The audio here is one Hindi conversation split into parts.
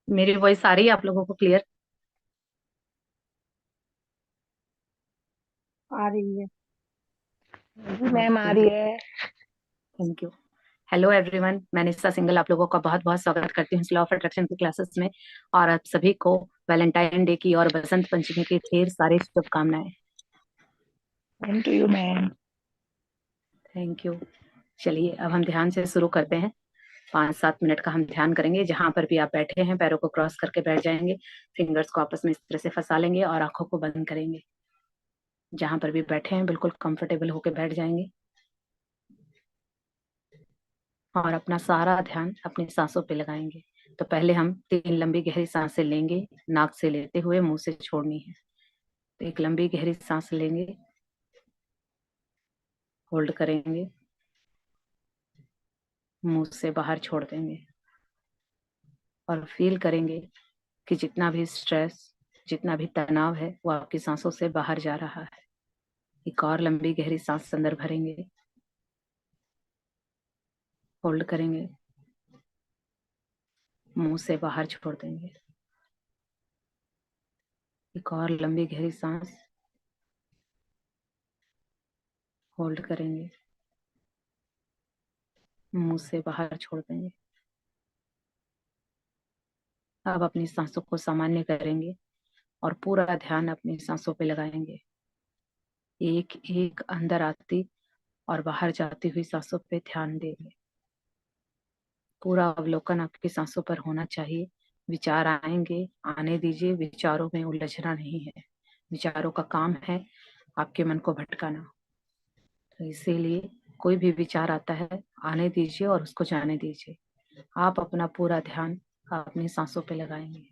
मेरी वॉइस आ रही है आप लोगों को क्लियर? आ रही है। जी मैम आ ओके, रही है। Thank you. हेलो एवरीवन, मैं निशा सिंगल आप लोगों का बहुत बहुत स्वागत करती हूँ लॉ ऑफ अट्रैक्शन की क्लासेस में। और आप सभी को वैलेंटाइन डे की और बसंत पंचमी की ढेर सारी शुभकामनाएं। Same to you ma'am. Thank you. चलिए अब हम ध्यान से शुरू करते हैं। 5-7 मिनट का हम ध्यान करेंगे। जहां पर भी आप बैठे हैं पैरों को क्रॉस करके बैठ जाएंगे। फिंगर्स को आपस में इस तरह से फंसा लेंगे और आंखों को बंद करेंगे। जहां पर भी बैठे हैं बिल्कुल कंफर्टेबल होकर बैठ जाएंगे। और अपना सारा ध्यान अपनी सांसों पे लगाएंगे। तो पहले हम 3 लंबी गहरी सांसें लेंगे। नाक से लेते हुए मुंह से छोड़नी है। तो एक लंबी गहरी सांस लेंगे, होल्ड करेंगे, मुंह से बाहर छोड़ देंगे। और फील करेंगे कि जितना भी स्ट्रेस, जितना भी तनाव है वो आपकी सांसों से बाहर जा रहा है। एक और लंबी गहरी सांस अंदर भरेंगे, होल्ड करेंगे, मुंह से बाहर छोड़ देंगे। एक और लंबी गहरी सांस, होल्ड करेंगे, मुंह से बाहर छोड़ देंगे। अब अपनी सांसों को सामान्य करेंगे और पूरा ध्यान अपनी सांसों पे लगाएंगे। एक एक अंदर आती और बाहर जाती हुई सांसों पे ध्यान देंगे। पूरा अवलोकन आपकी सांसों पर होना चाहिए। विचार आएंगे, आने दीजिए। विचारों में उलझना नहीं है। विचारों का काम है आपके मन को भटकाना। तो इसीलिए कोई भी विचार आता है, आने दीजिए और उसको जाने दीजिए। आप अपना पूरा ध्यान अपनी सांसों पे लगाएंगे।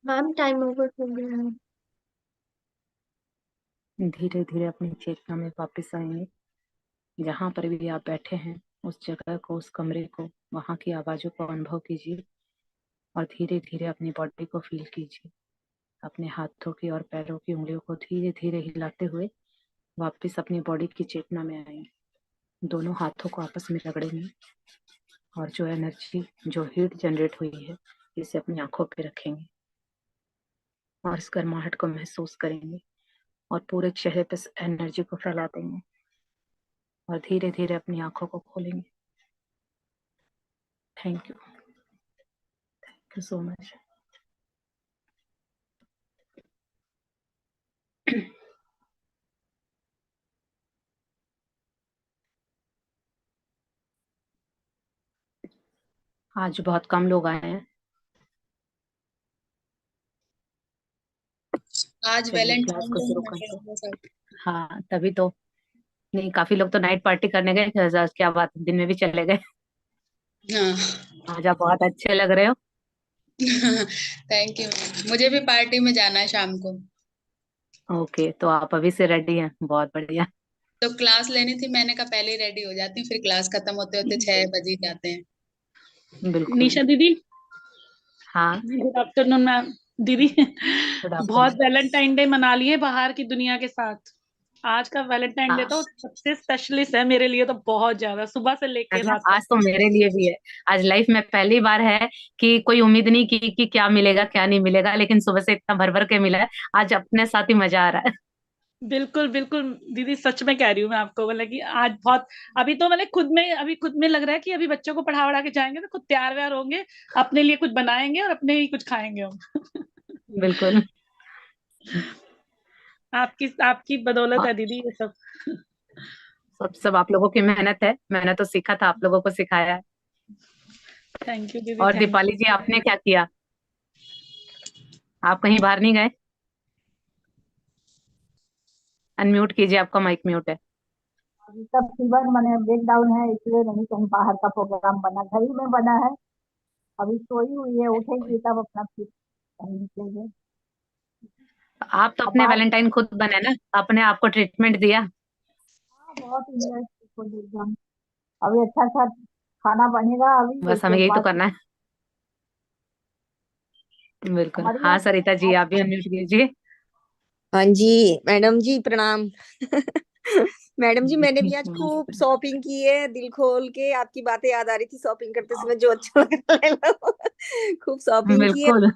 मैम टाइम ओवर हो गया है। धीरे धीरे अपनी चेतना में वापस आएंगे। जहां पर भी आप बैठे हैं उस जगह को, उस कमरे को, वहां की आवाजों को अनुभव कीजिए और धीरे धीरे अपनी बॉडी को फील कीजिए। अपने हाथों की और पैरों की उंगलियों को धीरे धीरे हिलाते हुए वापस अपनी बॉडी की चेतना में आएंगे। दोनों हाथों को आपस में रगड़ेंगे और जो एनर्जी, जो हीट जनरेट हुई है, इसे अपनी आंखों पे रखेंगे और इस गर्माहट को महसूस करेंगे और पूरे चेहरे पे एनर्जी को फैला देंगे और धीरे धीरे अपनी आंखों को खोलेंगे। Thank you so much. आज बहुत कम लोग आए हैं। आज चलिए क्लास वैलेंटाइन को डे शुरू मना करते रहे हैं। हैं सब। हाँ तभी तो। नहीं, काफी लोग तो नाइट पार्टी करने गए थे, आज क्या बात, दिन में भी चले गए। हाँ। आज आप बहुत अच्छे लग रहे हो। Thank you. मुझे भी पार्टी में जाना है शाम को। ओके, तो आप अभी से रेडी हैं, बहुत बढ़िया। तो क्लास लेनी थी, मैंने कहा पहले ही रेडी हो जाती हूँ, फिर क्लास खत्म होते होते 6 बज ही जाते हैं। बिल्कुल। निशा दीदी, हाँ, गुड आफ्टरनून मैम। दीदी, गुड बहुत आफ्टरनून। वैलेंटाइन डे मना लिए बाहर की दुनिया के साथ। आज का वैलेंटाइन डे हाँ, तो सबसे स्पेशलिस्ट है मेरे लिए, तो बहुत ज्यादा, सुबह से लेके है ना, रात आज तक। तो मेरे लिए भी है। आज लाइफ में पहली बार है कि कोई उम्मीद नहीं की कि क्या मिलेगा क्या नहीं मिलेगा, लेकिन सुबह से इतना भर भर के मिला है। आज अपने साथ ही मजा आ रहा है। बिल्कुल बिल्कुल दीदी, सच में कह रही हूँ मैं आपको, मतलब कि आज बहुत, अभी तो मतलब खुद में लग रहा है कि अभी बच्चों को पढ़ा वढ़ा के जाएंगे तो खुद तैयार व्यार होंगे, अपने लिए कुछ बनाएंगे और अपने ही कुछ खाएंगे हम। बिल्कुल। आपकी आपकी बदौलत हाँ, है दीदी ये सब। सब आप लोगों की मेहनत है। मैंने तो सीखा था, आप लोगों को सिखाया है। थैंक यू दीदी, और थैंक दीपाली यू। जी, आपने क्या किया? आप कहीं बाहर नहीं गए? अनम्यूट कीजिए, आपका माइक म्यूट है। अभी तब फीवर मैंने ब्रेक डाउन है, इसलिए नहीं कहीं बाहर का प्रोग्राम बना, घर ही में बना है। अभी सोई हुई है, उठेगी तब अपना फिर कहीं निकलेंगे। आप तो अब अपने बाहर। वैलेंटाइन खुद बने ना, अपने आप को ट्रीटमेंट दिया। हाँ, बहुत इंजॉय एकदम। अभी अच्छा अच्छा खाना बनेगा अभी, बस हमें उसके यही तो बाद करना है। बिल्कुल। हमारी हाँ आज सरिता जी, आज आप भी अनम्यूट कीजिए। हाँ जी मैडम जी, प्रणाम। मैडम जी, मैंने भी आज खूब नमस्ते। शॉपिंग की है, दिल खोल के। आपकी बातें याद आ रही थी शॉपिंग करते समय, जो अच्छा लग रहा है ले लो। खूब शॉपिंग की है, बिल्कुल।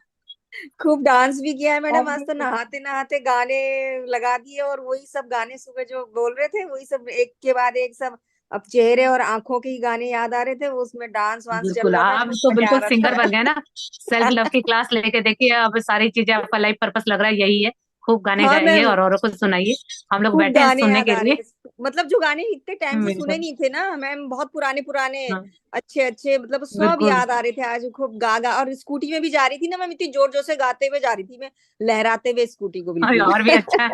खूब डांस भी किया है मैडम। आज तो भी नहाते नहाते गाने लगा दिए, और वही सब गाने सुबह जो बोल रहे थे वही सब एक के बाद एक सब। अब चेहरे और आंखों के ही गाने याद आ रहे थे, वो उसमें डांस वांस चल बिल्कुल, रहा था, आप खूब तो मजा आ बिल्कुल रहा सिंगर बन गए ना। सेल्फ लव की क्लास लेके देखिए, अब सारी चीजें आपका लाइफ पर्पस लग रहा है यही है। खूब गाने हाँ गाइए मैम, और औरों को सुनाइए। हम लोग खूब बैठे हैं गाने सुनने याद के आ रहे लिए। थे, मतलब जो गाने इतने टाइम से सुने बिल्कुल। नहीं थे ना मैम, बहुत पुराने पुराने हाँ, अच्छे अच्छे, मतलब सब बिल्कुल। याद आ रहे थे आज। खूब गा गा, और स्कूटी में भी जा रही थी ना मैम, इतनी जोर जोर से गाते हुए जा रही थी मैं, लहराते हुए स्कूटी को अरे बिल्कुल। और भी अच्छा है।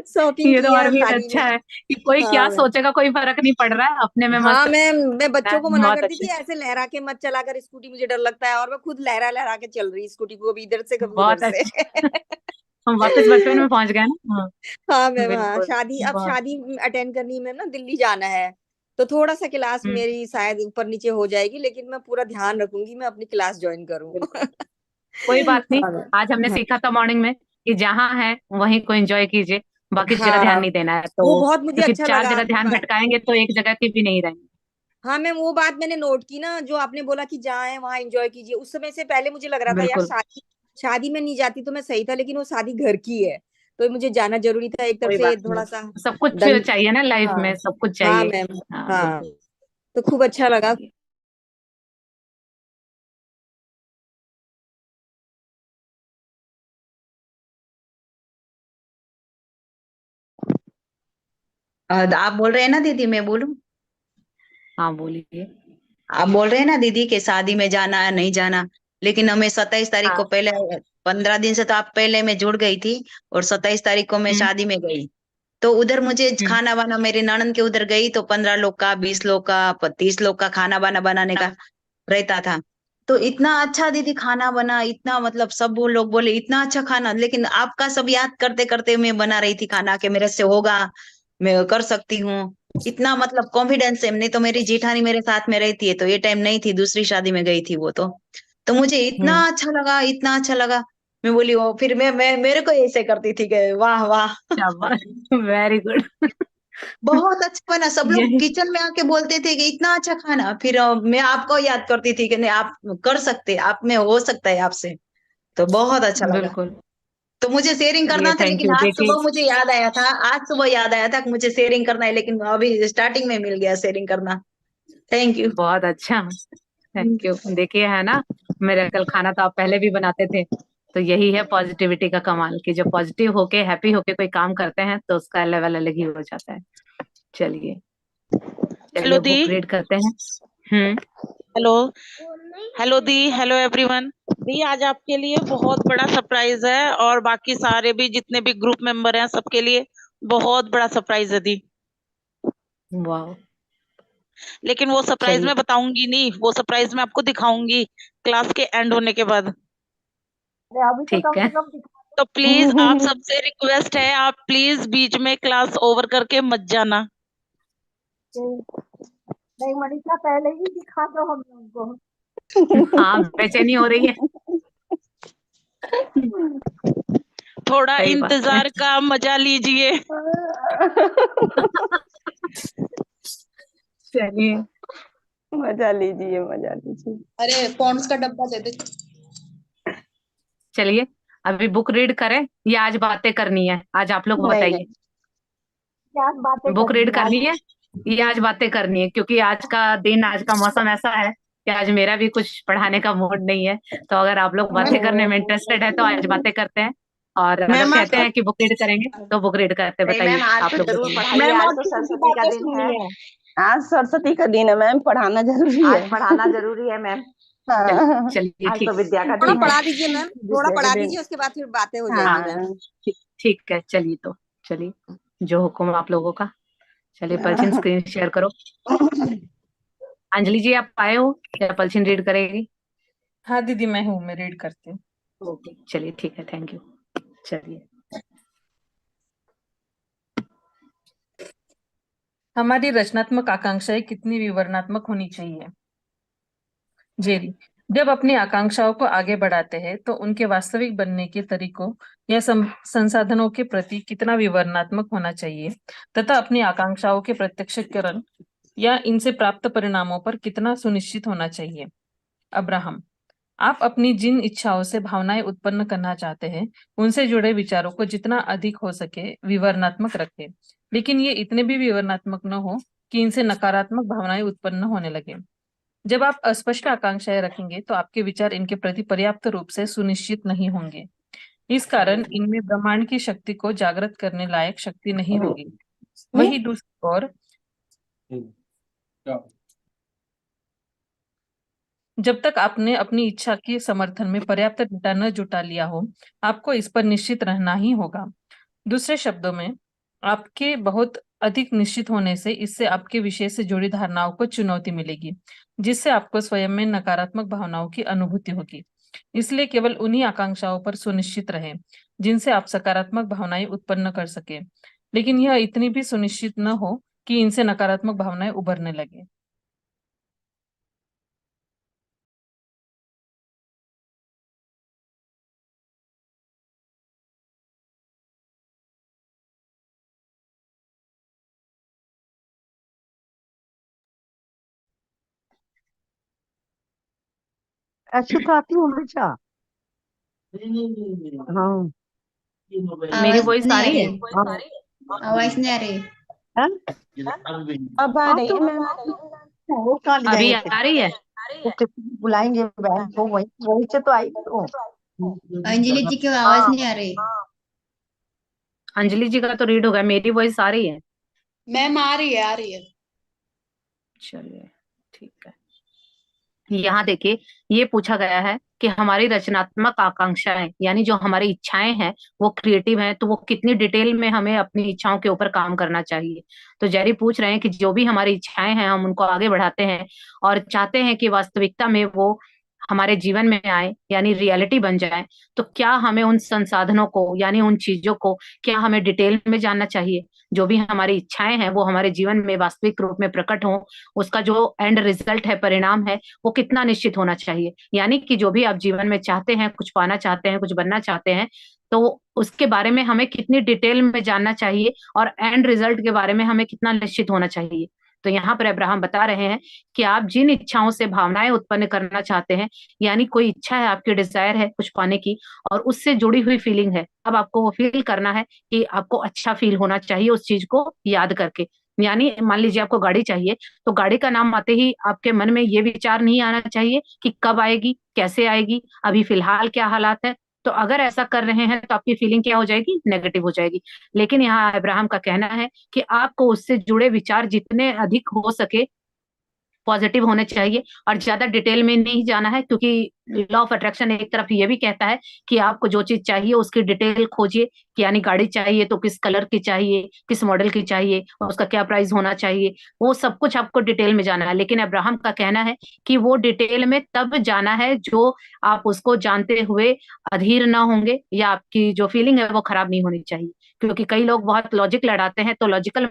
शॉपिंग ये की तो है और भी शादी अच्छा में। है कि कोई हाँ क्या मैम। सोचेगा, कोई फर्क नहीं पड़ रहा है, अपने में हाँ मस्त मैम, मैं है। बच्चों को मना बहुत करती अच्छे। थी ऐसे लहरा के मत चला कर स्कूटी, मुझे डर लगता है, और मैं खुद लहरा लहरा के चल रही स्कूटी को, कभी इधर से कभी उधर बहुत से। अच्छे। हम वापस बचपन में पहुंच गए ना। हाँ। हाँ मैम, हाँ बिल्कुल। शादी, अब बहुत। शादी अटेंड करनी है ना, दिल्ली जाना है। तो थोड़ा सा क्लास हम्म, मेरी शायद ऊपर नीचे हो जाएगी, लेकिन मैं पूरा ध्यान रखूंगी, मैं अपनी क्लास ज्वाइन करूँ। बिल्कुल। कोई बात नहीं। हाँ मैम। आज हमने हाँ सीखा था मॉर्निंग में कि जहाँ है वहीं को एंजॉय कीजिए, बाकी जगह ध्यान हाँ, नहीं देना है वो तो। बहुत मुझे क्योंकि अच्छा चार लगा जगह आपकी ध्यान बात। भटकाएंगे तो एक जगह की भी नहीं रहेंगे। हाँ मैम, वो बात मैंने नोट की ना, जो आपने बोला कि जहाँ है वहां एंजॉय कीजिए। उस समय से पहले मुझे लग रहा था यार, बिल्कुल। शादी शादी में नहीं जाती तो मैं सही था, लेकिन वो शादी घर की है, तो मुझे जाना जरूरी था एक तरफ कोई से, बात थोड़ा नहीं। सा सब कुछ दंग। चाहिए ना लाइफ हाँ में, सब कुछ हाँ चाहिए। मैम। हाँ हाँ, बिल्कुल। तो खूब अच्छा लगा। चलिए। आप बोल रहे हैं ना दीदी, मैं बोलूं? हाँ बोलिए। आप बोल रहे हैं ना दीदी के शादी में जाना है नहीं जाना, लेकिन हमें 27 तारीख को हाँ। पहले, 15 दिन से तो आप पहले मैं जुड़ गई थी, और 27 तारीख को मैं हम्म। शादी में गई। तो उधर मुझे हम्म। खाना वाना, मेरे ननद के उधर गई तो 15 लोग का, 20 लोग का, 30 लोग का खाना वाना बनाने का रहता था। तो इतना अच्छा दीदी खाना बना, इतना मतलब सब वो लोग बोले इतना अच्छा खाना, लेकिन आपका सब याद करते करते मैं बना रही थी खाना कि मेरे से होगा, मैं कर सकती हूँ। इतना मतलब कॉन्फिडेंस है। नहीं तो मेरी जेठानी मेरे साथ में रहती है, तो ये टाइम नहीं थी, दूसरी शादी में गई थी वो तो मुझे इतना अच्छा लगा, इतना अच्छा लगा। मैं बोली वो, फिर मैं मेरे को ऐसे करती थी कि वाह वाह शाबाश, वेरी गुड। बहुत अच्छा बना। सब लोग यही, किचन में आके बोलते थे कि इतना अच्छा खाना। फिर मैं आपको याद करती थी कि नहीं आप कर सकते, आप में हो सकता है आपसे। तो बहुत अच्छा लगा। बिल्कुल। तो मुझे शेयरिंग चलिए, करना था, थैंक लेकिन यू। आज देखिए, सुबह मुझे याद आया था, आज सुबह याद आया था कि मुझे शेयरिंग करना है, लेकिन अभी स्टार्टिंग में मिल गया शेयरिंग करना। Thank you. बहुत अच्छा, थैंक यू। देखिए, है ना, मिरेकल खाना तो आप पहले भी बनाते थे। तो यही है पॉजिटिविटी का कमाल, कि जब पॉजिटिव होके हैप्पी होके कोई काम करते हैं तो उसका लेवल अलग ही हो जाता है। चलिए, हेलो चलिए दी। बुक रीड करते हैं। हेलो। हेलो दी। Hello everyone. दी आज आपके लिए बहुत बड़ा सरप्राइज है, और बाकी सारे भी जितने भी ग्रुप मेंबर हैं सबके लिए बहुत बड़ा सरप्राइज है दी। वाह, लेकिन वो सरप्राइज चलिए। मैं बताऊंगी नहीं, वो सरप्राइज मैं आपको दिखाऊंगी क्लास के एंड होने के बाद। अरे अभी तो ठीक कम है, से कम दिखा तो प्लीज आप सबसे रिक्वेस्ट है, आप प्लीज बीच में क्लास ओवर करके मत जाना। दो। नहीं मनीषा, पहले ही दिखा दो हम लोगों को। हाँ, बेचैनी हो रही है। थोड़ा सही बात है। इंतजार का मजा लीजिए। चलिए, मजा लीजिए, मजा लीजिए। अरे पॉन्ड्स का डब्बा दे दे। चलिए, अभी बुक रीड करें या आज बातें करनी है? आज आप लोग नहीं बताइए, नहीं, क्या बातें बुक करनी रीड है आज? करनी है या आज बातें करनी है? क्योंकि आज का दिन, आज का मौसम ऐसा है कि आज मेरा भी कुछ पढ़ाने का मूड नहीं है। तो अगर आप लोग बातें करने में इंटरेस्टेड है तो आज बातें करते हैं, और अगर मैम आज कहते हैं कि बुक रीड करेंगे तो बुक रीड करते हैं। नहीं मैम, बताइए, आज आप तो लोग जरूर बताइए। पढ़ाइए, मैम आज आज तो की उनकी सरस्वती का बातें दिन है। सुनिए। आज सरस्वती का दिन है मैम, पढ़ाना जरूरी है। आज पढ़ाना जरूरी है मैम। हाँ, चलिए, आज ठीक, तो विद्या का थोड़ा दिन है। पढ़ा दीजिए मैम, थोड़ा विद्या का पढ़ा दिन। दीजिए, उसके बाद फिर बातें हो जाएंगी मैम। हाँ ठीक, ठीक है। चलिए, तो चलिए, जो हुक्म आप लोगों का। चलिए, पलचिन हाँ। स्क्रीन शेयर करो। अंजलि जी, आप आए हो या पलचिन रीड करेगी? हाँ दीदी, मैं हूँ, मैं रीड करती हूँ। ओके, चलिए, ठीक है, थैंक यू। चलिए, हमारी रचनात्मक आकांक्षाएं कितनी विवरणात्मक होनी चाहिए? जेरी, जब अपनी आकांक्षाओं को आगे बढ़ाते हैं तो उनके वास्तविक बनने के तरीकों या संसाधनों के प्रति कितना विवरणात्मक होना चाहिए, तथा अपनी आकांक्षाओं के प्रत्यक्षीकरण या इनसे प्राप्त परिणामों पर कितना सुनिश्चित होना चाहिए? अब्राहम, आप अपनी जिन इच्छाओं से भावनाएं उत्पन्न करना चाहते हैं उनसे जुड़े विचारों को जितना अधिक हो सके विवरणात्मक रखें, लेकिन ये इतने भी विवरणात्मक न हो कि इनसे नकारात्मक भावनाएं उत्पन्न होने लगे। जब आप अस्पष्ट आकांक्षाएं रखेंगे तो आपके विचार इनके प्रति पर्याप्त रूप से सुनिश्चित नहीं होंगे। इस कारण इनमें ब्रह्मांड की शक्ति को जागृत करने लायक शक्ति नहीं होगी। वही दूसरी ओर जब तक आपने अपनी इच्छा के समर्थन में पर्याप्त डेटा न जुटा लिया हो, आपको इस पर निश्चित रहना ही होगा। दूसरे शब्दों में, आपके बहुत अधिक निश्चित होने से इससे आपके विषय से जुड़ी धारणाओं को चुनौती मिलेगी, जिससे आपको स्वयं में नकारात्मक भावनाओं की अनुभूति होगी। इसलिए केवल उन्हीं आकांक्षाओं पर सुनिश्चित रहें जिनसे आप सकारात्मक भावनाएं उत्पन्न कर सके, लेकिन यह इतनी भी सुनिश्चित न हो कि इनसे नकारात्मक भावनाएं उभरने लगे। अच्छी तो आती हूँ हमेशा। हाँ मेरी आवाज वॉइस नहीं आ आ रही है? रही, हाँ आवाज नहीं आ रही। हाँ? अब आ हाँ, रही तो है मैम। वो कहाँ ले अभी जाएंगे फिर? आ रही है? वो किसी को बुलाएंगे बहन को, वही वही से तो आई तो। अंजलि जी की आवाज हाँ नहीं आ रही। अंजलि जी का तो रीड हो गया, मेरी वॉइस आ रही है? मैम आ रही है, आ रही है। चलिए, ठीक है। यहाँ देखिए, ये पूछा गया है कि हमारी रचनात्मक आकांक्षाएं, यानी जो हमारी इच्छाएं हैं वो क्रिएटिव हैं, तो वो कितनी डिटेल में हमें अपनी इच्छाओं के ऊपर काम करना चाहिए। तो जेरी पूछ रहे हैं कि जो भी हमारी इच्छाएं हैं हम उनको आगे बढ़ाते हैं और चाहते हैं कि वास्तविकता में वो हमारे जीवन में आए यानी रियलिटी बन जाए, तो क्या हमें उन संसाधनों को यानी उन चीजों को क्या हमें डिटेल में जानना चाहिए? जो भी हमारी इच्छाएं हैं वो हमारे जीवन में वास्तविक रूप में प्रकट हो, उसका जो एंड रिजल्ट है, परिणाम है, वो कितना निश्चित होना चाहिए। यानी कि जो भी आप जीवन में चाहते हैं, कुछ पाना चाहते हैं, कुछ बनना चाहते हैं, तो उसके बारे में हमें कितनी डिटेल में जानना चाहिए और एंड रिजल्ट के बारे में हमें कितना निश्चित होना चाहिए। तो यहाँ पर अब्राहम बता रहे हैं कि आप जिन इच्छाओं से भावनाएं उत्पन्न करना चाहते हैं, यानी कोई इच्छा है, आपकी डिजायर है कुछ पाने की और उससे जुड़ी हुई फीलिंग है, अब आपको वो फील करना है कि आपको अच्छा फील होना चाहिए उस चीज को याद करके। यानी मान लीजिए आपको गाड़ी चाहिए, तो गाड़ी का नाम आते ही आपके मन में ये विचार नहीं आना चाहिए कि कब आएगी, कैसे आएगी, अभी फिलहाल क्या हालात है। तो अगर ऐसा कर रहे हैं तो आपकी फीलिंग क्या हो जाएगी? नेगेटिव हो जाएगी। लेकिन यहाँ अब्राहम का कहना है कि आपको उससे जुड़े विचार जितने अधिक हो सके पॉजिटिव होने चाहिए और ज्यादा डिटेल में नहीं जाना है, क्योंकि लॉ ऑफ अट्रैक्शन एक तरफ ये भी कहता है कि आपको जो चीज चाहिए उसकी डिटेल खोजिए, कि यानी गाड़ी चाहिए तो किस कलर की चाहिए, किस मॉडल की चाहिए, और उसका क्या प्राइस होना चाहिए, वो सब कुछ आपको डिटेल में जाना है। लेकिन अब्राहम का कहना है कि वो डिटेल में तब जाना है जो आप उसको जानते हुए अधीर ना होंगे, या आपकी जो फीलिंग है वो खराब नहीं होनी चाहिए। क्योंकि कई लोग बहुत लॉजिक लड़ाते हैं, तो लॉजिकल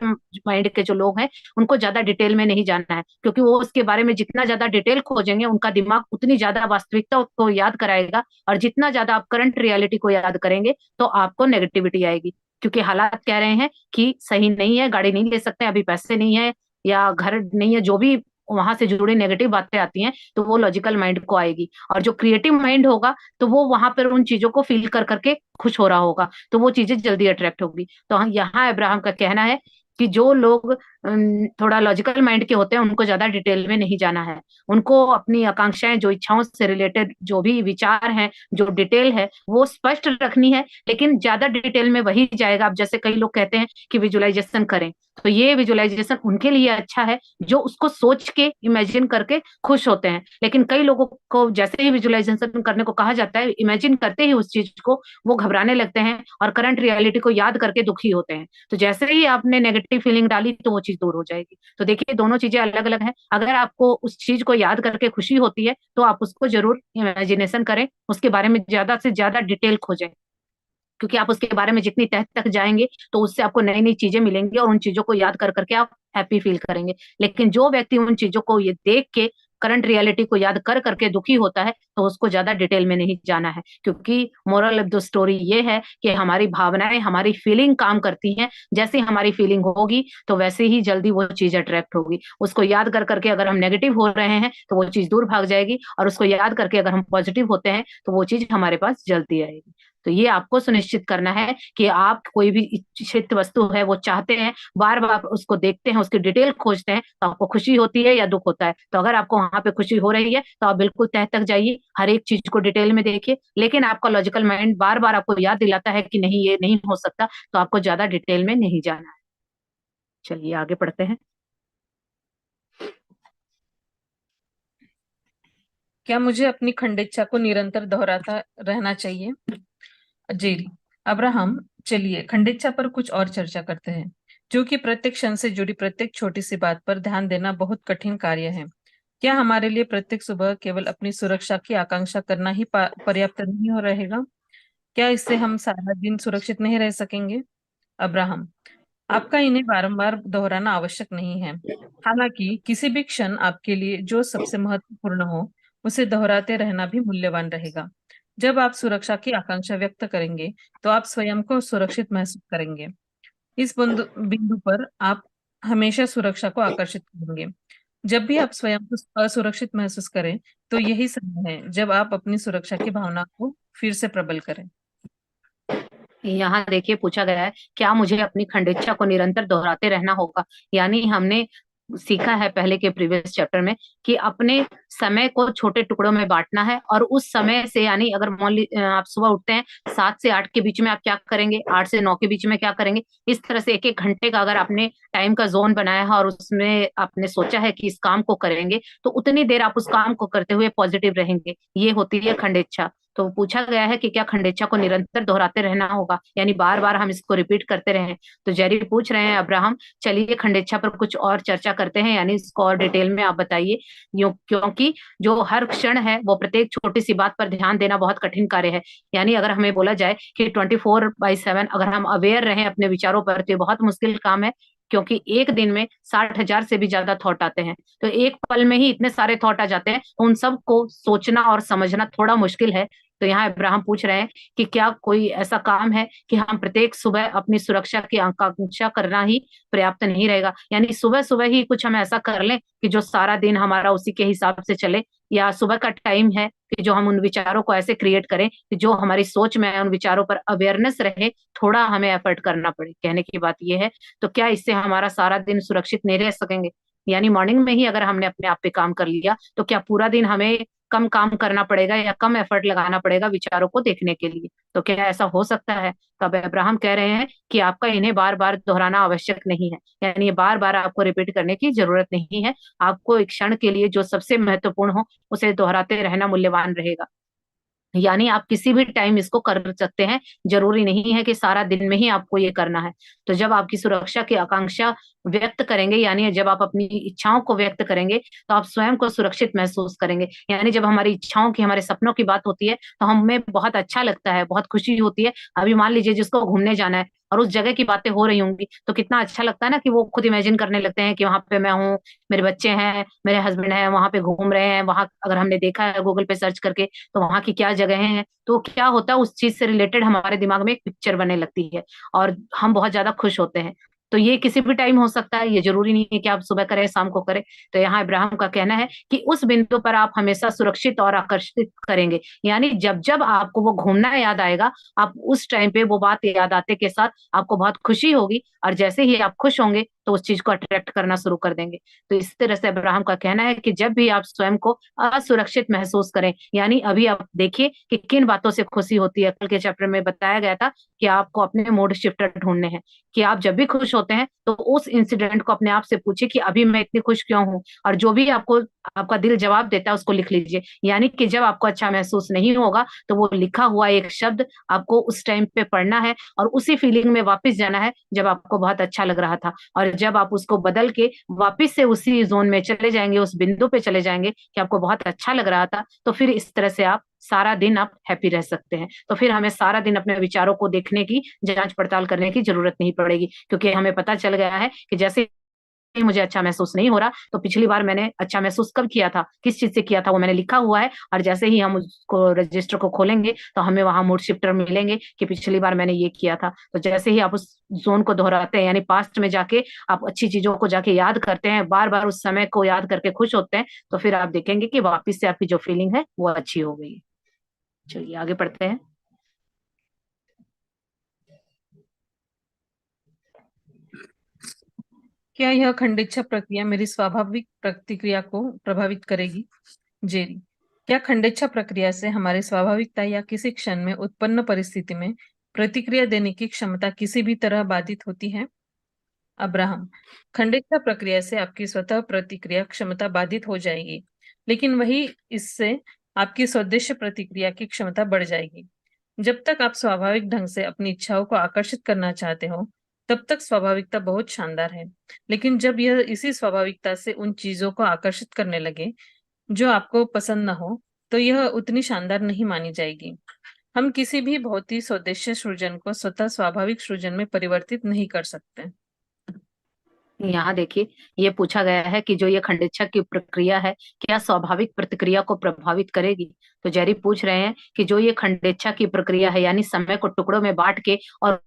माइंड के जो लोग हैं उनको ज्यादा डिटेल में नहीं जानना है, क्योंकि वो उसके बारे में जितना ज्यादा डिटेल खोजेंगे उनका दिमाग उतनी ज्यादा वास्तविकता को याद कराएगा, और जितना ज्यादा आप करंट रियलिटी को याद करेंगे तो आपको नेगेटिविटी आएगी। क्योंकि हालात कह रहे हैं कि सही नहीं है, गाड़ी नहीं ले सकते, अभी पैसे नहीं है या घर नहीं है, जो भी वहां से जुड़ी नेगेटिव बातें आती हैं तो वो लॉजिकल माइंड को आएगी। और जो क्रिएटिव माइंड होगा तो वो वहां पर उन चीजों को फील कर करके खुश हो रहा होगा, तो वो चीजें जल्दी अट्रैक्ट होगी। तो यहाँ अब्राहम का कहना है कि जो लोग थोड़ा लॉजिकल माइंड के होते हैं उनको ज्यादा डिटेल में नहीं जाना है, उनको अपनी आकांक्षाएं, जो इच्छाओं से रिलेटेड जो भी विचार हैं, जो डिटेल है वो स्पष्ट रखनी है। लेकिन ज्यादा डिटेल में वही जाएगा, अब जैसे कई लोग कहते हैं कि विजुअलाइजेशन करें, तो ये विजुअलाइजेशन उनके लिए अच्छा है जो उसको सोच के इमेजिन करके खुश होते हैं। लेकिन कई लोगों को जैसे ही विजुअलाइजेशन करने को कहा जाता है, इमेजिन करते ही उस चीज को वो घबराने लगते हैं और करंट रियलिटी को याद करके दुखी होते हैं। तो जैसे ही आपने नेगेटिव फीलिंग डाली तो वो चीज दूर हो जाएगी। तो देखिए दोनों चीजें अलग अलग हैं। अगर आपको उस चीज को याद करके खुशी होती है तो आप उसको जरूर इमेजिनेशन करें, उसके बारे में ज्यादा से ज्यादा डिटेल खोजें, क्योंकि आप उसके बारे में जितनी तह तक जाएंगे तो उससे आपको नई नई चीजें मिलेंगी और उन चीजों को याद कर करके आप हैप्पी फील करेंगे। लेकिन जो व्यक्ति उन चीजों को ये देख के करंट रियलिटी को याद कर करके दुखी होता है तो उसको ज्यादा डिटेल में नहीं जाना है, क्योंकि मोरल ऑफ द स्टोरी ये है कि हमारी भावनाएं, हमारी फीलिंग काम करती हैं। जैसे हमारी फीलिंग होगी तो वैसे ही जल्दी वो चीज अट्रैक्ट होगी। उसको याद कर करके अगर हम नेगेटिव हो रहे हैं तो वो चीज दूर भाग जाएगी, और उसको याद करके अगर हम पॉजिटिव होते हैं तो वो चीज हमारे पास जल्दी आएगी। तो ये आपको सुनिश्चित करना है कि आप कोई भी इच्छित वस्तु है वो चाहते हैं, बार बार उसको देखते हैं, उसकी डिटेल खोजते हैं, तो आपको खुशी होती है या दुख होता है। तो अगर आपको वहां पे खुशी हो रही है तो आप बिल्कुल तह तक जाइए, हर एक चीज को डिटेल में देखिए। लेकिन आपका लॉजिकल माइंड बार बार आपको याद दिलाता है कि नहीं ये नहीं हो सकता, तो आपको ज्यादा डिटेल में नहीं जाना है। चलिए आगे पढ़ते हैं। क्या मुझे अपनी खंड इच्छा को निरंतर दोहराता रहना चाहिए? जेरी, अब्राहम, चलिए खंड इच्छा पर कुछ और चर्चा करते हैं, जो कि प्रत्येक क्षण से जुड़ी प्रत्येक छोटी सी बात पर ध्यान देना बहुत कठिन कार्य है। क्या हमारे लिए प्रत्येक सुबह केवल अपनी सुरक्षा की आकांक्षा करना ही पर्याप्त नहीं हो रहेगा? क्या इससे हम सारा दिन सुरक्षित नहीं रह सकेंगे? अब्राहम, आपका इन्हें बारंबार दोहराना आवश्यक नहीं है। हालांकि किसी भी क्षण आपके लिए जो सबसे महत्वपूर्ण हो उसे दोहराते रहना भी मूल्यवान रहेगा। जब आप सुरक्षा की आकांक्षा व्यक्त करेंगे तो आप स्वयं को सुरक्षित महसूस करेंगे। इस बिंदु पर आप हमेशा सुरक्षा को आकर्षित करेंगे। जब भी आप स्वयं को असुरक्षित महसूस करें तो यही समय है जब आप अपनी सुरक्षा की भावना को फिर से प्रबल करें। यहाँ देखिए पूछा गया है क्या मुझे अपनी खंडिच्छा को निरंतर दोहराते रहना होगा। यानी हमने सीखा है पहले के प्रीवियस चैप्टर में कि अपने समय को छोटे टुकड़ों में बांटना है, और उस समय से यानी अगर आप सुबह उठते हैं 7 से 8 के बीच में आप क्या करेंगे, 8 से 9 के बीच में क्या करेंगे, इस तरह से एक एक घंटे का अगर आपने टाइम का जोन बनाया है और उसमें आपने सोचा है कि इस काम को करेंगे तो उतनी देर आप उस काम को करते हुए पॉजिटिव रहेंगे। ये होती है खंड इच्छा। तो पूछा गया है कि क्या खंडेच्छा को निरंतर दोहराते रहना होगा, यानी बार बार हम इसको रिपीट करते रहें। तो जेरी पूछ रहे हैं अब्राहम, चलिए खंडेच्छा पर कुछ और चर्चा करते हैं, यानी इसको और डिटेल में आप बताइए, क्योंकि जो हर क्षण है वो प्रत्येक छोटी सी बात पर ध्यान देना बहुत कठिन कार्य है। यानी अगर हमें बोला जाए कि 24/7 अगर हम अवेयर रहें अपने विचारों पर, तो ये बहुत मुश्किल काम है, क्योंकि एक दिन में 60,000 से भी ज्यादा थॉट आते हैं। तो एक पल में ही इतने सारे थॉट आ जाते हैं, तो उन सबको सोचना और समझना थोड़ा मुश्किल है। तो यहाँ इब्राहिम पूछ रहे हैं कि क्या कोई ऐसा काम है कि हम प्रत्येक सुबह अपनी सुरक्षा की आकांक्षा करना ही पर्याप्त नहीं रहेगा, यानी सुबह सुबह ही कुछ हम ऐसा कर लें कि जो सारा दिन हमारा उसी के हिसाब से चले, या सुबह का टाइम है कि जो हम उन विचारों को ऐसे क्रिएट करें कि जो हमारी सोच में है उन विचारों पर अवेयरनेस रहे, थोड़ा हमें एफर्ट करना पड़े। कहने की बात यह है, तो क्या इससे हमारा सारा दिन सुरक्षित नहीं रह सकेंगे? यानी मॉर्निंग में ही अगर हमने अपने आप पे काम कर लिया, तो क्या पूरा दिन हमें कम काम करना पड़ेगा या कम एफर्ट लगाना पड़ेगा विचारों को देखने के लिए? तो क्या ऐसा हो सकता है? तब अब्राहम कह रहे हैं कि आपका इन्हें बार बार दोहराना आवश्यक नहीं है, यानी ये बार बार आपको रिपीट करने की जरूरत नहीं है। आपको एक क्षण के लिए जो सबसे महत्वपूर्ण हो उसे दोहराते रहना मूल्यवान रहेगा। यानी आप किसी भी टाइम इसको कर सकते हैं, जरूरी नहीं है कि सारा दिन में ही आपको ये करना है। तो जब आपकी सुरक्षा की आकांक्षा व्यक्त करेंगे, यानी जब आप अपनी इच्छाओं को व्यक्त करेंगे, तो आप स्वयं को सुरक्षित महसूस करेंगे। यानी जब हमारी इच्छाओं की, हमारे सपनों की बात होती है, तो हमें बहुत अच्छा लगता है, बहुत खुशी होती है। अभी मान लीजिए जिसको घूमने जाना है और उस जगह की बातें हो रही होंगी, तो कितना अच्छा लगता है ना कि वो खुद इमेजिन करने लगते हैं कि वहां पे मैं हूँ, मेरे बच्चे हैं, मेरे हस्बैंड हैं, वहां पे घूम रहे हैं। वहां अगर हमने देखा है गूगल पे सर्च करके, तो वहां की क्या जगह हैं, तो क्या होता है उस चीज से रिलेटेड हमारे दिमाग में एक पिक्चर बनने लगती है और हम बहुत ज्यादा खुश होते हैं। तो ये किसी भी टाइम हो सकता है, ये जरूरी नहीं है कि आप सुबह करें शाम को करें। तो यहाँ इब्राहिम का कहना है कि उस बिंदु पर आप हमेशा सुरक्षित और आकर्षित करेंगे, यानी जब जब आपको वो घूमना याद आएगा, आप उस टाइम पे वो बात याद आते के साथ आपको बहुत खुशी होगी, और जैसे ही आप खुश होंगे तो उस चीज को अट्रैक्ट करना शुरू कर देंगे। तो इस तरह से इब्राहिम का कहना है कि जब भी आप स्वयं को असुरक्षित महसूस करें, यानी अभी आप देखिए कि किन बातों से खुशी होती है। कल के चैप्टर में बताया गया था कि आपको अपने मूड शिफ्टर ढूंढने हैं, कि आप जब भी खुश होते हैं तो उस इंसिडेंट को अपने आप से पूछिए कि अभी मैं इतनी खुश क्यों हूं, और जो भी आपको आपका दिल जवाब देता है उसको लिख लीजिए। यानी कि जब आपको अच्छा महसूस नहीं होगा, तो वो लिखा हुआ एक शब्द आपको उस टाइम पे पढ़ना है और उसी फीलिंग में वापस जाना है जब आपको बहुत अच्छा लग रहा था। और जब आप उसको बदल के वापस से उसी जोन में चले जाएंगे, उस बिंदु पे चले जाएंगे कि आपको बहुत अच्छा लग रहा था, तो फिर इस तरह से आप सारा दिन आप हैप्पी रह सकते हैं। तो फिर हमें सारा दिन अपने विचारों को देखने की, जांच पड़ताल करने की जरूरत नहीं पड़ेगी, क्योंकि हमें पता चल गया है कि जैसे ही मुझे अच्छा महसूस नहीं हो रहा, तो पिछली बार मैंने अच्छा महसूस कब किया था, किस चीज से किया था, वो मैंने लिखा हुआ है। और जैसे ही हम उसको रजिस्टर को खोलेंगे, तो हमें वहां मूड शिफ्टर मिलेंगे कि पिछली बार मैंने ये किया था। तो जैसे ही आप उस जोन को दोहराते हैं, यानी पास्ट में जाके आप अच्छी चीजों को जाके याद करते हैं, बार बार उस समय को याद करके खुश होते हैं, तो फिर आप देखेंगे कि वापिस से आपकी जो फीलिंग है वो अच्छी हो गई है। चलिए आगे पढ़ते हैं। क्या यह खंडेच्छा प्रक्रिया मेरी स्वाभाविक प्रतिक्रिया को प्रभावित करेगी? जेरी, क्या खंडेच्छा प्रक्रिया से हमारी स्वाभाविकता या किसी क्षण में उत्पन्न परिस्थिति में प्रतिक्रिया देने की क्षमता किसी भी तरह बाधित होती है? अब्राहम, खंडेच्छा प्रक्रिया से आपकी स्वतः प्रतिक्रिया क्षमता बाधित हो जाएगी, लेकिन वही इससे आपकी स्वदेशी प्रतिक्रिया की क्षमता बढ़ जाएगी। जब तक आप स्वाभाविक ढंग से अपनी इच्छाओं को आकर्षित करना चाहते हो, तब तक स्वाभाविकता बहुत शानदार है। लेकिन जब यह इसी स्वाभाविकता से उन चीजों को आकर्षित करने लगे जो आपको पसंद न हो, तो यह उतनी शानदार नहीं मानी जाएगी। हम किसी भी बहुत ही स्वदेशी सृजन को स्वतः स्वाभाविक सृजन में परिवर्तित नहीं कर सकते। यहाँ देखिए, ये पूछा गया है कि जो ये खंडेच्छा की प्रक्रिया है, क्या स्वाभाविक प्रतिक्रिया को प्रभावित करेगी? तो जेरी पूछ रहे हैं कि जो ये खंडेच्छा की प्रक्रिया है, यानी समय को टुकड़ों में बांट के और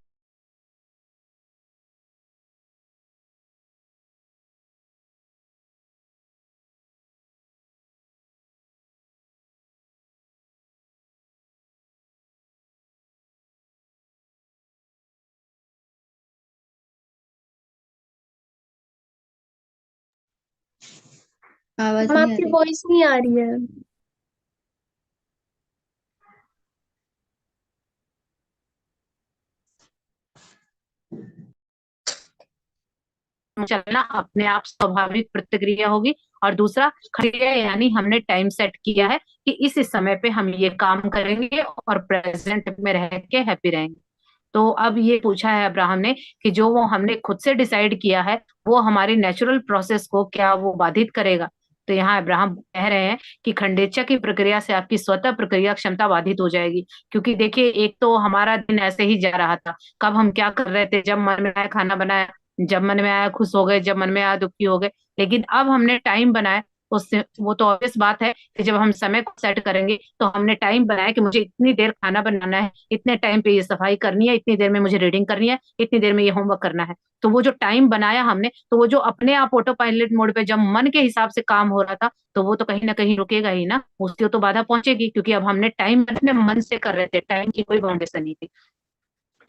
आवाज नहीं आ आपकी रही। वॉइस नहीं आ रही है। चलना अपने आप स्वाभाविक प्रतिक्रिया होगी और दूसरा खंडेच्चा यानी हमने टाइम सेट किया है कि इस समय पे हम ये काम करेंगे और प्रेजेंट में रह के हैप्पी रहेंगे। तो अब ये पूछा है अब्राहम ने कि जो वो हमने खुद से डिसाइड किया है वो हमारी नेचुरल प्रोसेस को क्या वो बाधित करेगा। तो यहाँ अब्राहम कह रहे हैं कि खंडेच्चा की प्रक्रिया से आपकी स्वतः प्रक्रिया क्षमता बाधित हो जाएगी। क्योंकि देखिए, एक तो हमारा दिन ऐसे ही जा रहा था, कब हम क्या कर रहे थे, जब मन में आया खाना बनाया, जब मन में आया खुश हो गए, जब मन में आया दुखी हो गए। लेकिन अब हमने टाइम बनाया, उससे वो तो ऑब्वियस बात है कि जब हम समय को सेट करेंगे तो हमने टाइम बनाया कि मुझे इतनी देर खाना बनाना है, इतने टाइम पे ये सफाई करनी है, इतनी देर में मुझे रीडिंग करनी है, इतनी देर में ये होमवर्क करना है। तो वो जो टाइम बनाया हमने, तो वो जो अपने आप ऑटो पायलट मोड पे जब मन के हिसाब से काम हो रहा था, तो वो तो कहीं ना कहीं रुकेगा ही ना, उसकी तो बाधा पहुंचेगी। क्योंकि अब हमने टाइम अपने मन से कर रहे थे, टाइम की कोई बाउंडेशन नहीं थी।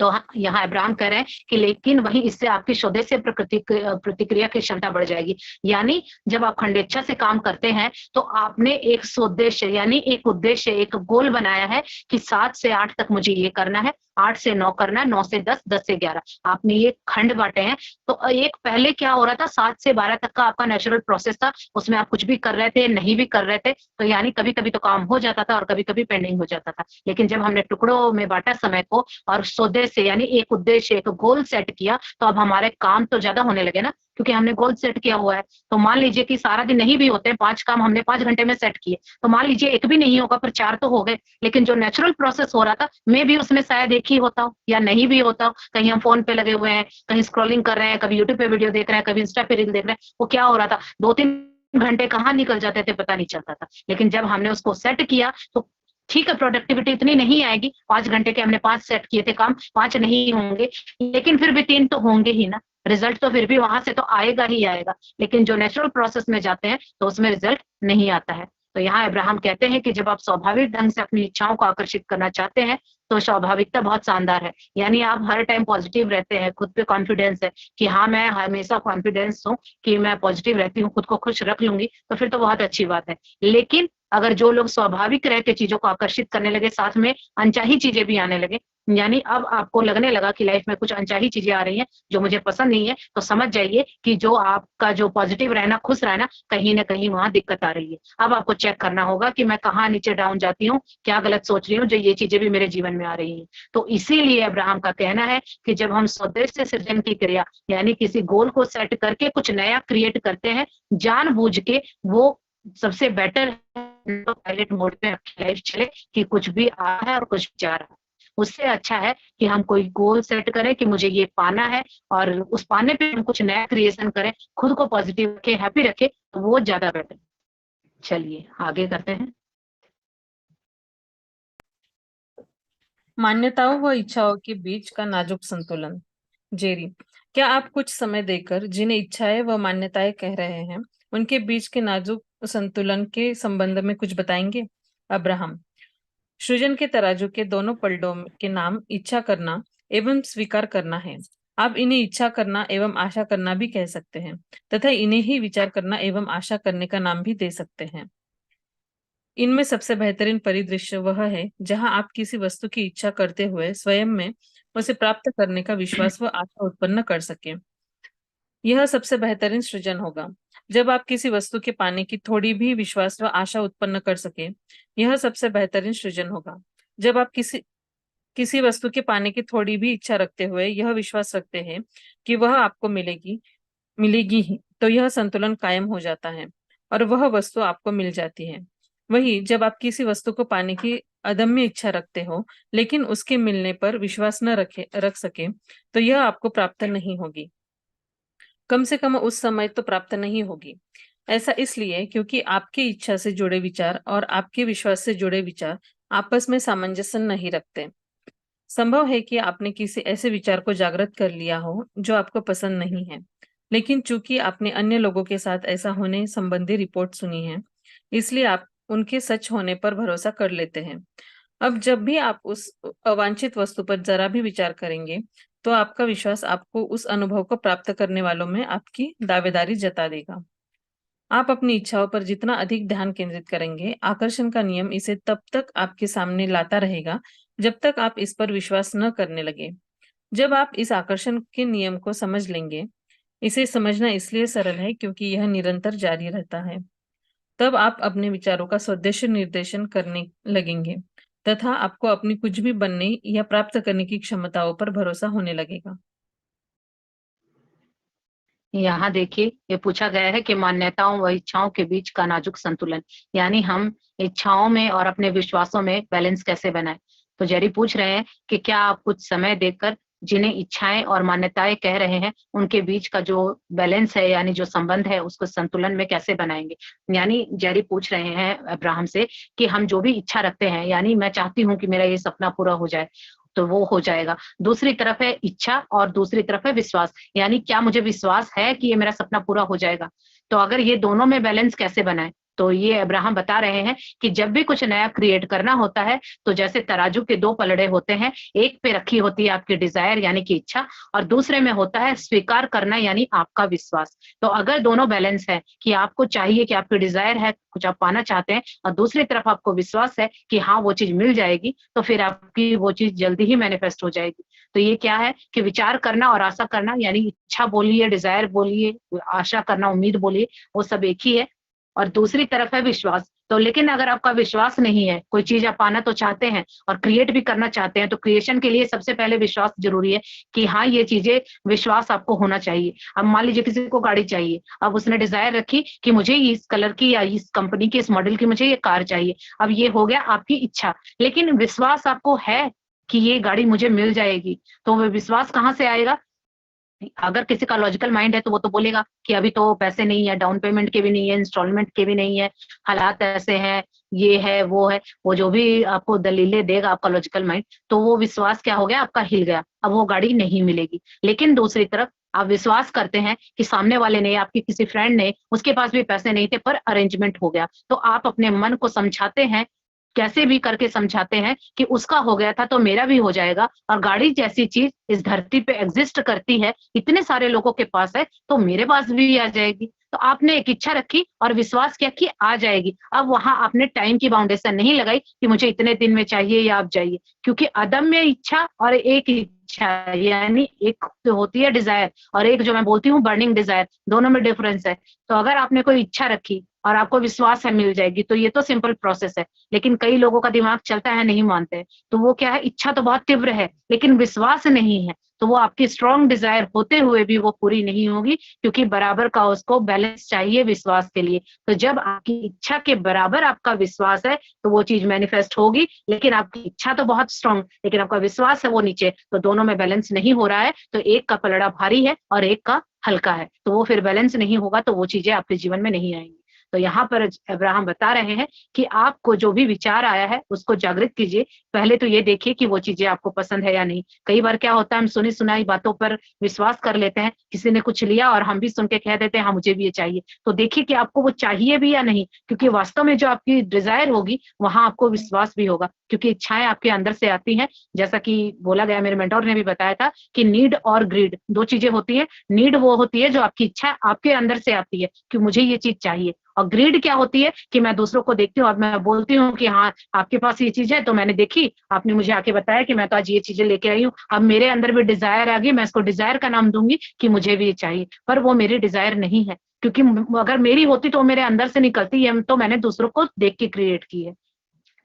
तो यहाँ अब्राहम कह रहे हैं कि लेकिन वहीं इससे आपकी स्वदेशी प्रतिक्रिया की क्षमता बढ़ जाएगी। यानी जब आप खंडेच्छा से काम करते हैं तो आपने एक स्वदेश्य यानी एक उद्देश्य, एक गोल बनाया है कि 7 से 8 तक मुझे ये करना है, 8 से 9 करना है, 9 से 10, 10 से 11। आपने ये खंड बांटे हैं। तो एक पहले क्या हो रहा था, 7 से 12 तक का आपका नेचुरल प्रोसेस था, उसमें आप कुछ भी कर रहे थे, नहीं भी कर रहे थे, तो यानी कभी कभी तो काम हो जाता था और कभी कभी पेंडिंग हो जाता था। लेकिन जब हमने टुकड़ों में बांटा समय को और स्वदेश यानी एक उद्देश्य, एक गोल सेट किया, तो अब हमारे काम तो ज्यादा होने लगे ना, क्योंकि हमने गोल सेट किया हुआ है। तो मान लीजिए कि सारा दिन नहीं भी होते, 5 काम हमने 5 घंटे में सेट किए, तो मान लीजिए एक भी नहीं होगा, पर 4 तो हो गए। लेकिन जो नेचुरल प्रोसेस हो रहा था, मैं भी उसमें शायद एक ही होता हूँ या नहीं भी होता हूँ। कहीं हम फोन पे लगे हुए हैं, कहीं स्क्रॉलिंग कर रहे हैं, कभी यूट्यूब पे वीडियो देख रहे हैं, कभी इंस्टा पे रील देख रहे हैं। वो क्या हो रहा था, 2-3 घंटे कहाँ निकल जाते थे पता नहीं चलता था। लेकिन जब हमने उसको सेट किया तो ठीक है, प्रोडक्टिविटी इतनी नहीं आएगी, 5 घंटे के हमने 5 सेट किए थे काम, 5 नहीं होंगे, लेकिन फिर भी 3 तो होंगे ही ना। रिजल्ट तो फिर भी वहां से तो आएगा ही आएगा। लेकिन जो नेचुरल प्रोसेस में जाते हैं तो उसमें रिजल्ट नहीं आता है। तो यहाँ अब्राहम कहते हैं कि जब आप स्वाभाविक ढंग से अपनी इच्छाओं को आकर्षित करना चाहते हैं तो स्वाभाविकता बहुत शानदार है। यानी आप हर टाइम पॉजिटिव रहते हैं, खुद पे कॉन्फिडेंस है कि हाँ मैं हमेशा कॉन्फिडेंस हूँ कि मैं पॉजिटिव रहती हूँ, खुद को खुश रख लूंगी, तो फिर तो बहुत अच्छी बात है। लेकिन अगर जो लोग स्वाभाविक रह के चीजों को आकर्षित करने लगे, साथ में अनचाही चीजें भी आने लगे, यानी अब आपको लगने लगा कि लाइफ में कुछ अनचाही चीजें आ रही हैं जो मुझे पसंद नहीं है, तो समझ जाइए कि जो आपका जो पॉजिटिव रहना, खुश रहना, कहीं ना कहीं वहां दिक्कत आ रही है। अब आपको चेक करना होगा कि मैं कहाँ नीचे डाउन जाती हूँ, क्या गलत सोच रही हूँ जो ये चीजें भी मेरे जीवन में आ रही हैं। तो इसीलिए अब्राहम का कहना है कि जब हम स्वदेश से सृजन की क्रिया यानी किसी गोल को सेट करके कुछ नया क्रिएट करते हैं जानबूझ के, वो सबसे बेटर पायलट मोड पे आपकी लाइफ चले कि कुछ भी आ रहा है और कुछ जा रहा है। उससे अच्छा है कि हम कोई गोल सेट करें कि मुझे ये पाना है और उस पाने पे हम कुछ नया क्रिएशन करें, खुद को पॉजिटिव रखें, हैप्पी रखें, तो वो ज्यादा बेटर। चलिए आगे करते हैं। मान्यताओं व इच्छाओं के बीच का नाजुक संतुलन। जेरी, क्या आप कुछ समय देकर जिन्हें इच्छाएं व मान्यताएं कह रहे हैं उनके बीच के नाजुक संतुलन के संबंध में कुछ बताएंगे? अब्राहम, सृजन के तराजू के दोनों पलड़ों के नाम इच्छा करना एवं स्वीकार करना है। आप इन्हें इच्छा करना एवं आशा करना भी कह सकते हैं तथा इन्हें ही विचार करना एवं आशा करने का नाम भी दे सकते हैं। इनमें सबसे बेहतरीन परिदृश्य वह है जहां आप किसी वस्तु की इच्छा करते हुए स्वयं में उसे प्राप्त करने का विश्वास व आशा उत्पन्न कर सके। यह सबसे बेहतरीन सृजन होगा जब आप किसी वस्तु के पाने की थोड़ी भी विश्वास व आशा उत्पन्न कर सके। यह सबसे बेहतरीन सृजन होगा जब आप किसी वस्तु के पाने की थोड़ी भी इच्छा रखते हुए यह विश्वास रखते हैं कि वह आपको मिलेगी ही, तो यह संतुलन कायम हो जाता है और वह वस्तु आपको मिल जाती है। वही जब आप किसी वस्तु को पाने की अदम्य इच्छा रखते हो लेकिन उसके मिलने पर विश्वास न रख सके, तो यह आपको प्राप्त नहीं होगी, कम से कम उस समय तो प्राप्त नहीं होगी। ऐसा इसलिए क्योंकि आपकी इच्छा से जुड़े विचार और आपके विश्वास से जुड़े विचार आपस में सामंजस्य नहीं रखते। संभव है कि आपने किसी ऐसे विचार को जागृत कर लिया हो जो आपको पसंद नहीं है, लेकिन चूंकि आपने अन्य लोगों के साथ ऐसा होने संबंधी रिपोर्ट सुनी है, इसलिए आप उनके सच होने पर भरोसा कर लेते हैं। अब जब भी आप उस अवांछित वस्तु पर जरा भी विचार करेंगे तो आपका विश्वास आपको उस अनुभव को प्राप्त करने वालों में आपकी दावेदारी जता देगा। आप अपनी इच्छाओं पर जितना अधिक ध्यान केंद्रित करेंगे, आकर्षण का नियम इसे तब तक आपके सामने लाता रहेगा जब तक आप इस पर विश्वास न करने लगे। जब आप इस आकर्षण के नियम को समझ लेंगे, इसे समझना इसलिए सरल है क्योंकि यह निरंतर जारी रहता है। तब आप अपने विचारों का स्वदेशी निर्देशन करने लगेंगे तथा आपको अपनी कुछ भी बनने या प्राप्त करने की क्षमताओं पर भरोसा होने लगेगा। यहाँ देखिए, ये पूछा गया है कि मान्यताओं व इच्छाओं के बीच का नाजुक संतुलन, यानी हम इच्छाओं में और अपने विश्वासों में बैलेंस कैसे बनाएं। तो जेरी पूछ रहे हैं कि क्या आप कुछ समय देकर जिन्हें इच्छाएं और मान्यताएं कह रहे हैं उनके बीच का जो बैलेंस है, यानी जो संबंध है, उसको संतुलन में कैसे बनाएंगे। यानी जेरी पूछ रहे हैं अब्राहम से कि हम जो भी इच्छा रखते हैं, यानी मैं चाहती हूँ कि मेरा ये सपना पूरा हो जाए, तो वो हो जाएगा। दूसरी तरफ है इच्छा और दूसरी तरफ है विश्वास, यानी क्या मुझे विश्वास है कि ये मेरा सपना पूरा हो जाएगा। तो अगर ये दोनों में बैलेंस कैसे बनाए, तो ये अब्राहम बता रहे हैं कि जब भी कुछ नया क्रिएट करना होता है तो जैसे तराजू के दो पलड़े होते हैं, एक पे रखी होती है आपकी डिजायर यानी कि इच्छा, और दूसरे में होता है स्वीकार करना यानी आपका विश्वास। तो अगर दोनों बैलेंस है कि आपको चाहिए कि आपकी डिजायर है, कुछ आप पाना चाहते हैं, और दूसरी तरफ आपको विश्वास है कि हाँ वो चीज मिल जाएगी, तो फिर आपकी वो चीज जल्दी ही मैनिफेस्ट हो जाएगी। तो ये क्या है कि विचार करना और आशा करना, यानी इच्छा बोलिए, डिजायर बोलिए, आशा करना, उम्मीद बोलिए, वो सब एक ही है। और दूसरी तरफ है विश्वास। तो लेकिन अगर आपका विश्वास नहीं है, कोई चीज आप पाना तो चाहते हैं और क्रिएट भी करना चाहते हैं, तो क्रिएशन के लिए सबसे पहले विश्वास जरूरी है कि हाँ ये चीजें, विश्वास आपको होना चाहिए। अब मान लीजिए किसी को गाड़ी चाहिए, अब उसने डिजायर रखी कि मुझे इस कलर की या इस कंपनी की, इस मॉडल की मुझे ये कार चाहिए। अब ये हो गया आपकी इच्छा, लेकिन विश्वास आपको है कि ये गाड़ी मुझे मिल जाएगी। तो वो विश्वास कहाँ से आएगा। अगर किसी का लॉजिकल माइंड है तो वो तो बोलेगा कि अभी तो पैसे नहीं है, डाउन पेमेंट के भी नहीं है, इंस्टॉलमेंट के भी नहीं है, हालात ऐसे हैं, ये है वो है, वो जो भी आपको दलीलें देगा आपका लॉजिकल माइंड, तो वो विश्वास क्या हो गया, आपका हिल गया, अब वो गाड़ी नहीं मिलेगी। लेकिन दूसरी तरफ आप विश्वास करते हैं कि सामने वाले ने, आपके किसी फ्रेंड ने, उसके पास भी पैसे नहीं थे पर अरेंजमेंट हो गया, तो आप अपने मन को समझाते हैं, कैसे भी करके समझाते हैं कि उसका हो गया था तो मेरा भी हो जाएगा, और गाड़ी जैसी चीज इस धरती पे एग्जिस्ट करती है, इतने सारे लोगों के पास है, तो मेरे पास भी आ जाएगी। तो आपने एक इच्छा रखी और विश्वास किया कि आ जाएगी। अब वहां आपने टाइम की बाउंडेशन नहीं लगाई कि मुझे इतने दिन में चाहिए या अब चाहिए, क्योंकि अदम्य इच्छा और एक इच्छा, यानी एक तो होती है डिजायर और एक जो मैं बोलती हूँ बर्निंग डिजायर, दोनों में डिफरेंस है। तो अगर आपने कोई इच्छा रखी और आपको विश्वास है मिल जाएगी, तो ये तो सिंपल प्रोसेस है। लेकिन कई लोगों का दिमाग चलता है, नहीं मानते हैं, तो वो क्या है, इच्छा तो बहुत तीव्र है लेकिन विश्वास नहीं है, तो वो आपकी स्ट्रॉन्ग डिजायर होते हुए भी वो पूरी नहीं होगी, क्योंकि बराबर का उसको बैलेंस चाहिए विश्वास के लिए। तो जब आपकी इच्छा के बराबर आपका विश्वास है तो वो चीज मैनिफेस्ट होगी। लेकिन आपकी इच्छा तो बहुत स्ट्रॉन्ग, लेकिन आपका विश्वास है वो नीचे, तो दोनों में बैलेंस नहीं हो रहा है, तो एक का पलड़ा भारी है और एक का हल्का है, तो वो फिर बैलेंस नहीं होगा, तो वो चीजें आपके जीवन में नहीं आएंगी। तो यहाँ पर अब्राहम बता रहे हैं कि आपको जो भी विचार आया है उसको जागृत कीजिए। पहले तो ये देखिए कि वो चीजें आपको पसंद है या नहीं। कई बार क्या होता है, हम सुनी सुनाई बातों पर विश्वास कर लेते हैं, किसी ने कुछ लिया और हम भी सुन के कह देते हैं हाँ मुझे भी ये चाहिए। तो देखिए कि आपको वो चाहिए भी या नहीं, क्योंकि वास्तव में जो आपकी डिजायर होगी वहां आपको विश्वास भी होगा, क्योंकि इच्छाएं आपके अंदर से आती हैं। जैसा कि बोला गया, मेरे मेंटोर ने भी बताया था कि नीड और ग्रीड दो चीजें होती है। नीड वो होती है जो आपकी इच्छा आपके अंदर से आती है कि मुझे ये चीज चाहिए, और ग्रीड क्या होती है कि मैं दूसरों को देखती हूँ और मैं बोलती हूँ कि हाँ आपके पास ये चीज है, तो मैंने देखी, आपने मुझे आके बताया कि मैं तो आज ये चीजें लेके आई हूँ, अब मेरे अंदर भी डिजायर आ गई, मैं इसको डिजायर का नाम दूंगी कि मुझे भी ये चाहिए, पर वो मेरी डिजायर नहीं है, क्योंकि अगर मेरी होती तो मेरे अंदर से निकलती है, तो मैंने दूसरों को देख के क्रिएट की है।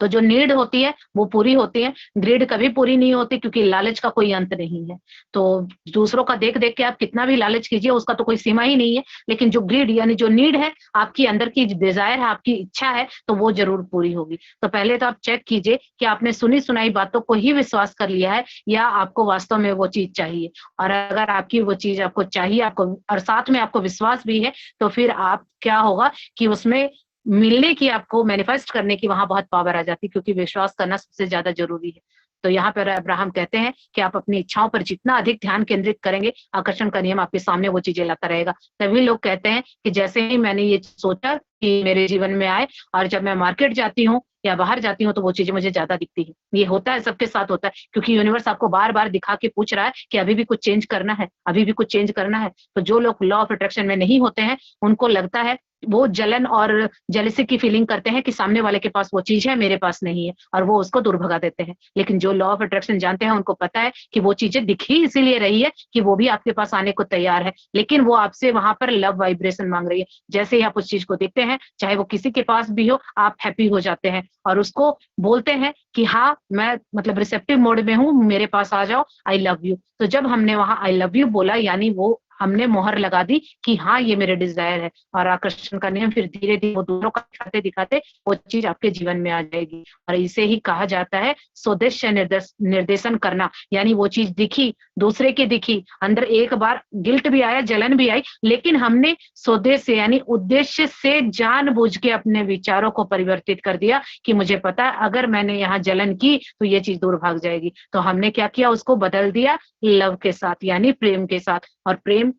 तो जो नीड होती है वो पूरी होती है, ग्रीड कभी पूरी नहीं होती, क्योंकि लालच का कोई अंत नहीं है। तो दूसरों का देख देख के आप कितना भी लालच कीजिए उसका तो कोई सीमा ही नहीं है, लेकिन जो ग्रीड यानी जो नीड है, आपकी अंदर की डिजायर है, आपकी इच्छा है, तो वो जरूर पूरी होगी। तो पहले तो आप चेक कीजिए कि आपने सुनी सुनाई बातों को ही विश्वास कर लिया है या आपको वास्तव में वो चीज चाहिए। और अगर आपकी वो चीज आपको चाहिए, आपको और साथ में आपको विश्वास भी है, तो फिर आप क्या होगा कि उसमें मिलने की, आपको मैनिफेस्ट करने की वहां बहुत पावर आ जाती है, क्योंकि विश्वास करना सबसे ज्यादा जरूरी है। तो यहाँ पर अब्राहम कहते हैं कि आप अपनी इच्छाओं पर जितना अधिक ध्यान केंद्रित करेंगे, आकर्षण का नियम आपके सामने वो चीजें लाता रहेगा। तभी लोग कहते हैं कि जैसे ही मैंने ये सोचा कि मेरे जीवन में आए, और जब मैं मार्केट जाती हूँ या बाहर जाती हूँ तो वो चीजें मुझे ज्यादा दिखती है। ये होता है, सबके साथ होता है, क्योंकि यूनिवर्स आपको बार बार दिखा के पूछ रहा है कि अभी भी कुछ चेंज करना है, अभी भी कुछ चेंज करना है। तो जो लोग लॉ ऑफ अट्रैक्शन में नहीं होते हैं, उनको लगता है वो जलन और जेलसी की फीलिंग करते हैं कि सामने वाले के पास वो चीज है, मेरे पास नहीं है, और वो उसको दूर भगा देते हैं। लेकिन जो लॉ ऑफ अट्रैक्शन जानते हैं, उनको पता है कि वो चीजें दिखी इसीलिए रही है कि वो भी आपके पास आने को तैयार है, लेकिन वो आपसे वहां पर लव वाइब्रेशन मांग रही है। जैसे ही आप उस चीज को देखते हैं, चाहे वो किसी के पास भी हो, आप हैप्पी हो जाते हैं और उसको बोलते हैं कि हाँ, मैं मतलब रिसेप्टिव मोड में हूँ, मेरे पास आ जाओ, आई लव यू। तो जब हमने वहां आई लव यू बोला, यानी वो हमने मोहर लगा दी कि हाँ, ये मेरे डिजायर है, और आकर्षण का नियम फिर धीरे धीरे वो दूसरों का दिखाते दिखाते वो चीज आपके जीवन में आ जाएगी। और इसे ही कहा जाता है स्वदेश निर्देशन करना। यानी वो चीज दिखी, दूसरे की दिखी, अंदर एक बार गिल्ट भी आया, जलन भी आई, लेकिन हमने स्वदेश से यानी उद्देश्य से जानबूझ के अपने विचारों को परिवर्तित कर दिया कि मुझे पता है अगर मैंने यहाँ जलन की तो ये चीज दूर भाग जाएगी। तो हमने क्या किया, उसको बदल दिया लव के साथ, यानी प्रेम के साथ। और प्रेम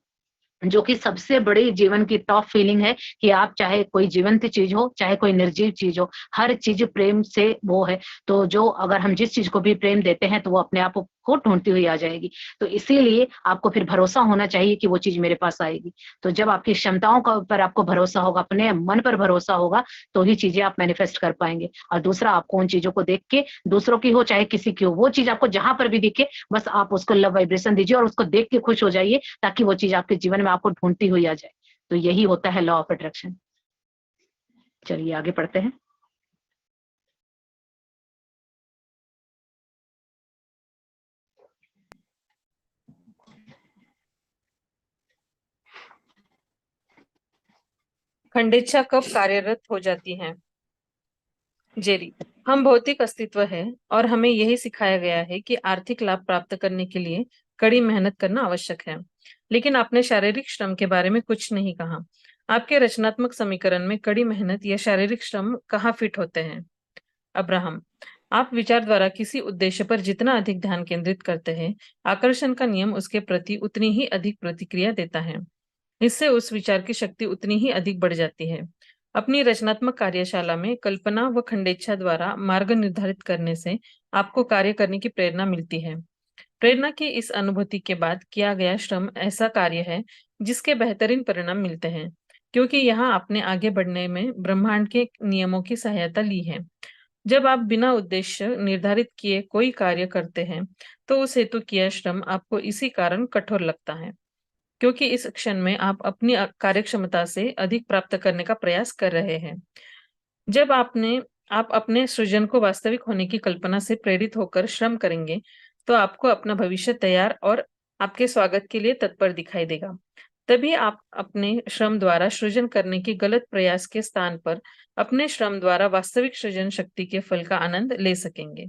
जो कि सबसे बड़ी जीवन की टॉप फीलिंग है कि आप चाहे कोई जीवंत चीज हो, चाहे कोई निर्जीव चीज हो, हर चीज प्रेम से वो है। तो जो अगर हम जिस चीज को भी प्रेम देते हैं तो वो अपने आप को ढूंढती हुई आ जाएगी। तो इसीलिए आपको फिर भरोसा होना चाहिए कि वो चीज मेरे पास आएगी। तो जब आपकी क्षमताओं का पर आपको भरोसा होगा, अपने मन पर भरोसा होगा, तो ही चीजें आप मैनिफेस्ट कर पाएंगे। और दूसरा, आपको उन चीजों को देख के, दूसरों की हो चाहे किसी की हो, वो चीज आपको जहां पर भी दिखे, बस आप उसको लव वाइब्रेशन दीजिए और उसको देख के खुश हो जाइए, ताकि वो चीज आपके जीवन में आपको ढूंढती हुई आ जाए। तो यही होता है लॉ ऑफ अट्रैक्शन। चलिए आगे पढ़ते हैं। खंडेच्छा कब कार्यरत हो जाती है? जेरी, हम भौतिक अस्तित्व है और हमें यही सिखाया गया है कि आर्थिक लाभ प्राप्त करने के लिए कड़ी मेहनत करना आवश्यक है। लेकिन आपने शारीरिक श्रम के बारे में कुछ नहीं कहा। आपके रचनात्मक समीकरण में कड़ी मेहनत या शारीरिक श्रम कहाँ फिट होते हैं? अब्राहम, आप विचार द्वारा किसी उद्देश्य पर जितना अधिक ध्यान केंद्रित करते हैं, आकर्षण का नियम उसके प्रति उतनी ही अधिक प्रतिक्रिया देता है। इससे उस विचार की शक्ति उतनी ही अधिक बढ़ जाती है। अपनी रचनात्मक कार्यशाला में कल्पना व खंडेच्छा द्वारा मार्ग निर्धारित करने से आपको कार्य करने की प्रेरणा मिलती है। प्रेरणा की इस अनुभूति के बाद किया गया श्रम ऐसा कार्य है जिसके बेहतरीन परिणाम मिलते हैं, क्योंकि यहाँ आपने आगे बढ़ने में ब्रह्मांड के नियमों की सहायता ली है। जब आप बिना उद्देश्य निर्धारित किए कोई कार्य करते हैं, तो उस हेतु किया श्रम आपको इसी कारण कठोर लगता है, क्योंकि इस क्षण में आप अपनी कार्यक्षमता से अधिक प्राप्त करने का प्रयास कर रहे हैं। जब आप अपने सृजन को वास्तविक होने की कल्पना से प्रेरित होकर श्रम करेंगे, तो आपको अपना भविष्य तैयार और आपके स्वागत के लिए तत्पर दिखाई देगा। तभी आप अपने श्रम द्वारा सृजन करने की गलत प्रयास के स्थान पर अपने श्रम द्वारा वास्तविक सृजन शक्ति के फल का आनंद ले सकेंगे।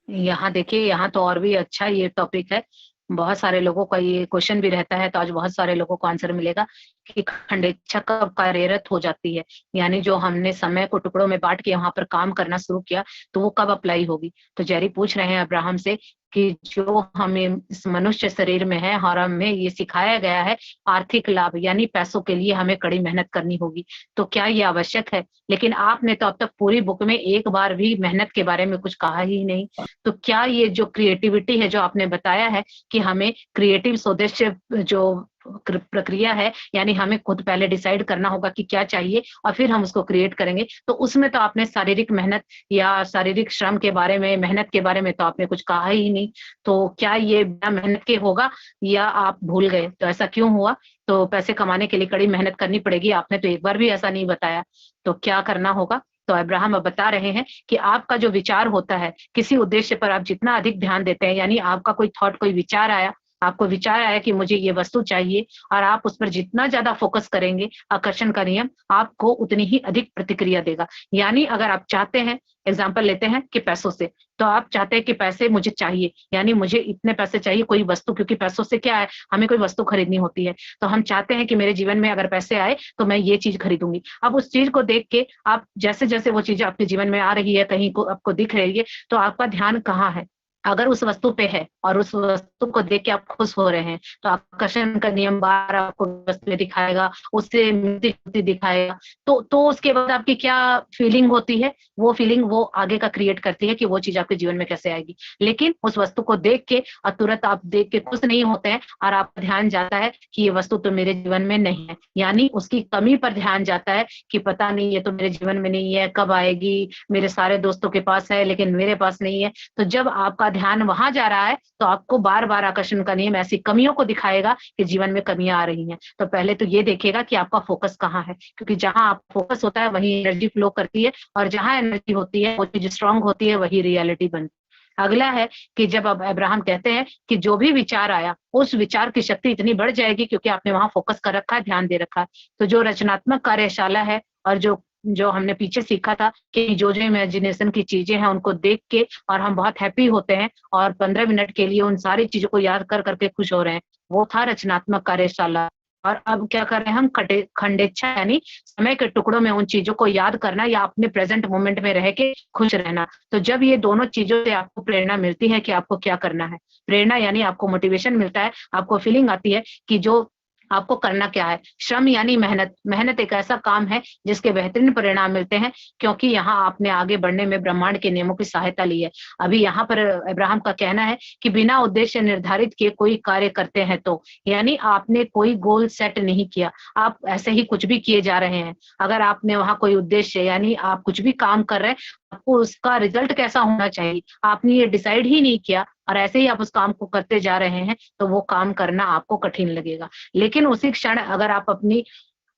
यहाँ देखिए, यहाँ तो और भी अच्छा ये टॉपिक है। बहुत सारे लोगों का ये क्वेश्चन भी रहता है, तो आज बहुत सारे लोगों को आंसर मिलेगा कि खंडेच्छा कब कार्यरत हो जाती है, यानी जो हमने समय को टुकड़ों में बांट के वहां पर काम करना शुरू किया, तो वो कब अप्लाई होगी। तो जेरी पूछ रहे हैं अब्राहम से कि जो हमें इस मनुष्य शरीर में है और हमें ये सिखाया गया है आर्थिक लाभ यानी पैसों के लिए हमें कड़ी मेहनत करनी होगी, तो क्या ये आवश्यक है? लेकिन आपने तो अब तक पूरी बुक में एक बार भी मेहनत के बारे में कुछ कहा ही नहीं। तो क्या ये जो क्रिएटिविटी है, जो आपने बताया है कि हमें क्रिएटिव स्वदेश जो प्रक्रिया है, यानी हमें खुद पहले डिसाइड करना होगा कि क्या चाहिए और फिर हम उसको क्रिएट करेंगे, तो उसमें तो आपने शारीरिक मेहनत या शारीरिक श्रम के बारे में, मेहनत के बारे में तो आपने कुछ कहा ही नहीं। तो क्या ये बिना मेहनत के होगा या आप भूल गए? तो ऐसा क्यों हुआ? तो पैसे कमाने के लिए कड़ी मेहनत करनी पड़ेगी, आपने तो एक बार भी ऐसा नहीं बताया। तो क्या करना होगा? तो अब्राहम अब बता रहे हैं कि आपका जो विचार होता है, किसी उद्देश्य पर आप जितना अधिक ध्यान देते हैं, यानी आपका कोई थॉट, कोई विचार आया, आपको विचार आया कि मुझे ये वस्तु चाहिए, और आप उस पर जितना ज्यादा फोकस करेंगे, आकर्षण का नियम आपको उतनी ही अधिक प्रतिक्रिया देगा। यानी अगर आप चाहते हैं, एग्जाम्पल लेते हैं कि पैसों से, तो आप चाहते हैं कि पैसे मुझे चाहिए, यानी मुझे इतने पैसे चाहिए कोई वस्तु, क्योंकि पैसों से क्या है, हमें कोई वस्तु खरीदनी होती है, तो हम चाहते हैं कि मेरे जीवन में अगर पैसे आए तो मैं ये चीज खरीदूंगी। अब उस चीज को देख के आप जैसे जैसे वो चीज आपके जीवन में आ रही है, कहीं को आपको दिख रही है, तो आपका ध्यान कहाँ है? अगर उस वस्तु पे है और उस वस्तु को देख के आप खुश हो रहे हैं तो आकर्षण का नियम बार आपको वस्तु में दिखाएगा, उससे मिलती जुलती दिखाएगा। तो उसके बाद आपकी क्या फीलिंग होती है, वो फीलिंग वो आगे का क्रिएट करती है कि वो चीज आपके जीवन में कैसे आएगी। लेकिन उस वस्तु को देख के और तुरंत आप देख के खुश नहीं होते हैं और आपका ध्यान जाता है कि ये वस्तु तो मेरे जीवन में नहीं है, यानी उसकी कमी पर ध्यान जाता है कि पता नहीं ये तो मेरे जीवन में नहीं है, कब आएगी, मेरे सारे दोस्तों के पास है लेकिन मेरे पास नहीं है। तो जब आपका ध्यान वहां जा रहा है तो आपको बार बार आकर्षण का नियम ऐसी कमियों को दिखाएगा कि जीवन में कमियां आ रही हैं। तो पहले तो ये देखेगा कि आपका फोकस कहाँ है, क्योंकि जहां आप फोकस होता है वही एनर्जी फ्लो करती है, और जहां एनर्जी होती है वो चीज स्ट्रांग होती है, वही रियलिटी बनती है। अगला है कि जब अब अब्राहम कहते हैं कि जो भी विचार आया उस विचार की शक्ति इतनी बढ़ जाएगी क्योंकि आपने वहां फोकस कर रखा है, ध्यान दे रखा है। तो जो रचनात्मक कार्यशाला है और जो हमने पीछे सीखा था कि जो इमेजिनेशन की चीजें हैं उनको देख के और हम बहुत हैप्पी होते हैं और 15 मिनट के लिए उन सारी चीजों को याद कर करके खुश हो रहे हैं, वो था रचनात्मक कार्यशाला। और अब क्या कर रहे हैं हम, खंडेच्छा यानी समय के टुकड़ों में उन चीजों को याद करना या अपने प्रेजेंट मोमेंट में रह के खुश रहना। तो जब ये दोनों चीजों से आपको प्रेरणा मिलती है कि आपको क्या करना है, प्रेरणा यानी आपको मोटिवेशन मिलता है, आपको फीलिंग आती है कि जो आपको करना क्या है। श्रम यानी मेहनत, मेहनत एक ऐसा काम है जिसके बेहतरीन परिणाम मिलते हैं क्योंकि यहाँ आपने आगे बढ़ने में ब्रह्मांड के नियमों की सहायता ली है। अभी यहाँ पर अब्राहम का कहना है कि बिना उद्देश्य निर्धारित किए कोई कार्य करते हैं तो, यानी आपने कोई गोल सेट नहीं किया, आप ऐसे ही कुछ भी किए जा रहे हैं। अगर आपने वहां कोई उद्देश्य यानी आप कुछ भी काम कर रहे हैं, आपको उसका रिजल्ट कैसा होना चाहिए आपने ये डिसाइड ही नहीं किया और ऐसे ही आप उस काम को करते जा रहे हैं तो वो काम करना आपको कठिन लगेगा। लेकिन उसी क्षण अगर आप अपनी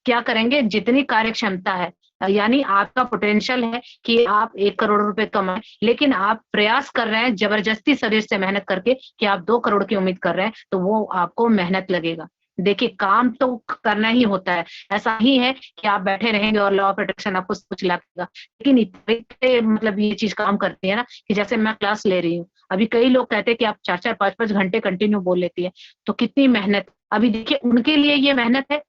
क्या करेंगे, जितनी कार्य क्षमता है यानी आपका पोटेंशियल है कि आप 1 करोड़ रुपए कमाएं, लेकिन आप प्रयास कर रहे हैं जबरदस्ती शरीर से मेहनत करके कि आप 2 करोड़ की उम्मीद कर रहे हैं, तो वो आपको मेहनत लगेगा। देखिए काम तो करना ही होता है, ऐसा ही है कि आप बैठे रहेंगे और लॉ ऑफ अट्रैक्शन आपको कुछ लगेगा। लेकिन इतने मतलब ये चीज काम करती है ना कि जैसे मैं क्लास ले रही हूँ, अभी कई लोग कहते हैं कि आप 4-4 5-5 घंटे कंटिन्यू बोल लेती है, तो कितनी मेहनत। अभी देखिए उनके लिए ये मेहनत है,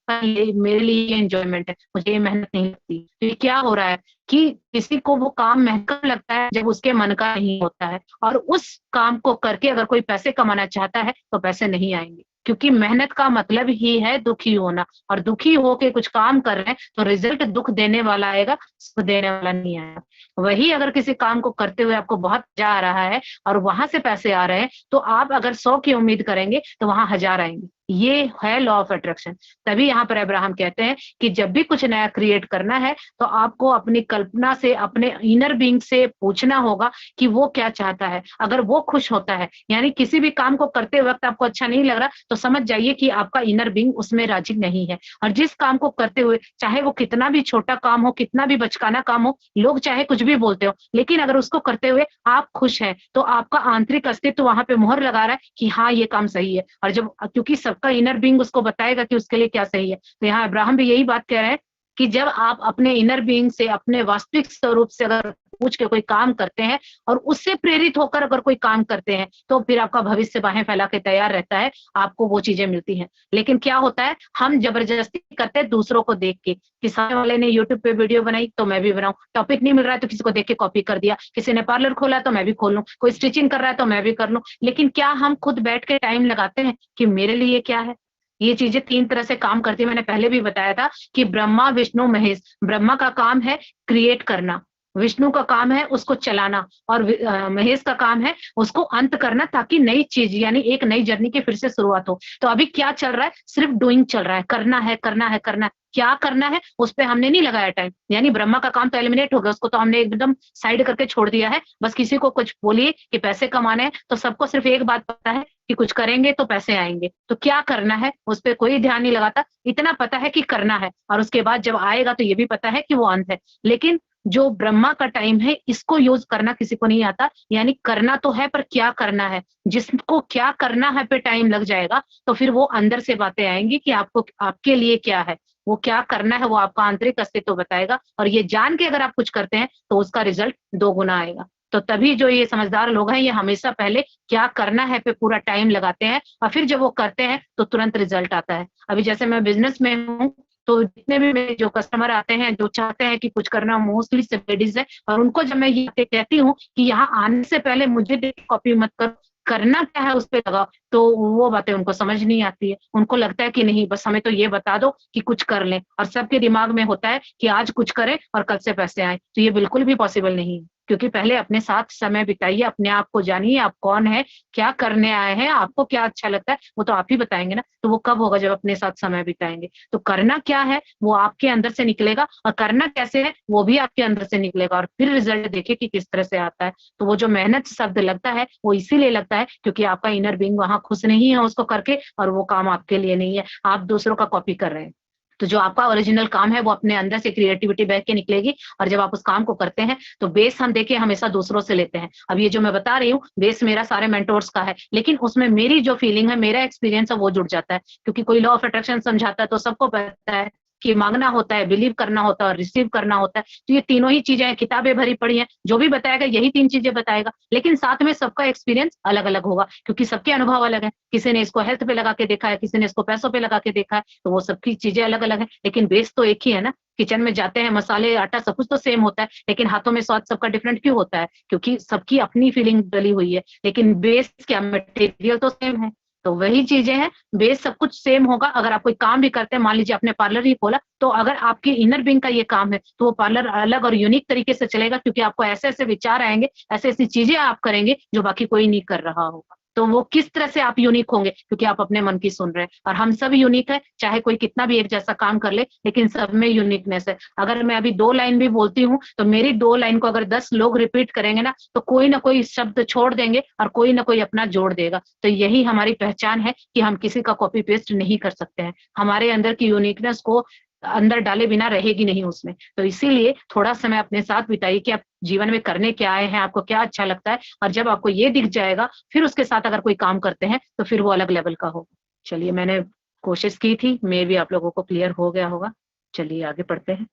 मेरे लिए ये एंजॉयमेंट है, मुझे ये मेहनत नहीं लगती। तो ये क्या हो रहा है कि किसी को वो काम महंगा लगता है जब उसके मन का नहीं होता है, और उस काम को करके अगर कोई पैसे कमाना चाहता है तो पैसे नहीं आएंगे, क्योंकि मेहनत का मतलब ही है दुखी होना, और दुखी होके कुछ काम कर रहे हैं तो रिजल्ट दुख देने वाला आएगा, सुख देने वाला नहीं आएगा। वही अगर किसी काम को करते हुए आपको बहुत मजा आ रहा है और वहां से पैसे आ रहे हैं, तो आप अगर 100 की उम्मीद करेंगे तो वहां 1000 आएंगे। ये है लॉ ऑफ अट्रैक्शन। तभी यहाँ पर अब्राहम कहते हैं कि जब भी कुछ नया क्रिएट करना है तो आपको अपनी कल्पना से, अपने इनर बीइंग से पूछना होगा कि वो क्या चाहता है। अगर वो खुश होता है, यानी किसी भी काम को करते वक्त आपको अच्छा नहीं लग रहा, तो समझ जाइए कि आपका इनर बीइंग उसमें राजी नहीं है। और जिस काम को करते हुए, चाहे वो कितना भी छोटा काम हो, कितना भी बचकाना काम हो, लोग चाहे कुछ भी बोलते हो, लेकिन अगर उसको करते हुए आप खुश हैं तो आपका आंतरिक अस्तित्व वहां पे मोहर लगा रहा है कि हाँ ये काम सही है। और जब, क्योंकि सबका इनर बीइंग उसको बताएगा कि उसके लिए क्या सही है, तो यहाँ अब्राहम भी यही बात कह रहे हैं कि जब आप अपने इनर बीइंग से, अपने वास्तविक स्वरूप से अगर पूछ के कोई काम करते हैं और उससे प्रेरित होकर अगर कोई काम करते हैं, तो फिर आपका भविष्य बाहें फैला के तैयार रहता है, आपको वो चीजें मिलती हैं। लेकिन क्या होता है, हम जबरदस्ती करते हैं दूसरों को देख के, कि सामने वाले ने यूट्यूब पे वीडियो बनाई तो मैं भी बनाऊं, टॉपिक नहीं मिल रहा है तो किसी को देख के कॉपी कर दिया, किसी ने पार्लर खोला तो मैं भी खोल लूं, कोई स्टिचिंग कर रहा है तो मैं भी कर लूं। लेकिन क्या हम खुद बैठ के टाइम लगाते हैं कि मेरे लिए क्या है? ये चीजें 3 तरह से काम करती है। मैंने पहले भी बताया था कि ब्रह्मा, विष्णु, महेश। ब्रह्मा का काम है क्रिएट करना, विष्णु का काम है उसको चलाना, और महेश का काम है उसको अंत करना, ताकि नई चीज यानी एक नई जर्नी की फिर से शुरुआत हो। तो अभी क्या चल रहा है, सिर्फ डूइंग चल रहा है, करना है करना है करना है। क्या करना है उस पे हमने नहीं लगाया टाइम, यानी ब्रह्मा का काम तो एलिमिनेट हो गया, उसको तो हमने एकदम साइड करके छोड़ दिया है। बस किसी को कुछ बोलिए कि पैसे कमाने हैं, तो सबको सिर्फ एक बात पता है कि कुछ करेंगे तो पैसे आएंगे, तो क्या करना है उस पर कोई ध्यान नहीं लगाता। इतना पता है कि करना है, और उसके बाद जब आएगा तो ये भी पता है कि वो अंत है। लेकिन जो ब्रह्मा का टाइम है, इसको यूज करना किसी को नहीं आता, यानी करना तो है पर क्या करना है। जिसको क्या करना है पे टाइम लग जाएगा तो फिर वो अंदर से बातें आएंगी कि आपको, आपके लिए क्या है, वो क्या करना है, वो आपका आंतरिक अस्तित्व बताएगा। और ये जान के अगर आप कुछ करते हैं तो उसका रिजल्ट 2 गुना आएगा। तो तभी जो ये समझदार लोग हैं, ये हमेशा पहले क्या करना है पे पूरा टाइम लगाते हैं, और फिर जब वो करते हैं तो तुरंत रिजल्ट आता है। अभी जैसे मैं बिजनेस में हूँ, तो जितने भी मेरे जो कस्टमर आते हैं जो चाहते हैं कि कुछ करना, मोस्टली से लेडीज है, और उनको जब मैं ये कहती हूँ कि यहाँ आने से पहले मुझे कॉपी मत करो, करना क्या है उस पे लगाओ, तो वो बातें उनको समझ नहीं आती है। उनको लगता है कि नहीं, बस हमें तो ये बता दो कि कुछ कर लें, और सबके दिमाग में होता है कि आज कुछ करें और कल से पैसे आए। तो ये बिल्कुल भी पॉसिबल नहीं है, क्योंकि पहले अपने साथ समय बिताइए, अपने आप को जानिए, आप कौन है, क्या करने आए हैं, आपको क्या अच्छा लगता है, वो तो आप ही बताएंगे ना। तो वो कब होगा? जब अपने साथ समय बिताएंगे। तो करना क्या है वो आपके अंदर से निकलेगा, और करना कैसे है वो भी आपके अंदर से निकलेगा, और फिर रिजल्ट देखिए कि किस तरह से आता है। तो वो जो मेहनत शब्द लगता है वो इसीलिए लगता है क्योंकि आपका इनर बीइंग वहां खुश नहीं है उसको करके, और वो काम आपके लिए नहीं है, आप दूसरों का कॉपी कर रहे हैं। तो जो आपका ओरिजिनल काम है वो अपने अंदर से क्रिएटिविटी बह के निकलेगी, और जब आप उस काम को करते हैं तो बेस हम देखिए हमेशा दूसरों से लेते हैं। अब ये जो मैं बता रही हूँ बेस मेरा सारे मेंटोर्स का है, लेकिन उसमें मेरी जो फीलिंग है, मेरा एक्सपीरियंस है वो जुड़ जाता है, क्योंकि कोई लॉ ऑफ अट्रैक्शन समझाता है तो सबको पता है कि मांगना होता है, बिलीव करना होता है और रिसीव करना होता है। तो ये तीनों ही चीजें किताबें भरी पड़ी हैं, जो भी बताएगा यही 3 चीजें बताएगा, लेकिन साथ में सबका एक्सपीरियंस अलग अलग होगा, क्योंकि सबके अनुभव अलग है। किसी ने इसको हेल्थ पे लगा के देखा है, किसी ने इसको पैसों पे लगा के देखा है, तो वो सबकी चीजें अलग अलग है, लेकिन बेस तो एक ही है ना। किचन में जाते हैं, मसाले, आटा सब कुछ तो सेम होता है, लेकिन हाथों में स्वाद सबका डिफरेंट क्यों होता है? क्योंकि सबकी अपनी फीलिंग डली हुई है, लेकिन बेस क्या, मटेरियल तो सेम है। तो वही चीजें हैं, बेस सब कुछ सेम होगा। अगर आप कोई काम भी करते हैं, मान लीजिए आपने पार्लर ही खोला, तो अगर आपकी इनर बीइंग का ये काम है तो वो पार्लर अलग और यूनिक तरीके से चलेगा, क्योंकि आपको ऐसे ऐसे विचार आएंगे, ऐसे ऐसी चीजें आप करेंगे जो बाकी कोई नहीं कर रहा होगा। तो वो किस तरह से आप यूनिक होंगे? क्योंकि आप अपने मन की सुन रहे हैं, और हम सब यूनिक है, चाहे कोई कितना भी एक जैसा काम कर ले, लेकिन सब में यूनिकनेस है। अगर मैं अभी 2 लाइन भी बोलती हूँ तो मेरी 2 लाइन को अगर 10 लोग रिपीट करेंगे ना, तो कोई ना कोई शब्द छोड़ देंगे और कोई ना कोई अपना जोड़ देगा। तो यही हमारी पहचान है कि हम किसी का कॉपी पेस्ट नहीं कर सकते हैं। हमारे अंदर की यूनिकनेस को अंदर डाले बिना रहेगी नहीं उसमें। तो इसीलिए थोड़ा समय अपने साथ बिताइए कि आप जीवन में करने क्या आए हैं, आपको क्या अच्छा लगता है, और जब आपको ये दिख जाएगा फिर उसके साथ अगर कोई काम करते हैं तो फिर वो अलग लेवल का होगा। चलिए, मैंने कोशिश की थी, मे भी आप लोगों को क्लियर हो गया होगा। चलिए आगे बढ़ते हैं।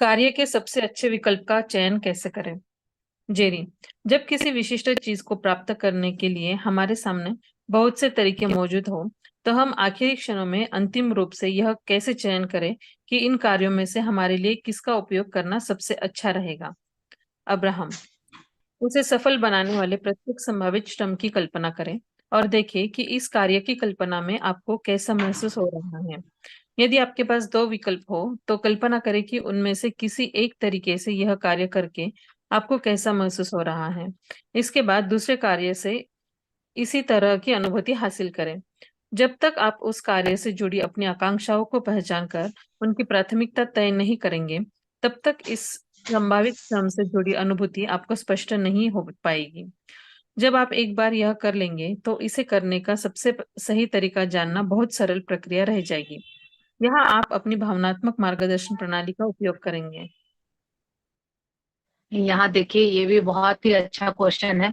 कार्य के सबसे अच्छे विकल्प का चयन कैसे करें? जेरी, जब किसी विशिष्ट चीज को प्राप्त करने के लिए हमारे सामने बहुत से तरीके मौजूद हो, तो हम आखिरी क्षणों में अंतिम रूप से यह कैसे चयन करें कि इन कार्यों में से हमारे लिए किसका उपयोग करना सबसे अच्छा रहेगा? अब्राहम, उसे सफल बनाने वाले प्रत्येक संभावित श्रम की कल्पना करें और देखें कि इस कार्य की कल्पना में आपको कैसा महसूस हो रहा है। यदि आपके पास 2 विकल्प हो तो कल्पना करें कि उनमें से किसी एक तरीके से यह कार्य करके आपको कैसा महसूस हो रहा है। इसके बाद दूसरे कार्य से इसी तरह की अनुभूति हासिल करें। जब तक आप उस कार्य से जुड़ी अपनी आकांक्षाओं को पहचान कर उनकी प्राथमिकता तय नहीं करेंगे, तब तक इस संभावित श्रम से जुड़ी अनुभूति आपको स्पष्ट नहीं हो पाएगी। जब आप एक बार यह कर लेंगे तो इसे करने का सबसे सही तरीका जानना बहुत सरल प्रक्रिया रह जाएगी। यहाँ आप अपनी भावनात्मक मार्गदर्शन प्रणाली का उपयोग करेंगे। यहाँ देखिए, ये भी बहुत ही अच्छा क्वेश्चन है।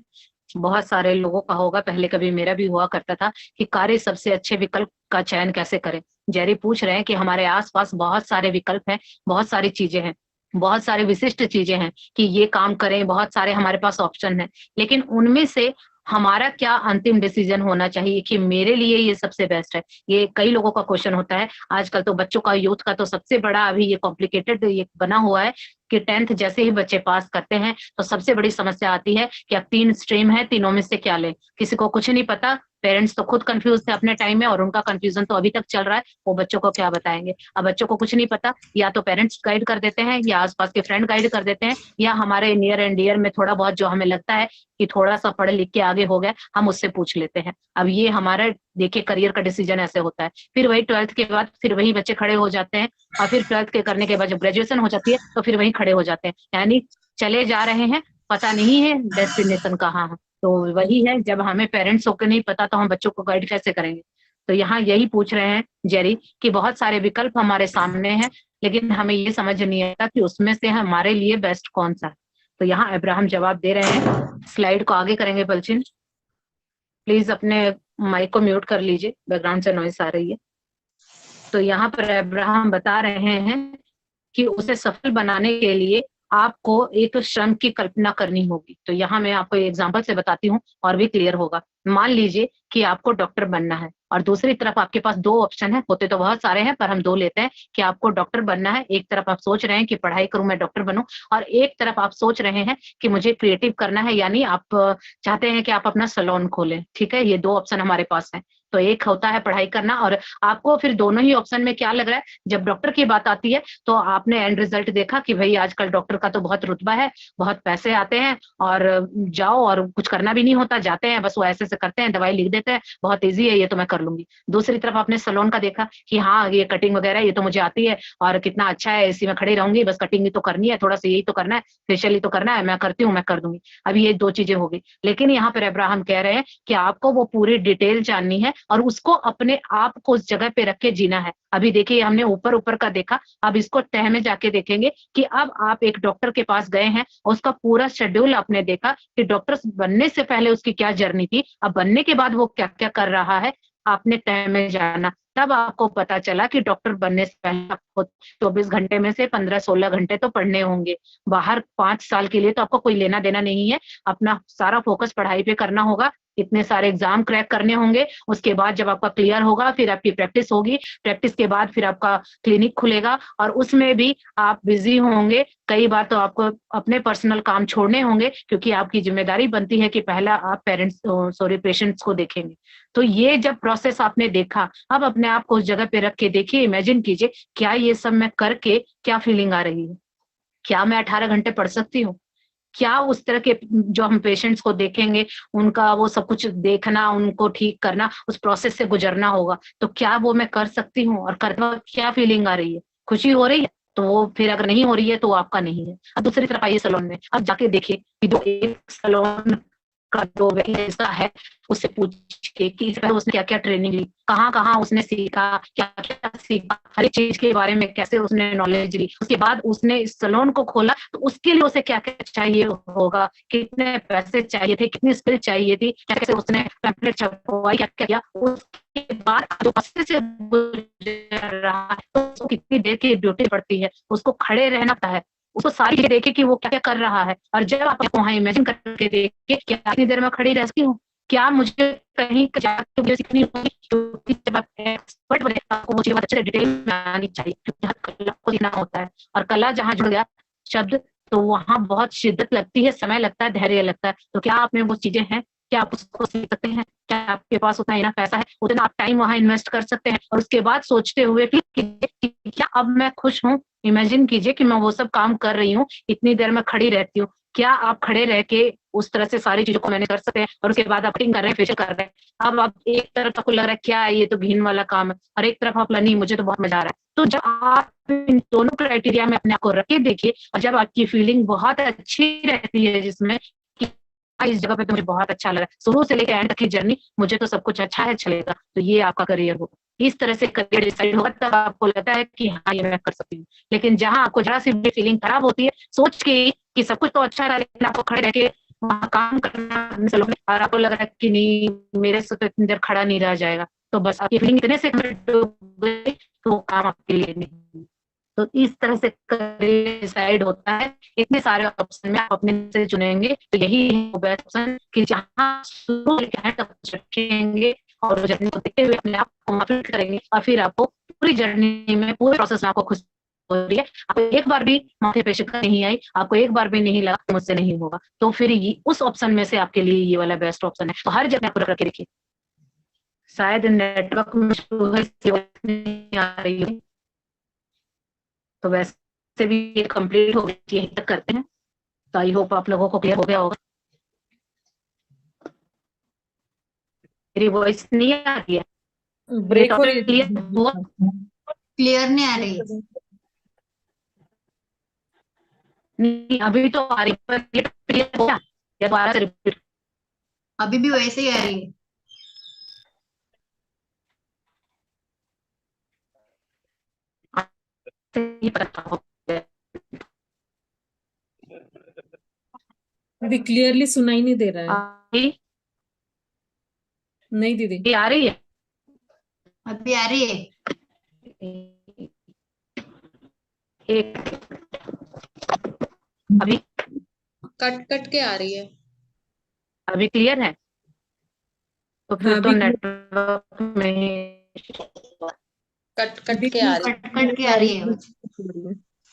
बहुत सारे लोगों का होगा, पहले कभी मेरा भी हुआ करता था कि कार्य सबसे अच्छे विकल्प का चयन कैसे करें। जेरी पूछ रहे हैं कि हमारे आसपास बहुत सारे विकल्प हैं, बहुत सारी चीजें हैं, बहुत सारे विशिष्ट चीजें हैं कि ये काम करें, बहुत सारे हमारे पास ऑप्शन है, लेकिन उनमें से हमारा क्या अंतिम डिसीजन होना चाहिए कि मेरे लिए ये सबसे बेस्ट है। ये कई लोगों का क्वेश्चन होता है। आजकल तो बच्चों का, यूथ का तो सबसे बड़ा अभी ये कॉम्प्लिकेटेड ये बना हुआ है कि 10th जैसे ही बच्चे पास करते हैं तो सबसे बड़ी समस्या आती है कि अब 3 स्ट्रीम है, तीनों में से क्या लें। किसी को कुछ नहीं पता, पेरेंट्स तो खुद कंफ्यूज थे अपने टाइम में, और उनका कंफ्यूजन तो अभी तक चल रहा है, वो बच्चों को क्या बताएंगे। अब बच्चों को कुछ नहीं पता, या तो पेरेंट्स गाइड कर देते हैं, या आसपास के फ्रेंड गाइड कर देते हैं, या हमारे नियर एंड डियर में थोड़ा बहुत जो हमें लगता है कि थोड़ा सा पढ़ लिख के आगे हो गया, हम उससे पूछ लेते हैं। अब ये हमारा देखिए करियर का डिसीजन ऐसे होता है। फिर वही 12th के बाद फिर वही बच्चे खड़े हो जाते हैं, और फिर 12th के करने के बाद जब ग्रेजुएशन हो जाती है तो फिर वही खड़े हो जाते हैं, यानी चले जा रहे हैं, पता नहीं है डेस्टिनेशन कहाँ है। तो वही है, जब हमें पेरेंट्स होकर नहीं पता तो हम बच्चों को गाइड कैसे करेंगे। तो यहाँ यही पूछ रहे हैं जेरी कि बहुत सारे विकल्प हमारे सामने हैं, लेकिन हमें ये समझ नहीं आता कि उसमें से हमारे लिए बेस्ट कौन सा है। तो यहाँ अब्राहम जवाब दे रहे हैं। स्लाइड को आगे करेंगे बलचिन, प्लीज अपने माइक को म्यूट कर लीजिए, बैकग्राउंड से नॉइस आ रही है। तो यहाँ पर अब्राहम बता रहे हैं कि उसे सफल बनाने के लिए आपको एक श्रम की कल्पना करनी होगी। तो यहाँ मैं आपको एग्जाम्पल से बताती हूँ और भी क्लियर होगा। मान लीजिए कि आपको डॉक्टर बनना है और दूसरी तरफ आपके पास 2 ऑप्शन है, होते तो बहुत सारे हैं पर हम 2 लेते हैं कि आपको डॉक्टर बनना है। एक तरफ आप सोच रहे हैं कि पढ़ाई करूं मैं डॉक्टर बनूं, और एक तरफ आप सोच रहे हैं कि मुझे क्रिएटिव करना है, यानी आप चाहते हैं कि आप अपना सैलून खोलें। ठीक है, ये 2 ऑप्शन हमारे पास है। तो एक होता है पढ़ाई करना, और आपको फिर दोनों ही ऑप्शन में क्या लग रहा है, जब डॉक्टर की बात आती है तो आपने एंड रिजल्ट देखा कि भाई आजकल डॉक्टर का तो बहुत रुतबा है, बहुत पैसे आते हैं, और जाओ और कुछ करना भी नहीं होता, जाते हैं बस वो ऐसे से करते हैं, दवाई लिख देते हैं, बहुत ईजी है, ये तो मैं कर लूंगी। दूसरी तरफ आपने सैलून का देखा कि हाँ ये कटिंग वगैरह ये तो मुझे आती है, और कितना अच्छा है, इसी में खड़ी रहूंगी, बस कटिंग ही तो करनी है, थोड़ा सा यही तो करना है, फेशियल ही तो करना है, मैं करती हूँ, मैं कर दूंगी। अभी ये 2 चीजें हो गई। लेकिन यहाँ पर अब्राहम कह रहे हैं कि आपको वो पूरी डिटेल जाननी है और उसको अपने आप को उस जगह पे रख के जीना है। अभी देखिए हमने ऊपर ऊपर का देखा, अब इसको तह में जाके देखेंगे कि अब आप एक डॉक्टर के पास गए हैं और उसका पूरा शेड्यूल आपने देखा कि डॉक्टर बनने से पहले उसकी क्या जर्नी थी, अब बनने के बाद वो क्या क्या कर रहा है, आपने तह में जाना। तब आपको पता चला कि डॉक्टर बनने से पहले आपको 24 घंटे में से 15-16 घंटे तो पढ़ने होंगे। बाहर 5 साल के लिए तो आपको कोई लेना देना नहीं है, अपना सारा फोकस पढ़ाई पे करना होगा, इतने सारे एग्जाम क्रैक करने होंगे। उसके बाद जब आपका क्लियर होगा फिर आपकी प्रैक्टिस होगी, प्रैक्टिस के बाद फिर आपका क्लिनिक खुलेगा और उसमें भी आप बिजी होंगे। कई बार तो आपको अपने पर्सनल काम छोड़ने होंगे, क्योंकि आपकी जिम्मेदारी बनती है कि पहला आप पेशेंट्स को देखेंगे। तो ये जब प्रोसेस आपने देखा, अब अपने आप को उस जगह पे रख के देखिए, इमेजिन कीजिए क्या ये सब मैं करके क्या फीलिंग आ रही है, क्या मैं 18 घंटे पढ़ सकती हूँ, क्या उस तरह के जो हम पेशेंट्स को देखेंगे उनका वो सब कुछ देखना, उनको ठीक करना, उस प्रोसेस से गुजरना होगा, तो क्या वो मैं कर सकती हूँ, और करते वक्त क्या फीलिंग आ रही है, खुशी हो रही है, तो वो फिर अगर नहीं हो रही है तो वो आपका नहीं है। अब दूसरी तरफ आइए सैलून में, अब जाके देखिए कि जो एक सैलून का जो व्यक्ति है उससे पूछिए कि इससे पहले उसने क्या क्या ट्रेनिंग ली, कहाँ कहाँ उसने सीखा, क्या क्या सीखा, हर एक चीज के बारे में कैसे उसने नॉलेज ली, उसके बाद उसने इस सैलून को खोला तो उसके लिए उसे क्या क्या चाहिए होगा, कितने पैसे चाहिए थे, कितनी स्किल चाहिए थी, कैसे उसने पैम्पलेट छपवाई, क्या क्या किया, उसके बाद जो रास्ते से गुजर रहा है तो उसको कितनी देर की ड्यूटी पड़ती है, उसको खड़े रहना पड़ता है, उसको सारी चीजें देखे कि वो क्या क्या कर रहा है। और जब आप वहाँ इमेजिन करके देखे क्या इतनी देर में खड़ी रह सकती हूँ, क्या मुझे कहीं जाके मुझे सीखनी होगी, क्योंकि जब आप एक्सपर्ट बने आपको वो चीज अच्छे से डिटेल में आनी चाहिए, क्योंकि कला को सीखना होता है, और कला जहाँ जुड़ गया शब्द तो वहाँ बहुत शिद्दत लगती है, समय लगता है, धैर्य लगता है। तो क्या आप में वो चीजें हैं, क्या आप उसको सीख सकते हैं, क्या आपके पास उतना इनफ पैसा है, उतना आप टाइम वहाँ इन्वेस्ट कर सकते हैं, और उसके बाद सोचते हुए कि क्या अब मैं खुश हूँ, इमेजिन कीजिए कि मैं वो सब काम कर रही हूँ, इतनी देर में खड़ी रहती हूँ, क्या आप खड़े रह के उस तरह से सारी चीजों को मैनेज कर सकते हैं, और उसके बाद आप कटिंग कर रहे हैं, फेशियल कर रहे हैं। अब आप एक तरफ आपको लग रहा है क्या है ये तो घिन वाला काम है, और एक तरफ आप नहीं मुझे तो बहुत मजा आ रहा है। तो जब आप इन दोनों क्राइटेरिया में अपने आप को रख के देखिए, और जब आपकी फीलिंग बहुत अच्छी रहती है जिसमें इस जगह पे तो मुझे बहुत अच्छा लगा, शुरू से लेकर एंड तक की जर्नी मुझे तो सब कुछ अच्छा है चलेगा, तो ये आपका करियर होगा। इस तरह से करियर डिसाइड होगा, तब आपको लगता है कि हाँ ये मैं कर सकती हूँ। लेकिन जहां आपको जरा सी भी फीलिंग खराब होती है सोच के कि सब कुछ तो अच्छा रहा, लेकिन आपको खड़े रह के वहां काम करना और आपको लग रहा है कि नहीं मेरे से तो इतनी देर खड़ा नहीं रह जाएगा, तो बस आपकी फीलिंग इतने से तो काम आपके लिए नहीं। तो इस तरह से करियर डिसाइड होता है, इतने सारे ऑप्शन में आप अपने से चुनेंगे, तो यही है बेस्ट ऑप्शन कि जहाँ शुरू रखेंगे और जर्नी को देखते हुए अपने आप को फिट करेंगे, और फिर आपको पूरी जर्नी में पूरे प्रोसेस में आपको खुश हो रही है, आपको एक बार भी माथे पे शिकन नहीं आई, आपको एक बार भी नहीं लगा मुझसे नहीं होगा, तो फिर उस ऑप्शन में से आपके लिए ये वाला बेस्ट ऑप्शन है। तो हर जगह आपको रख के देखिए, शायद नेटवर्क में नहीं आ रही है, तो वैसे भी ये कंप्लीट हो गई, यहीं तक करते हैं। तो आई होप आप लोगों को क्लियर हो गया होगा। मेरी वॉइस नहीं आ रही है, ब्रेक हो रही है, क्लियर नहीं आ रही। नहीं अभी तो आ रही है, क्लियर हो गया या दोबारा से रिपीट? अभी भी वैसे ही आ रही है। अभी क्लियरली सुनाई नहीं दे रहा है। नहीं दीदी आ रही है, अभी आ रही है। एक अभी कट कट के आ रही है। अभी क्लियर है? तो फिर हाँ तो अभी नेटवर्क में ही कट कट के आ रही है। कट कट के आ रही है आवाज।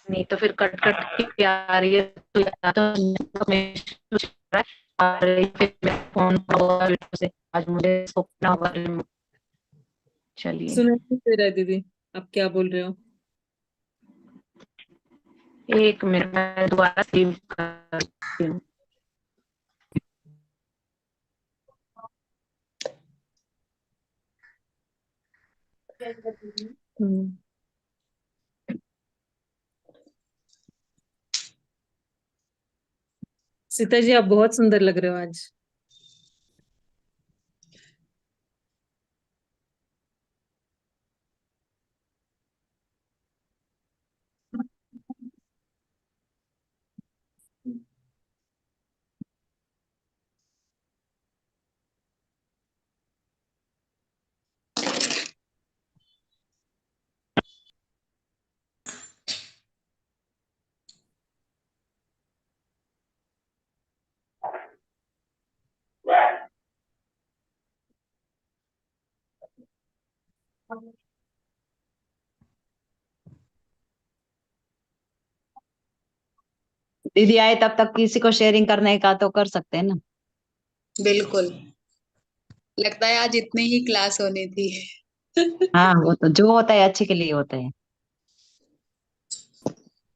नहीं, तो फिर कट कट के आ रही है, तो या तो network में issue चल रहा है, और फिर मेरा फोन होगा से आज मुझे इसको करना होगा remove। चलिए, सुनाई नहीं दे रहा है दीदी, आप क्या बोल रहे हो? एक मिनट में दोबारा सेव करती हूँ। हम्म। सीता जी, आप बहुत सुंदर लग रहे हो आज। दीदी आए तब तक किसी को शेयरिंग करने का तो कर सकते हैं ना। बिल्कुल, लगता है आज इतनी ही क्लास होनी थी। हाँ, वो तो जो होता है अच्छे के लिए होता है।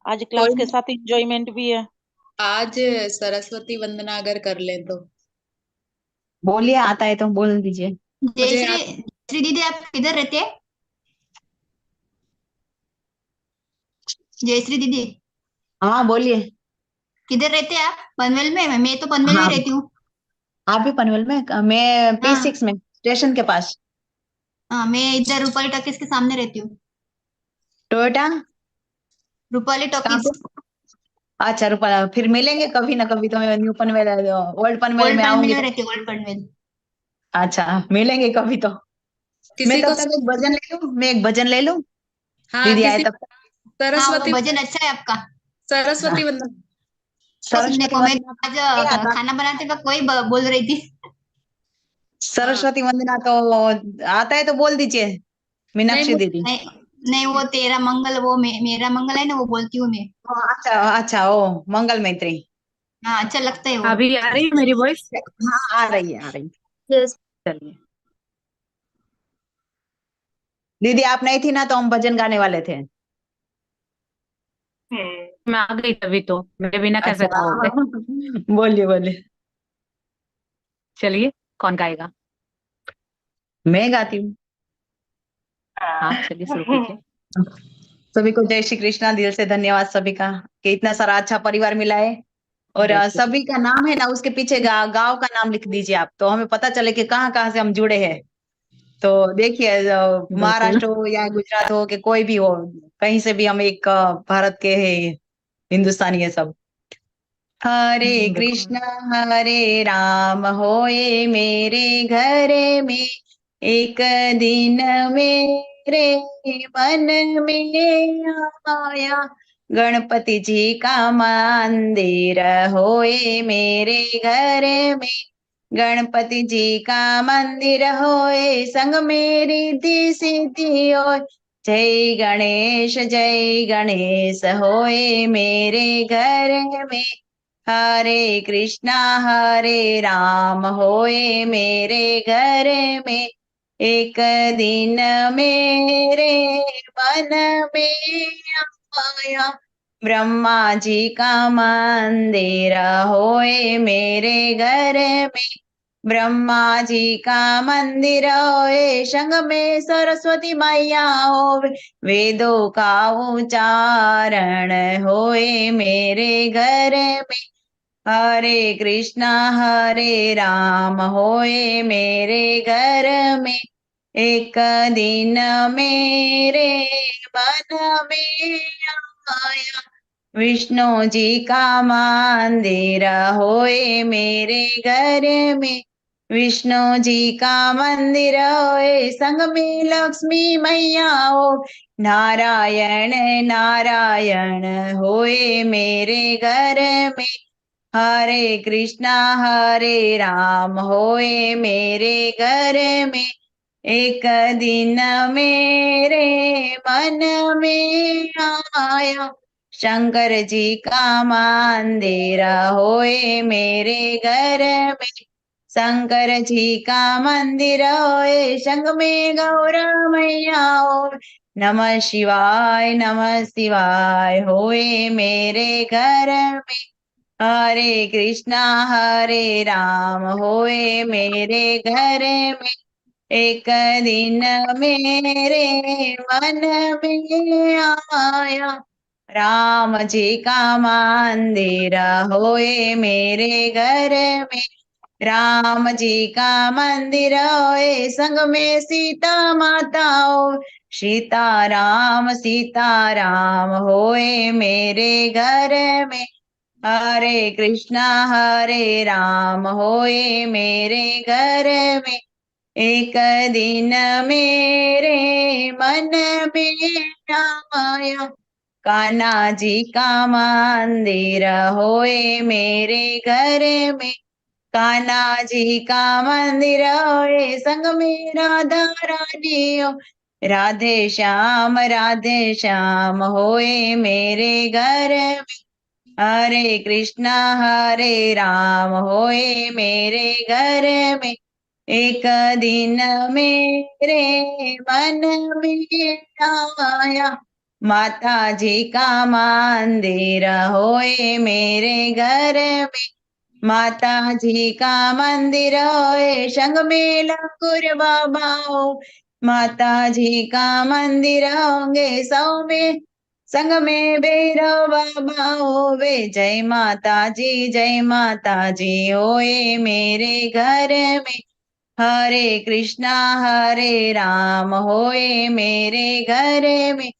आज क्लास के कोई साथ इंजॉयमेंट भी है। आज सरस्वती वंदना अगर कर लें तो। बोलिए, आता है तो बोल दीजिए। मुझे जयश्री, जयश्री दीदी आप किधर रहते हैं? जयश्री दीदी हाँ बोलिए। किधर रहते हैं आप? पनवेल में? मैं तो पनवेल में हाँ, रहती हूँ। आप भी पनवेल में? मैं हाँ P6 में, स्टेशन के पास। हाँ, मैं इधर रूपाली टॉकीज के सामने रहती हूँ। टोयोटा रूपाली कहाँ टॉकीज, पे? अच्छा, रुपा, फिर मिलेंगे कभी ना कभी, तो मैं new Panvel, old Panvel old में पनवेल आऊंगी में तो। रहती हूँ, ओल्ड पनवेल। अच्छा, मिलेंगे कभी तो। मैं किसी को तब तक एक भजन ले लूं, मैं एक भजन ले लूं, हाँ, दीदी आए किसी तब तक। हाँ वो सरस्वती भजन अच्छा है आपका। सरस्वती हाँ, वंदना। वो सुनने सरस्वती को मैं वंदना आज नहीं आता। खाना बनाते वक्त वही बोल रही थी। हाँ, सरस्वती वंदना तो आता है तो बोल दीजिए, नहीं मीनाक्षी मुझे दीदी। नहीं नहीं, वो तेरा मंगल, वो मेरा मंगल है ना, वो बोलती हूँ मैं। अच्छा अच्छा, ओ मंगल मैत्री। हाँ अच्छा लगता है वो। अभी आ रही है मेरी वॉइस? हाँ, आ रही है, आ रही है। चलिए, दीदी आप नहीं थी ना तो हम भजन गाने वाले थे। मैं आ गई तभी तो, मेरे बिना कैसे अच्छा गाओगे? बोलिए बोलिए। चलिए, कौन गाएगा? मैं गाती हूँ। हाँ, चलिए शुरू कीजिए। सभी को जय श्री कृष्णा, दिल से धन्यवाद सभी का कि इतना सारा अच्छा परिवार मिला है। और जय श्री सभी का नाम है ना, उसके पीछे गांव का नाम लिख दीजिए आप, तो हमें पता चले कि कहाँ कहाँ से हम जुड़े हैं। तो देखिए, बिल्कुल। महाराष्ट्र हो या गुजरात हो कि कोई भी हो, कहीं से भी हम एक भारत के हैं, हिंदुस्तानी है सब। हरे बिल्कुल। कृष्णा हरे राम, होए मेरे घर में एक दिन मेरे मन में आया। गणपति जी का मंदिर होए मेरे घर में, गणपति जी का मंदिर होए संग मेरी रिद्धि सिद्धि होए। जय गणेश होए मेरे घर में। हरे कृष्णा हरे राम, होए मेरे घर में एक दिन मेरे मन में आया। ब्रह्मा जी का मंदिर होए मेरे घर में, ब्रह्मा जी का मंदिर होए संग में सरस्वती मैया होवे। वेदों का उच्चारण होए मेरे घर में। हरे कृष्णा हरे राम, होए मेरे घर में एक दिन मेरे मन में आया। विष्णु जी का मंदिर होए मेरे घर में, विष्णु जी का मंदिर होए, संग में लक्ष्मी मैया हो। नारायण नारायण होए मेरे घर में, हरे कृष्णा हरे राम होए मेरे घर में। एक दिन मेरे मन में आया, शंकर जी का मंदिर होए मेरे घर में। शंकर जी का मंदिर होए, संग में गौरा मैया हो। नमः शिवाय होए मेरे घर में। हरे कृष्णा हरे राम होए मेरे घर में। एक दिन मेरे मन में आया, राम जी का मंदिर होए मेरे घर में। राम जी का मंदिर होए, संग में सीता माता हो। सीता राम होए मेरे घर में। हरे कृष्णा हरे राम होए मेरे घर में। एक दिन मेरे मन में आया, कान्हा जी का मंदिर होए मेरे घर में। कान्हा जी का मंदिर होए, संग में राधा रानी हो। राधे श्याम होए मेरे घर में। हरे कृष्णा हरे राम होए मेरे घर में। एक दिन मेरे मन में आया, माता जी का मंदिर होए मेरे घर में। माता जी का मंदिर होए, संग में लंकुर बाबा हो। माता जी का मंदिर होंगे सौ में, संग में भैरव बाबा होवे। जय माता जी होए मेरे घर में। हरे कृष्णा हरे राम होए मेरे घर में।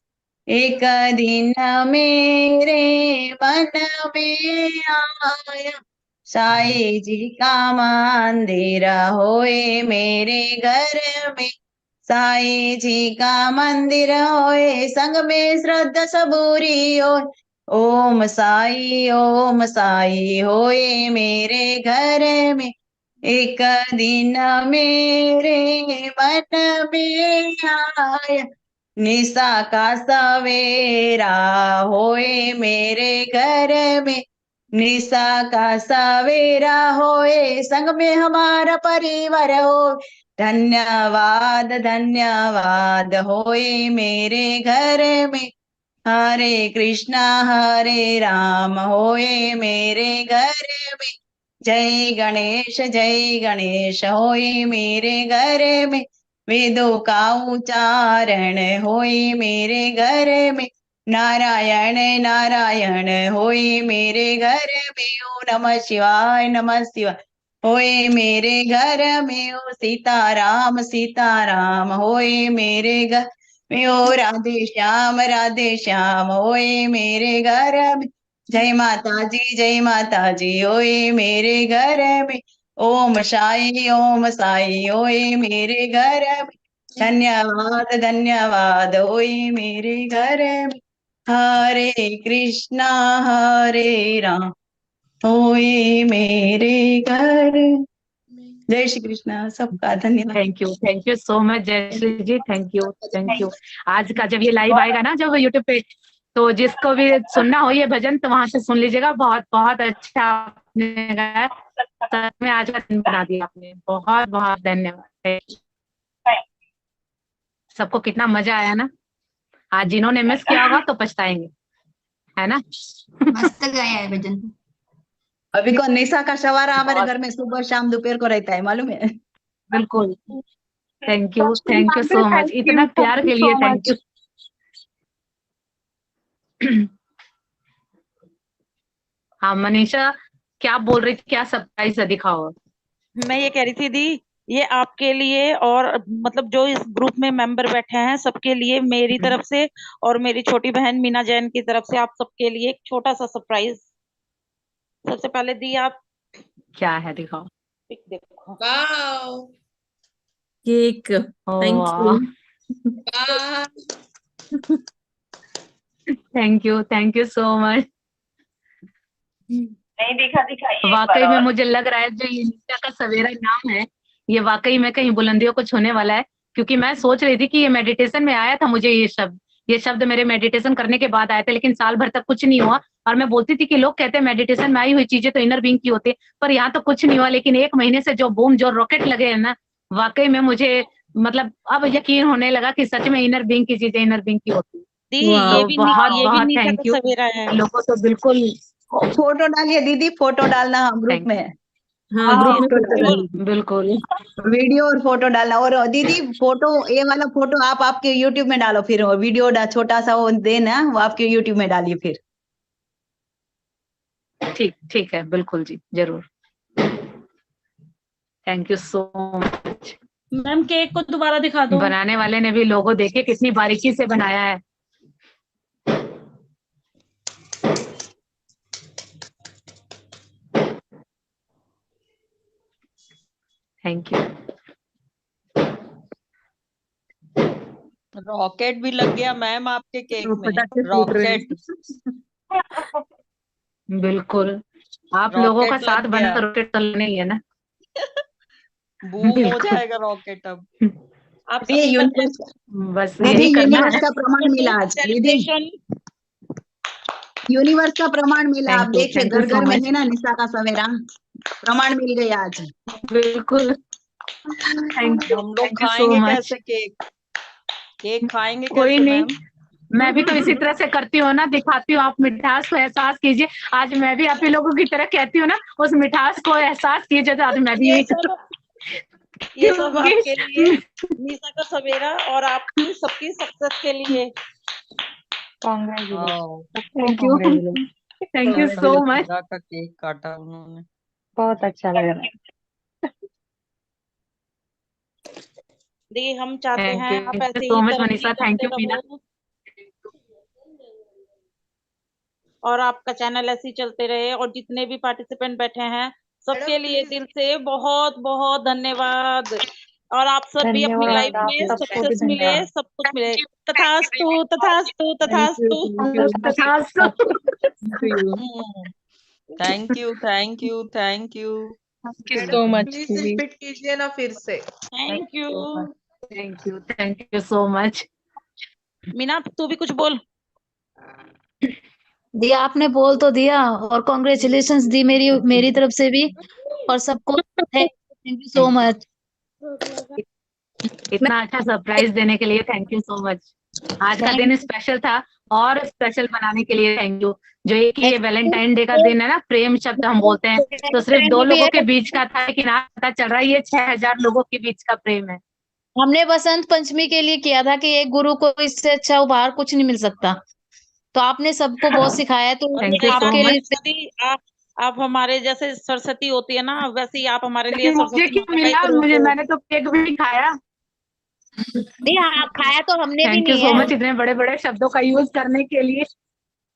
एक दिन मेरे मन में आया, साईं जी का मंदिर होए मेरे घर में। साईं जी का मंदिर होए, संग में श्रद्धा सबूरी हो। ओम साई होए मेरे घर में। एक दिन मेरे मन में आया, निशा का सवेरा होए मेरे घर में। निशा का सवेरा होए, संग में हमारा परिवार हो। धन्यवाद होए मेरे घर में। हरे कृष्णा हरे राम होए मेरे घर में। जय गणेश होए मेरे घर में। वेदों का उच्चारण होए मेरे घर में। नारायण होए मेरे घर में। ओ नमः शिवाय होए मेरे घर में। ओ सीता राम होए मेरे घर में। ओ राधे श्याम होए मेरे घर में। जय माता जी होए मेरे घर में। ओम साई होए मेरे घर में। धन्यवाद होए मेरे घर में। हरे कृष्णा हरे राम होए मेरे घर। जय श्री कृष्णा, सबका धन्यवाद। Thank you so much Jayashree ji, thank you. आज का जब ये लाइव आएगा ना, जब यूट्यूब पे, तो जिसको भी सुनना हो ये भजन तो वहां से सुन लीजिएगा। बहुत बहुत अच्छा आपने गाया, सच में आज का दिन बना दिया आपने। बहुत बहुत धन्यवाद। सबको कितना मजा आया ना। आज जिन्होंने मिस किया होगा तो पछताएंगे, है ना। मस्त गाया है भजन। अभी को निशा का सवारा हमारे घर में सुबह शाम दोपहर को रहता है, मालूम है। बिल्कुल। थैंक यू सो मच, इतना प्यार के लिए थैंक यू। हाँ मनीषा, क्या बोल रही थी, क्या सरप्राइज है, दिखाओ। मैं ये कह रही थी दी, ये आपके लिए और मतलब जो इस ग्रुप में मेंबर बैठे हैं सबके लिए मेरी तरफ से और मेरी छोटी बहन मीना जैन की तरफ से आप सबके लिए एक छोटा सा सरप्राइज। सबसे पहले दी आप क्या है, दिखाओ। पिक देखो। वाओ केक, थैंक वाह, यू। वाह थैंक यू सो मच। नहीं दिखाइए एक वाकई बार में और। मुझे लग रहा है जो ये नीता का सवेरा नाम है, ये वाकई में कहीं बुलंदियों को छूने वाला है, क्योंकि मैं सोच रही थी कि ये मेडिटेशन में आया था मुझे ये शब्द मेरे मेडिटेशन करने के बाद आए थे, लेकिन साल भर तक कुछ नहीं हुआ। और मैं बोलती थी कि लोग कहते हैं मेडिटेशन में आई हुई चीजें तो इनर बीइंग की होती है, पर यहाँ तो कुछ नहीं हुआ। लेकिन 1 महीने से जो बूम जो रॉकेट लगे हैं ना, वाकई में मुझे मतलब अब यकीन होने लगा कि सच में इनर बीइंग की चीजें इनर बीइंग की होती है। दी वाह, ये तो भी बहुत ये भी बहुत नीता थैंक का यू। सवेरा है। लोगों तो बिल्कुल फोटो डालिए दीदी, फोटो डालना ग्रुप थैंक में। हाँ ग्रुप में फोटो फोटो डालना, डालिए। बिल्कुल। वीडियो और फोटो डालना। और दीदी फोटो, ये वाला फोटो आप आपके यूट्यूब में डालो, फिर वो वीडियो छोटा सा वो देना, वो आपके यूट्यूब में डालिए फिर। ठीक है, बिल्कुल जी, जरूर। Thank you so much. Ma'am cake को दोबारा दिखा दो। बनाने वाले ने भी लोगो देखे कितनी बारीकी से बनाया है। Thank you. रॉकेट भी लग गया मैम आपके केक वो में, पटाखे फूट रहे रॉकेट हैं। बिल्कुल, आप लोगों का रॉकेट साथ लग बना गया, तो रॉकेट तो नहीं है ना। बूम हो बिल्कुल, जाएगा रॉकेट अब। आप ये सभी यूनिवर्स, बस दीदी यही करना यूनिवर्स है। का प्रमाण मिला आज। दीदी सेलिब्रेशन। यूनिवर्स का प्रमाण मिला, आप देखिए थैंक यू घर सो घर में मच। है ना निशा का सवेरा, प्रमाण मिल गया आज। बिल्कुल, हम लोग थैंक यू सो खाएंगे मच। कैसे केक, केक खाएंगे कोई कैसे नहीं, मैम? मैं भी तो इसी तरह से करती हूँ ना, दिखाती हूँ, आप मिठास को एहसास कीजिए। आज मैं भी आप ही लोगों की तरह कहती हूँ ना, उस मिठास को एहसास कीजिए, तो आज मैं भी ये यही सब आपके लिए निशा का सवेरा और आपकी सबकी सक्सेस के लिए। Wow, thank you, thank you so much. पूरा का केक काटा उन्होंने। बहुत अच्छा लग रहा है। दी हम चाहते थैंक हैं यू आप ऐसे सो ही मच तरक्की मनीषा, थैंक करते यू मीना। रहो और आपका चैनल ऐसे ही चलते रहे। और जितने भी पार्टिसिपेंट बैठे हैं सबके लिए दिल से बहुत बहुत धन्यवाद। और आप सब भी अपनी लाइफ धन्यवाद, आप में सबको भी सक्सेस मिले, धन्यवाद। सब कुछ मिले। तथास्तु तथास्तु तथास्तु। तथास्तु। Thank you thank you thank you. Thank you so much please दीदी। रिपीट कीजिए ना फिर से। Thank you. Thank you so much. Meena तू भी कुछ बोल। दिया आपने बोल तो दिया, और कॉन्ग्रेचुलेशंस दी मेरी मेरी तरफ से भी, और सबको थैंक यू सो मच। इतना अच्छा सरप्राइज देने के लिए थैंक यू सो मच। आज का दिन स्पेशल था, और स्पेशल बनाने के लिए थैंक यू। जो एक ये वैलेंटाइन डे का दिन है ना, प्रेम शब्द हम बोलते हैं, तो सिर्फ 2 लोगों के बीच का था, लेकिन आज पता चल रहा है ये 6000 लोगों के बीच का प्रेम है। हमने बसंत पंचमी के लिए किया था कि एक गुरु को इससे अच्छा उपहार कुछ नहीं मिल सकता, तो आपने सबको बहुत सिखाया है, तो थैंक यू सो आपके लिए मच। आप हमारे जैसे सरस्वती होती है ना, वैसे ही आप हमारे लिए मुझे सरस्वती क्यों माता का मिला, एक रूप मुझे हो। मैंने तो केक भी खाया। नहीं हाँ, खाया तो हमने भी थैंक यू नहीं सो है। मच इतने बड़े बड़े शब्दों का यूज करने के लिए।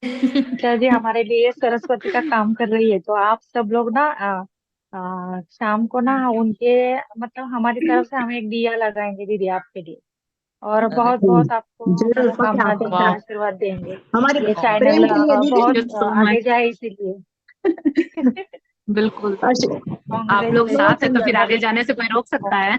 सर जी हमारे लिए सरस्वती का काम कर रही है, तो आप सब लोग ना शाम को ना उनके मतलब हमारी तरफ से हम एक दिया लगाएंगे दीदी आपके लिए, और बहुत बहुत आपको जरूर पक्का मनोकामना देंगे, पक्का। आशीर्वाद देंगे। हमारे ये प्रेम चैनल के लिए दीदी। बहुत आगे जाए इसीलिए। बिल्कुल, आप लोग कांग्रेचुलेशन। साथ है तो फिर आगे जाने से कोई रोक सकता है?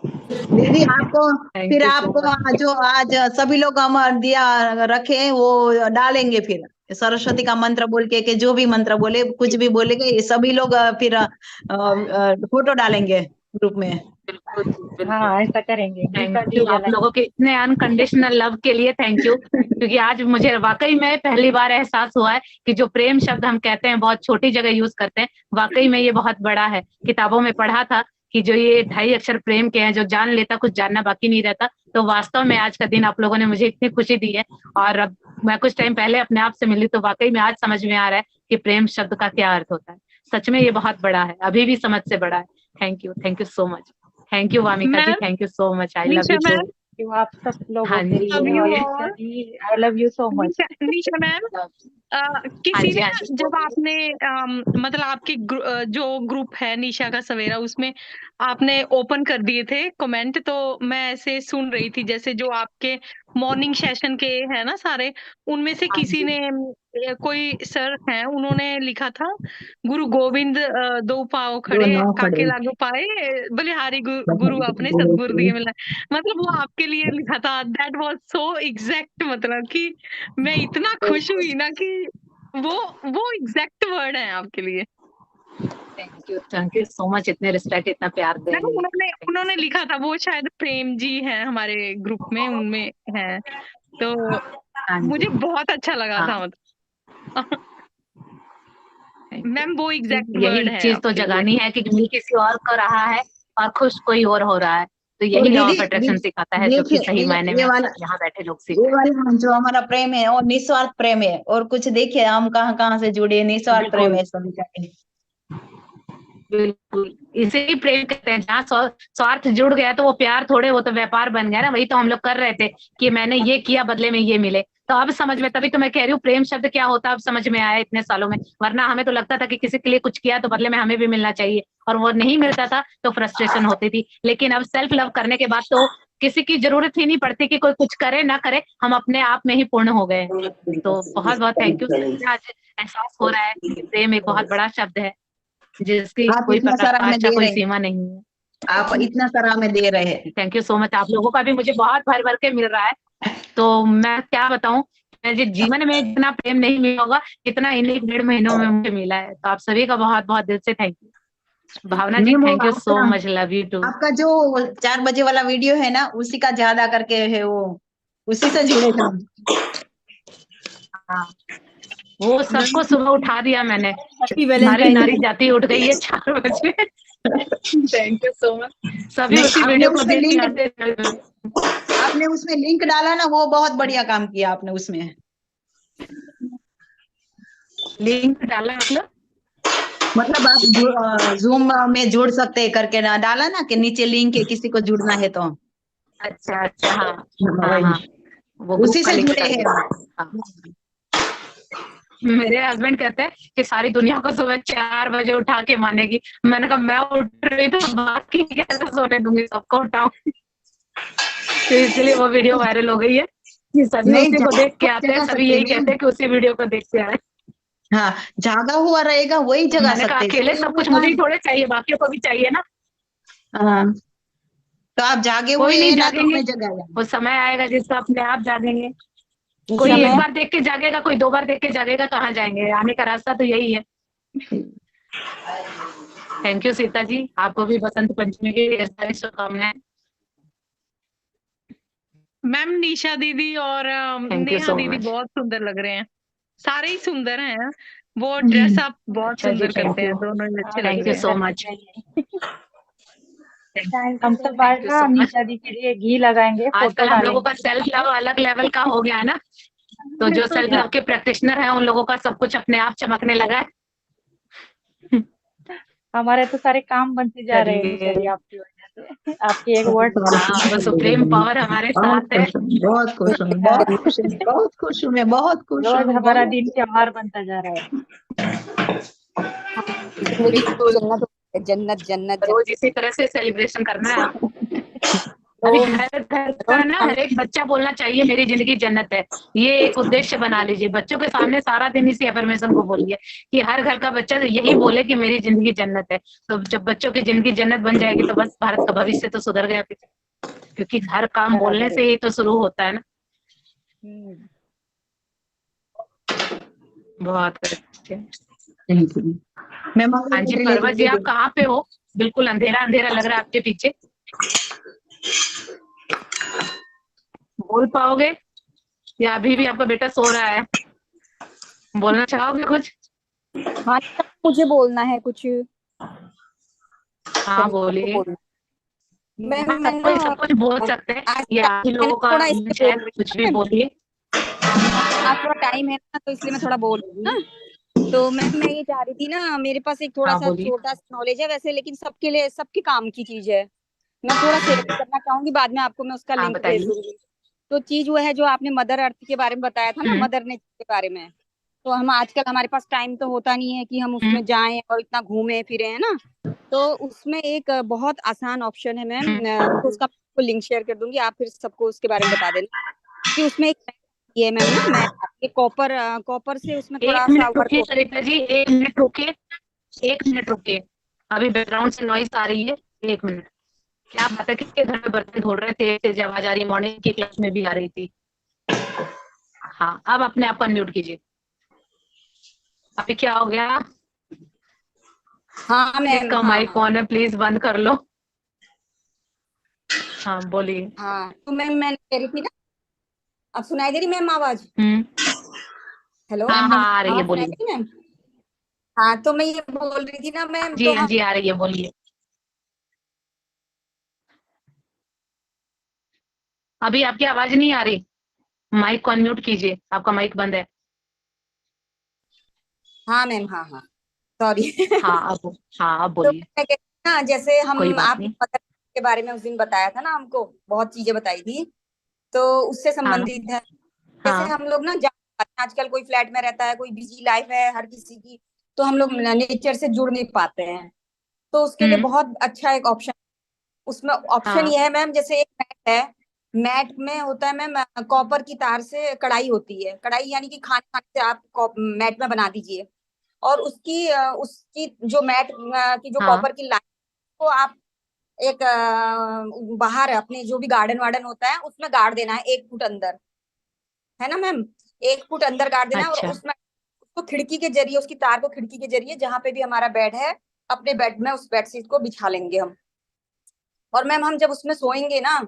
दीदी आपको थैंक फिर यू सो आपको मच। जो आज सभी लोग हम दिया रखे वो डालेंगे, फिर सरस्वती का मंत्र बोल के जो भी मंत्र बोले कुछ भी बोलेंगे, ये सभी लोग फिर फोटो डालेंगे ग्रुप में। हाँ ऐसा करेंगे, गीता थैंक जी यू आप जलाएंगे। लोगों के इतने अनकंडीशनल लव के लिए थैंक यू, क्योंकि आज मुझे वाकई में पहली बार एहसास हुआ है कि जो प्रेम शब्द हम कहते हैं बहुत छोटी जगह यूज करते हैं, वाकई में ये बहुत बड़ा है। किताबों में पढ़ा था कि जो ये 2.5 अक्षर प्रेम के हैं, जो जान लेता कुछ जानना बाकी नहीं रहता, तो वास्तव में आज का दिन आप लोगों ने मुझे इतनी खुशी दी है। और अब मैं कुछ टाइम पहले अपने आप से मिली, तो वाकई में आज समझ में आ रहा है कि प्रेम शब्द का क्या अर्थ होता है। सच में ये बहुत बड़ा है, अभी भी समझ से बड़ा है। Thank you so much. Thank you Vamika ji, ma'am, thank you so much, I love Nisha you too. Ma'am, you आप सब लोगों हाँ के जी लिए। लव यू और बोलिए। निशा ऑल। जी I love you so much. Nisha ma'am, हाँ किसी जी ने हाँ जी जब बोलिए। आपने मतलब आपके जो ग्रुप है निशा का सवेरा, उसमें आपने ओपन कर दिए थे कमेंट, तो मैं ऐसे सुन रही थी जैसे जो आपके मॉर्निंग सेशन के है ना सारे, उनमें से हाँ किसी जी ने कोई सर हैं उन्होंने लिखा था गुरु गोविंद दो पाँव दो खड़े नाव खड़े काके लागू पाए, बलिहारी गुरु अपने सतगुरु दिए मिला। मतलब वो आपके लिए लिखा था। दैट वाज सो एग्जैक्ट, मतलब कि मैं इतना खुश हुई ना कि वो एग्जैक्ट वर्ड है आपके लिए। थैंक यू सो मच, इतने रिस्पेक्ट इतना प्यार देने देखो के लिए। उन्होंने Thank you उन्होंने so much. लिखा था, वो शायद प्रेम जी हैं हमारे ग्रुप में, उनमें हैं, तो हाँ जी मुझे बहुत अच्छा लगा हाँ था मतलब। thank you. मैम वो एग्जैक्ट यही वर्ड है चीज तो आपके लिए। जगानी है कि मिल किसी और को रहा है और खुश कोई और हो रहा है, तो और यही लॉ ऑफ दीदी अट्रैक्शन सिखाता है, जो कि देखिए सही मायने ये में वाला यहाँ बैठे लोग सीख ये रहे वाला जो हमारा प्रेम है और निस्वार्थ प्रेम है। और कुछ देखिए हम कहाँ कहाँ से जुड़े, हैं। निस्वार्थ प्रेम बिल्कुल है सभी का। बिल्कुल, इसे ही प्रेम कहते हैं। जहाँ स्वार्थ जुड़ गया तो वो प्यार थोड़े, वो तो व्यापार बन गया ना। वही तो हम लोग कर रहे थे कि मैंने ये किया बदले में ये मिले, तो अब समझ में, तभी तो मैं कह रही हूँ प्रेम शब्द क्या होता है अब समझ में आया इतने सालों में। वरना हमें तो लगता था कि किसी के लिए कुछ किया तो बदले में हमें भी मिलना चाहिए, और वो नहीं मिलता था तो फ्रस्ट्रेशन होती थी। लेकिन अब सेल्फ लव करने के बाद तो किसी की जरूरत ही नहीं पड़ती कि कोई कुछ करे ना करे, हम अपने आप में ही पूर्ण हो गए। तो बहुत बहुत थैंक यू। आज एहसास हो रहा है कि प्रेम एक बहुत बड़ा शब्द है, जिसकी आप कोई इतना सारा हमें परिभाषा, दे कोई रहे हैं, सीमा नहीं है। आप इतना सारा हमें दे रहे हैं। Thank you so much. आप लोगों का भी मुझे बहुत भर भर के मिल रहा है, तो मैं क्या बताऊं, मुझे जीवन में इतना प्रेम नहीं मिला होगा जितना इन 1.5 महीनों में मुझे मिला है। तो आप सभी का बहुत बहुत दिल से थैंक यू। भावना जी नहीं वो थैंक यू सो आपका मच, लव यू टू। आपका जो 4 बजे वाला वीडियो है ना, उसी का ज्यादा करके है वो, उसी से जुड़े थे हम। हाँ, वो सबको सुबह उठा दिया मैंने, हैप्पी सारी वैलेंटाइन नारी डे। जाति उठ गई है 4 बजे। Thank you so much. सभी नहीं उसी आपने वीडियो को उसमें देख के लिंक आते। आपने उसमें लिंक डाला ना, वो बहुत बढ़िया काम किया आपने उसमें। लिंक डाला मतलब आप जूम में जुड़ सकते हैं करके ना डाला ना, कि नीचे लिंक है किसी को जुड़ना है तो। अच्छा अच्छा, हाँ हाँ वही हाँ, वो ग्रुप उसी का से लिंक जुड़े डाल हैं दिया। हम। हाँ। मेरे हस्बैंड कहते हैं कि सारी दुनिया को सुबह 4 बजे उठा के मानेगी। मैंने कहा मैं उठ रही तो बाकी कैसे सोने दूंगी, सबको उठाऊं। तो इसलिए वो वीडियो वायरल हो गई है कि सभी नहीं उसी को देख के आते हैं, जगा सभी सकते यही हैं कहते हैं कि उसी वीडियो को देख के आए। हाँ जागा हुआ रहेगा वही जगा मैंने कहा सकते हैं, अकेले सोए सब हुए कुछ मुझे ही कहाँ। थोड़े चाहिए, बाकियों को भी चाहिए ना। हाँ तो आप जागे कोई हुए नहीं हैं ना, तो जागेंगे, हमें जगाया। वो समय आएगा जिसका अपने आप जागेंगे। उस कोई एक समय बार देख के जागेगा, कोई 2 बार देख के जागेगा, कहाँ जाएंगे। आने का रास्ता तो यही है। थैंक यू सीता जी, आपको भी बसंत पंचमी की ढेर सारी शुभकामनाएं। मैम निशा दीदी और थैंक यू नेहा सो दीदी मच। बहुत सुंदर लग रहे हैं, सारे ही सुंदर हैं। वो ड्रेस अप बहुत अच्छा जी, सुंदर थैंक करते यू, हैं, दोनों ही अच्छे लग थैंक यू रहे हैं। So much. हम सब आज थैंक यू ना सो मच। निशा दी के लिए घी लगाएंगे, फोटो आजकल हम लोगों का डालेंगे। सेल्फ लव अलग लेवल का हो गया है ना, तो जो सेल्फ लव के प्रैक्टिशनर हैं उन लोगों का सब कुछ अपने आप चमकने लगा है। हमारे तो सारे काम बनते जा रहे हैं निशा चलिए, दी आपकी वजह से, आपके एक वर्ड से। हाँ, वो सुप्रीम पावर हमारे बहुत साथ है। खुश हूँ, बहुत खुश हूँ, हाँ, बहुत खुश हूँ, बहुत खुश हूँ, मैं बहुत खुश रोज हूँ, हमारा बहुत। दिन त्योहार बनता जा रहा है। जिंदगी बिल्कुल, जन्नत होती है, जन्नत जन्नत रोज इसी तरह से सेलिब्रेशन करना है। अभी रोज घर घर रोज का ना हर एक बच्चा बोलना चाहिए मेरी जिंदगी जन्नत है। ये एक उद्देश्य बना लीजिए, बच्चों के सामने सारा दिन इसी अफर्मेशन को बोलिए कि हर घर का बच्चा यही बोले कि मेरी जिंदगी जन्नत है। तो जब बच्चों की जिंदगी जन्नत बन जाएगी तो बस भारत का भविष्य तो सुधर गया फिर, क्योंकि हर काम बोलने बराबर से ही तो शुरू होता है ना। है। बहुत अच्छे। Thank you. मैं मंगल हाँ जी, के लिए पर्वत जी दीदी आप कहाँ पे हो? बिल्कुल अंधेरा अंधेरा लग रहा है आपके पीछे। बोल पाओगे या अभी भी आपका बेटा सो रहा है? बोलना चाहोगे कुछ? हाँ मुझे बोलना है कुछ। हाँ बोलिए। मैं सब कुछ बोल सकते हैं, आज या आप ही मैंने लोगों का थोड़ा इसलिए मंच है, बोल रही कुछ भी हूँ, बोलिए। आज थोड़ा टाइम है ना, तो इसलिए मैं थोड़ा बोल रही हूँ ना। तो मैं ये चाह रही थी ना, मेरे पास एक थोड़ा हाँ सा बोलिए। छोटा सा नॉलेज है वैसे, लेकिन सबके लिए सबके काम की चीज है। मैं थोड़ा शेयर करना चाहूंगी, बाद में आपको मैं उसका हाँ लिंक भेज बताइए। दूंगी। तो चीज वो है जो आपने मदर अर्थ के बारे में बताया था ना, मदर नेचर के बारे में। तो हम आजकल, हमारे पास टाइम तो होता नहीं है कि हम उसमें जाएं और इतना घूमे फिरे, है ना। तो उसमें एक बहुत आसान ऑप्शन है मैम, तो उसका लिंक शेयर कर दूंगी, आप फिर सबको उसके बारे में बता देना कि उसमें एक ये मैम ना, मैं ये कॉपर से उसमें थोड़ा एक सा मिनट वर्क रुकिए होता सरिता जी, 1 मिनट रुकिए, 1 मिनट रुकिए। अभी बैकग्राउंड से नॉइस आ रही है, 1 मिनट। क्या बात है, किसके घर में बर्तन धो रहे थे, तेज आवाज आ रही, मॉर्निंग की क्लास में भी आ रही थी। हाँ, अब अपने आप अनम्यूट कीजिए। अभी क्या हो गया? हाँ मैम, किसका हाँ माइक ऑन है, प्लीज बंद कर लो। हाँ बोलिए। हाँ। तो मैम मैं कह रही थी ना, अब सुनाई दे रही मैम आवाज? हेलो, हाँ हाँ आ रही है, आवाज सुनाई बोलिए। दे रही मैम? हाँ, तो मैं ये बोल रही थी ना मैम, जी तो हाँ हम जी आ रही है, बोलिए। अभी आपकी आवाज नहीं आ रही, माइक को अनम्यूट कीजिए, आपका माइक बंद है। हाँ मैम, हाँ हाँ, सॉरी। हाँ अब, हाँ अब तो बोलिए। मैं कहती हूँ ना, जैसे कोई हम बात आप नहीं। मदर के बारे में उस दिन बताया था ना, हमको बहुत चीजें बताई थी, तो उससे हाँ संबंधित है। जैसे हाँ हम लोग ना आजकल कोई फ्लैट में रहता है, कोई बिजी लाइफ है हर किसी की, तो हम लोग नेचर से जुड़ नहीं पाते हैं। तो उसके लिए बहुत अच्छा एक ऑप्शन, उसमें ऑप्शन हाँ ये है मैम, जैसे एक मैट है, मैट में होता है मैम, कॉपर की तार से कढ़ाई होती है, कढ़ाई यानी कि खाने खाने से आप मैट में बना दीजिए, और उसकी जो मैट की जो हाँ कॉपर की लाइन को आप एक बाहर अपने जो भी गार्डन वार्डन होता है उसमें गाड़ देना है 1 फुट अंदर, है ना मैम। 1 फुट अंदर गाड़ देना है, और अच्छा। उसमें उसको खिड़की के जरिए, उसकी तार को खिड़की के जरिए जहां पे भी हमारा बेड है, अपने बेड में उस बेडशीट को बिछा लेंगे हम। और मैम हम जब उसमें सोएंगे ना,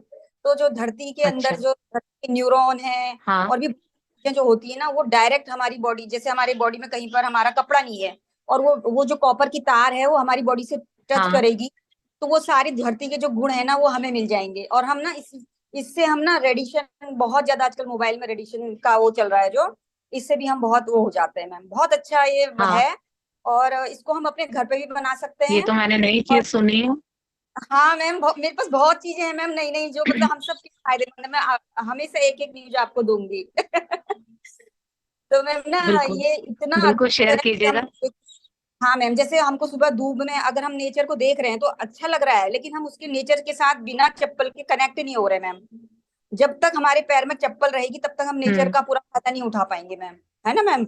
तो जो धरती के अंदर अच्छा। जो धरती के न्यूरॉन है हाँ और भी चीजें जो होती है ना, वो डायरेक्ट हमारी बॉडी, जैसे हमारी बॉडी में कहीं पर हमारा कपड़ा नहीं है, और वो जो कॉपर की तार है वो हमारी बॉडी से टच हाँ करेगी, तो वो सारी धरती के जो गुण है ना वो हमें मिल जाएंगे। और हम ना इससे हम ना रेडिएशन, बहुत ज्यादा आजकल मोबाइल में रेडिएशन का वो चल रहा है जो, इससे भी हम बहुत वो हो जाते हैं मैम। बहुत अच्छा ये हाँ, है, और इसको हम अपने घर पे भी बना सकते ये हैं। तो मैंने नई और चीज सुनी है। हाँ मैम, मेरे पास बहुत चीजें हैं मैम, नई नई, जो मतलब हम सब के फायदेमंद है। मैं हमेशा एक एक न्यूज आपको दूंगी। तो मैम ना, बिल्कुल ये इतना बिल्कुल अद्भुत शेयर है कि हम कीजिएगा। हाँ मैम, जैसे हमको सुबह धूप में अगर हम नेचर को देख रहे हैं तो अच्छा लग रहा है, लेकिन हम उसके नेचर के साथ बिना चप्पल के कनेक्ट नहीं हो रहे मैम। जब तक हमारे पैर में चप्पल रहेगी तब तक हम नेचर का पूरा फायदा नहीं उठा पाएंगे मैम, है ना मैम।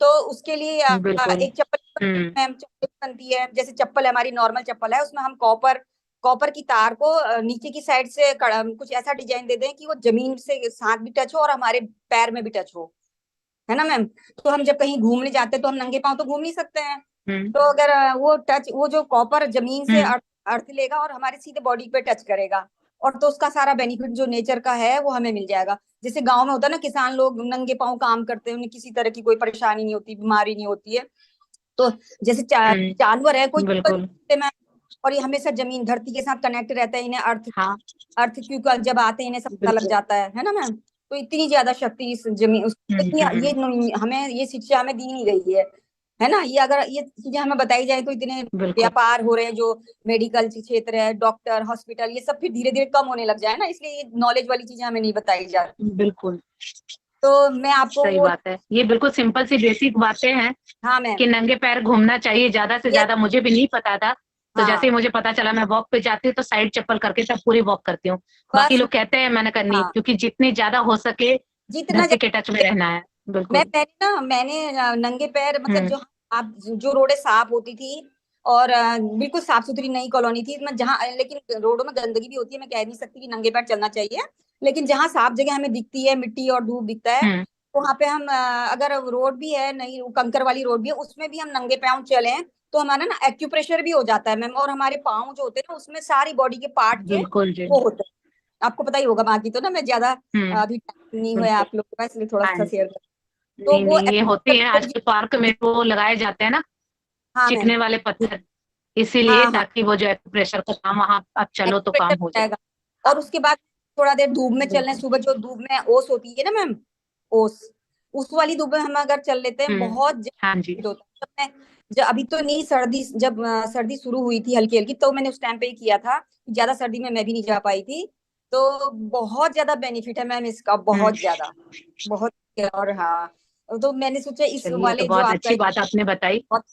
तो उसके लिए बिल्कुल। एक चप्पल मैम, चप्पल बनती है, जैसे चप्पल हमारी नॉर्मल चप्पल है, उसमें हम कॉपर कॉपर की तार को नीचे की साइड से कुछ ऐसा डिजाइन दे दें कि वो जमीन से साथ भी टच हो और हमारे पैर में भी टच हो, है ना मैम। तो हम जब कहीं घूमने जाते हैं तो हम नंगे पांव तो घूम नहीं सकते हैं, तो अगर वो जो कॉपर जमीन से अर्थ लेगा और हमारे सीधे बॉडी पे टच करेगा, और तो उसका सारा बेनिफिट जो नेचर का है वो हमें मिल जाएगा। जैसे गांव में होता है ना, किसान लोग नंगे पांव काम करते हैं, उन्हें किसी तरह की कोई परेशानी नहीं होती, बीमारी नहीं होती है। तो जैसे जानवर है, कोई बिल्कुल। में, और ये हमेशा जमीन धरती के साथ कनेक्ट रहता है, इन्हें अर्थ अर्थ क्योंकि जब आते हैं इन्हें सब पता लग बिल्कुल। जाता है ना मैम। तो इतनी ज्यादा शक्ति इस जमीन ये हमें ये शिक्षा हमें दी नहीं गई है ना। ये अगर ये चीजें हमें बताई जाए तो इतने बिल्कुल। व्यापार हो रहे हैं, जो मेडिकल क्षेत्र है, डॉक्टर, हॉस्पिटल, ये सब फिर धीरे धीरे कम होने लग जाए ना, इसलिए ये नॉलेज वाली चीजें हमें नहीं बताई जाती। बिल्कुल तो मैं आपको सही वो, बात है, ये बिल्कुल सिंपल सी बेसिक बातें हैं हाँ मैम, कि नंगे पैर घूमना चाहिए ज्यादा से ये ज्यादा। मुझे भी नहीं पता था, तो जैसे हाँ ही मुझे पता चला, मैं वॉक पे जाती हूँ तो साइड चप्पल करके तब पूरी वॉक करती हूँ। बाकी बस, लोग कहते हैं, मैंने करनी, हाँ क्योंकि जितनी ज्यादा हो सके जितना धरती के टच में रहना है। बिल्कुल। मैंने नंगे पैर, मतलब जो आप जो रोडें साफ होती थी और बिल्कुल साफ सुथरी नई कॉलोनी थी, मैं जहाँ, लेकिन रोडों में गंदगी भी होती है, मैं कह नहीं सकती कि नंगे पैर चलना चाहिए, लेकिन जहाँ साफ जगह हमें दिखती है, मिट्टी और धूप दिखता है, तो वहाँ पे हम अगर रोड भी है नई, कंकर वाली रोड भी है, उसमें भी हम नंगे पाँव चलें तो हमारा ना एक्यूप्रेशर भी हो जाता है मैम, और हमारे पाँव जो होते हैं ना उसमें सारी बॉडी के पार्ट के बिल्कुल जी। वो होते हैं। आपको पता ही होगा, बाकी तो ना मैं ज्यादा अभी टाइम नहीं हुआ है बिल्कुल। आप लोग के पास, इसलिए थोड़ा हाँ सा जी। शेयर कर, तो नहीं वो नहीं, ये होती है आजकल पार्क में, वो लगाए जाते हैं ना हाँ मैम, चिकने वाले पत्थर, इसीलिए हाँ हाँ, ताकि वो जो प्रेशर का काम वहां आप चलो तो एक्यूप्रेशर काम हो हो जाए। जाएगा। और उसके बाद थोड़ा देर धूप में चलने, बिल्कुल। सुबह जो धूप में ओस होती है ना मैम, ओस, उस वाली धूप में हम अगर चल लेते हैं बहुत हाँ जी। ज्यादा होता है। जब अभी तो नहीं, सर्दी जब सर्दी शुरू हुई थी हल्की हल्की, तो मैंने उस टाइम पे ही किया था। ज्यादा सर्दी में मैं भी नहीं जा पाई थी। तो बहुत ज्यादा बेनिफिट है मैम इसका, बहुत ज्यादा, बहुत। और हाँ, तो मैंने सोचा इस चलिए, ये तो वाले जो बहुत आपका अच्छी बात आपने बताई। बहुत,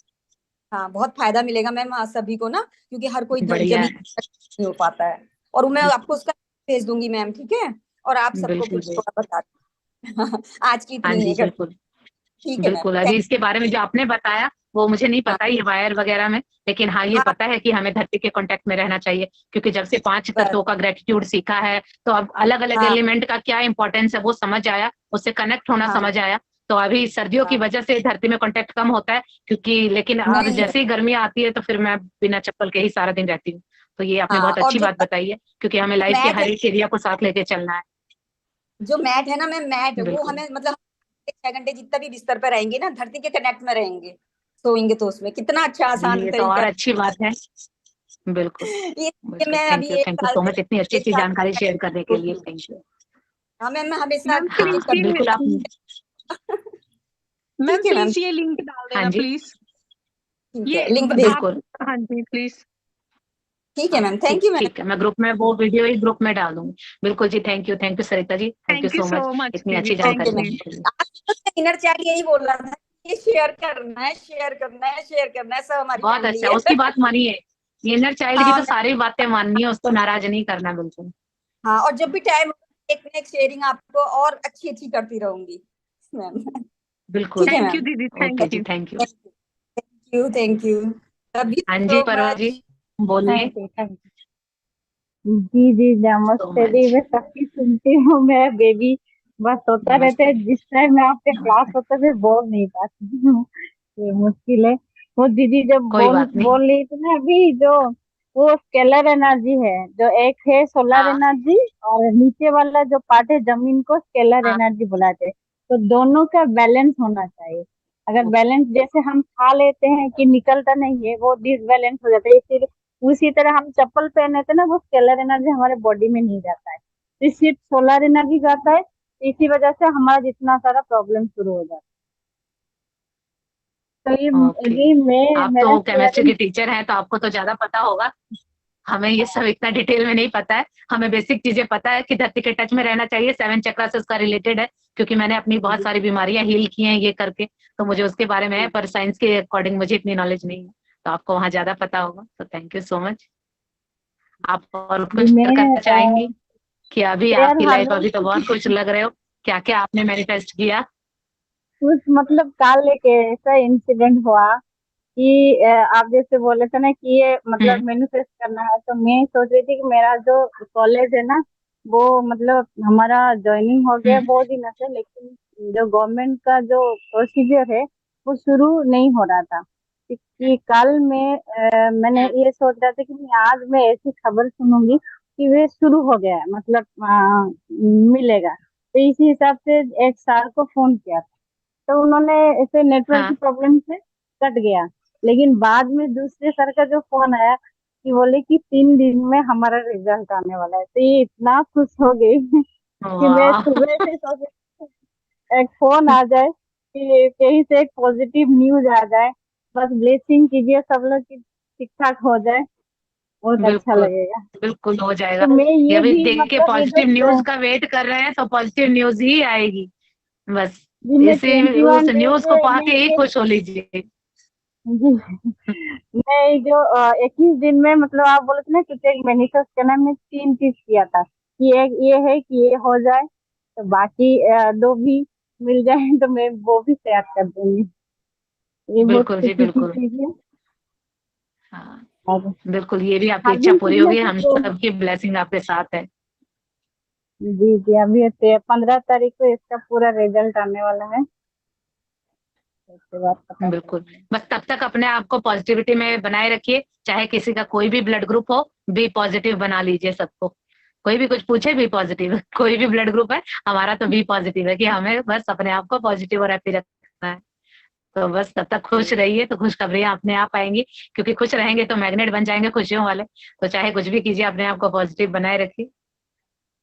हाँ बहुत फायदा मिलेगा मैम आज सभी को ना, क्योंकि हर कोई बढ़िया जमीन है। नहीं हो पाता है। और मैं आपको उसका भेज दूंगी मैम, ठीक है। और आप सबको बिल्कुल कुछ बिल्कुल। थोड़ा बता आज की हाँ इतनी जी है घटना। बिल्कुल। ठीक है मैम, बिल्कुल, अभी इसके बारे में जो आपने बताया वो मुझे नहीं हाँ पता ये वायर वगैरह में, लेकिन हाँ ये हाँ पता है कि हमें धरती के कांटेक्ट में रहना चाहिए, क्योंकि जब से 5 बस, तत्वों का ग्रेटिट्यूड सीखा है तो अब अलग अलग हाँ एलिमेंट का क्या इंपॉर्टेंस है वो समझ आया, उससे कनेक्ट होना हाँ समझ आया। तो अभी सर्दियों की हाँ वजह से धरती में कांटेक्ट कम होता है, क्योंकि लेकिन अब नहीं जैसे ही गर्मी आती है तो फिर मैं बिना चप्पल के ही सारा दिन रहती हूँ। तो ये आपने हाँ। बहुत और अच्छी बात बताई है, क्योंकि हमें लाइफ के मैट है, हर एक एरिया को साथ लेके चलना है। जो मैट है ना मैम, मैट वो बिल्कुल। हमें मतलब 6 घंटे जितना भी बिस्तर पर रहेंगे ना, धरती के कनेक्ट में रहेंगे, सोएंगे, तो उसमें कितना अच्छा आसान ये तो तरीका और है। अच्छी बात है। बिल्कुल ये बिल्कुल। मैं अभी एक थैंक यू साल सो से मच इतनी अच्छी एक अच्छी साल जानकारी शेयर करने के लिए, से- थैंक यू। हाँ मैम, मैं हमेशा मैम हाँ एक एक प्लीज बिल्कुल आप। मैम ठीक है मैम, प्लीज ये लिंक डाल हाँ देना जी प्लीज। ठीक ये है, लिंक भेज, आप, बिल्कुल। हाँ जी प्लीज। ठीक है हाँ मैम, थैंक यू मैम। ठीक है, मैं ग्रुप में वो वीडियो ही ग्रुप में डाल दूंगी। बिल्कुल जी, thank you Sarita ji, thank you thank you so so much much इतनी दीदी, अच्छी थैंक ओके जानकारी यू। मैम, देने के लिए। आज इनर चैट यही बोल रहा था, ये शेयर करना है, शेयर करना है, शेयर करना है, सब हमारी बहुत फैमिली अच्छा, है। उसकी बात मानिए। इनर चाइल्ड की हाँ तो सारी बातें माननी है, उसको नाराज नहीं करना बिल्कुल। हाँ, और जब भी टाइम एक ना एक शेयरिंग आपको और अच्छी अच्छी करती रहूंगी मैम। बिल्कुल। ठीक है थैंक यू मैम, दीदी, ओके थैंक जी, you. Thank you. Thank you, thank you, love you हाँ जी सो परवा जी, मच। बोलिए। Thank you, thank you. जी जी, सो नमस्ते दी, मच। मैं सबकी सुनती हूँ। मेरा बेबी बस सोता रहता है, नमस्ते। जिस टाइम मैं आपके क्लास होता है फिर बोल नहीं पाती हूँ। ये मुश्किल है। वो दीदी जब कोई बात नहीं। बोल रही थी ना अभी, जो वो स्केलर एनर्जी है, जो एक है सोलर हाँ एनर्जी, और नीचे वाला जो पार्ट है जमीन को स्केलर हाँ। एनर्जी बुलाते हैं। तो दोनों का बैलेंस होना चाहिए। अगर बैलेंस, जैसे हम खा लेते हैं कि निकलता नहीं है, वो डिसबैलेंस हो जाता है। इसीलिए उसी तरह हम चप्पल पहने थे ना, वो स्केलर एनर्जी हमारे बॉडी में नहीं जाता है, तो सिर्फ सोलर एनर्जी जाता है। इसी वजह से हमारा जितना सारा प्रॉब्लम शुरू हो जाता है। तो ओके। ये मैं आप मेरा तो केमिस्ट्री शेयरिंग। की टीचर हैं तो आपको तो ज्यादा पता होगा, हमें ये सब इतना डिटेल में नहीं पता है। हमें बेसिक चीजें पता है कि धरती के टच में रहना चाहिए, 7 चक्रा से उसका रिलेटेड है, क्योंकि मैंने अपनी बहुत सारी बीमारियां हील की हैं ये करके, तो मुझे उसके बारे में है, पर साइंस के अकॉर्डिंग मुझे इतनी नॉलेज नहीं है, तो आपको वहाँ ज्यादा पता होगा, तो थैंक यू सो मच। आप और कुछ शेयर मैं करना चाहेंगी कि अभी शेयर आपकी लाइफ, हार्मोन अभी तो बहुत कुछ लग रहे हो, क्या क्या आपने मैनिफेस्ट किया? कुछ, मतलब कल एक ऐसा इंसिडेंट हुआ कि आप जैसे बोले थे ना कि ये मतलब हम्म मैनिफेस्ट करना है, तो मैं सोच रही थी कि मेरा जो कॉलेज है ना, वो मतलब हमारा ज्वाइनिंग हो गया हम्म। बहुत दिनों से, लेकिन जो गवर्नमेंट का जो प्रोसीजर है वो शुरू नहीं हो रहा था। कि कल मैंने हम्म। ये सोच रहा था कि आज मैं ऐसी खबर सुनूंगी कि वे शुरू हो गया है, मतलब मिलेगा। तो इसी हिसाब से एक सर को फोन किया, तो उन्होंने ऐसे नेटवर्क की हाँ। प्रॉब्लम से कट गया। लेकिन बाद में दूसरे सर का जो फोन आया कि बोले कि 3 दिन में हमारा रिजल्ट आने वाला है, तो ये इतना खुश हो गई कि मैं वाह। सुबह से सोच रही थी, एक फोन आ जाए कि कहीं से एक पॉजिटिव न्यूज आ जाए, बस ब्लेसिंग कीजिए सब लोग कि ठीक ठाक हो जाए, बहुत अच्छा बिल्कुल लगेगा। बिल्कुल हो तो जाएगा। मैं ये ये अभी भी देखिए, मतलब ये पॉजिटिव न्यूज का वेट कर रहे हैं तो पॉजिटिव न्यूज ही आएगी, बस मैं इसी उस 21 डेज न्यूज को पाके ही में खुश हो लीजिए। जी, मैं जो 21 दिन में, मतलब आप बोले थे ना कि एक मैनिफेस्ट करना, मैं 3 चीज किया था कि एक ये है कि ये हो जाए, तो बाकी 2 भी मिल जाए तो मैं वो भी शेयर कर दूंगी। ये बहुत बिल्कुल जी खुशी की बिल्कुल। चीज है। हाँ और बिल्कुल, ये भी आपकी इच्छा अभी पूरी कितने होगी, से हम तो सबकी ब्लेसिंग आपके साथ है। जी जी, अभी 15 तारीख को इसका पूरा रिजल्ट आने वाला है, उसके बाद पता बिल्कुल, चलेगा। बस तब तक अपने आप को पॉजिटिविटी में बनाए रखिए, चाहे किसी का कोई भी ब्लड ग्रुप हो, बी पॉजिटिव बना लीजिए सबको। कोई भी कुछ पूछे, बी पॉजिटिव, कोई भी ब्लड ग्रुप है, हमारा तो बी पॉजिटिव है कि हमें बस अपने आप को पॉजिटिव और हैप्पी रखना है। तो बस तब तक खुश रहिए तो खुशखबरियां अपने आप आएंगी, क्योंकि खुश रहेंगे तो मैग्नेट बन जाएंगे खुशियों वाले। तो चाहे कुछ भी कीजिए, अपने आप को पॉजिटिव बनाए रखिए।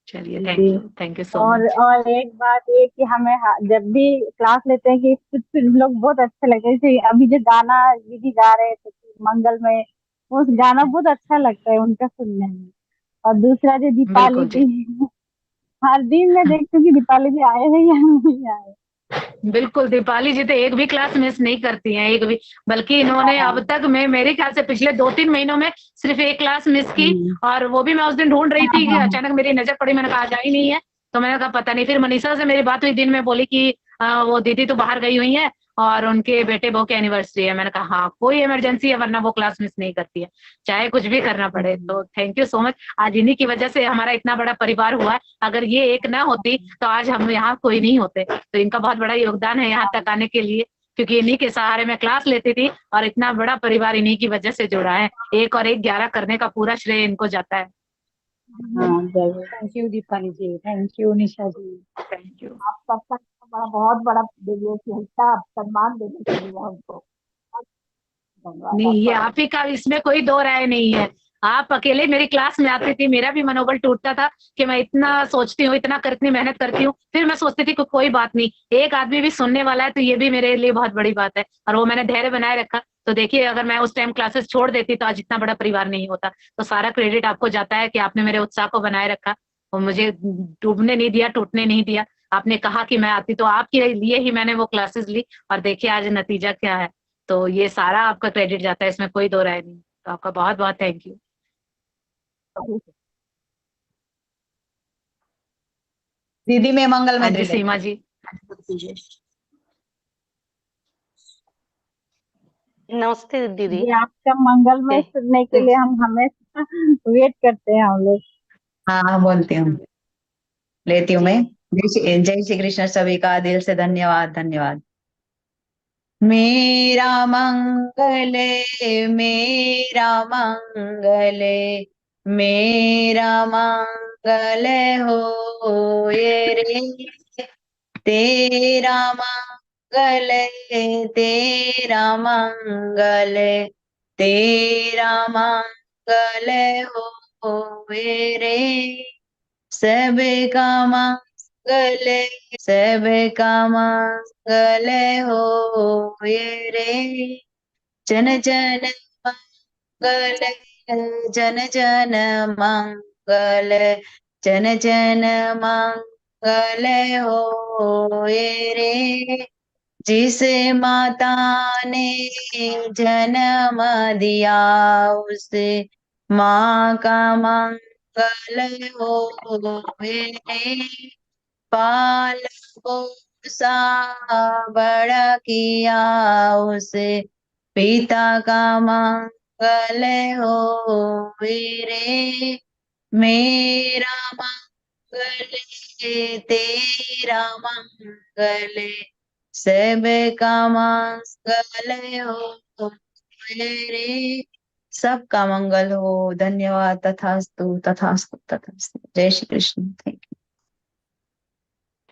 चलिए, जी। Thank you so much. और एक बात ये कि हमें जब भी क्लास लेते हैं कि कुछ लोग बहुत अच्छे लगते हैं, जैसे अभी जो गाना दीदी गा रहे थे मंगल में, वो गाना बहुत अच्छा लगता है उनका सुनने में। और दूसरा जो दीपाली बिल्कुल जी। जी, हर दिन मैं देखती हूँ कि दीपाली जी आए हैं या नहीं आए। बिल्कुल, दीपाली जी तो एक भी क्लास मिस नहीं करती हैं, एक भी, बल्कि इन्होंने अब तक मैं मेरे ख्याल से पिछले 2-3 महीनों में सिर्फ एक क्लास मिस की, और वो भी मैं उस दिन ढूंढ रही थी कि अचानक मेरी नजर पड़ी, मैंने कहा आज आई नहीं है, तो मैंने कहा पता नहीं। फिर मनीषा से मेरी बात हुई दिन में, बोली कि वो दीदी तो बाहर गई हुई है और उनके बेटे बहू की एनिवर्सरी है। मैंने कहा हाँ, कोई इमरजेंसी है, वरना वो क्लास मिस नहीं करती है, चाहे कुछ भी करना पड़े। तो थैंक यू सो मच, आज इन्हीं की वजह से हमारा इतना बड़ा परिवार हुआ है। अगर ये एक ना होती तो आज हम यहाँ कोई नहीं होते। तो इनका बहुत बड़ा योगदान है यहाँ तक आने के लिए, क्योंकि इन्हीं के सहारे मैं क्लास लेती थी, और इतना बड़ा परिवार इन्हीं की वजह से जुड़ा है। 1 और 1 11 करने का पूरा श्रेय इनको जाता है। हाँ जरूर। Thank you Deepali ji, thank you Nisha ji, thank you. आप सबका बहुत बड़ा हिस्सा सम्मान देने के लिए हमको धन्यवाद नहीं, ये आपका। आप ही का, इसमें कोई दो राय नहीं है। आप अकेले मेरी क्लास में आती थी, मेरा भी मनोबल टूटता था कि मैं इतना सोचती हूँ, इतना इतनी मेहनत करती हूँ, फिर मैं सोचती थी कि कोई बात नहीं, एक आदमी भी सुनने वाला है तो ये भी मेरे लिए बहुत बड़ी बात है। और वो मैंने धैर्य बनाए रखा। तो देखिए, अगर मैं उस टाइम क्लासेस छोड़ देती तो आज इतना बड़ा परिवार नहीं होता। तो सारा क्रेडिट आपको जाता है कि आपने मेरे उत्साह को बनाए रखा और मुझे डूबने नहीं दिया, टूटने नहीं दिया। आपने कहा कि मैं आती, तो आपके लिए ही मैंने वो क्लासेस ली, और देखिए आज नतीजा क्या है। तो ये सारा आपका क्रेडिट जाता है, इसमें कोई दो राय नहीं। तो आपका बहुत बहुत थैंक यू। दीदी मैं मंगल हाँ में जी, दीदी। सीमा जी। नमस्ते दीदी। जी, आपका मंगल में सुनने के लिए हम हमेशा वेट करते हैं हम लोग। हाँ बोलती हूँ, लेती हूँ जी। मैं। जय श्री कृष्ण, सभी का दिल से धन्यवाद धन्यवाद। मेरा मंगल, मेरा मंगल, मेरा मंगल हो ये रे, तेरा मंगल, तेरा मंगल, तेरा मंगल हो ये रे, सबका मंगल, सबका मंगल हो ये रे, जन जन मंगल, जन जन मंगल, जन जन मंगल हो ये रे, जिस माता ने जन्म दिया उसे माँ का मंगल हो रे, पाल पोसा बड़ा किया उसे पिता का मंगल हो रे, मेरा मंगल, तेरा मंगल, सबका मंगल हो रे, सबका मंगल हो। धन्यवाद। तथास्तु तथास्तु तथास्तु। जय Shri Krishna.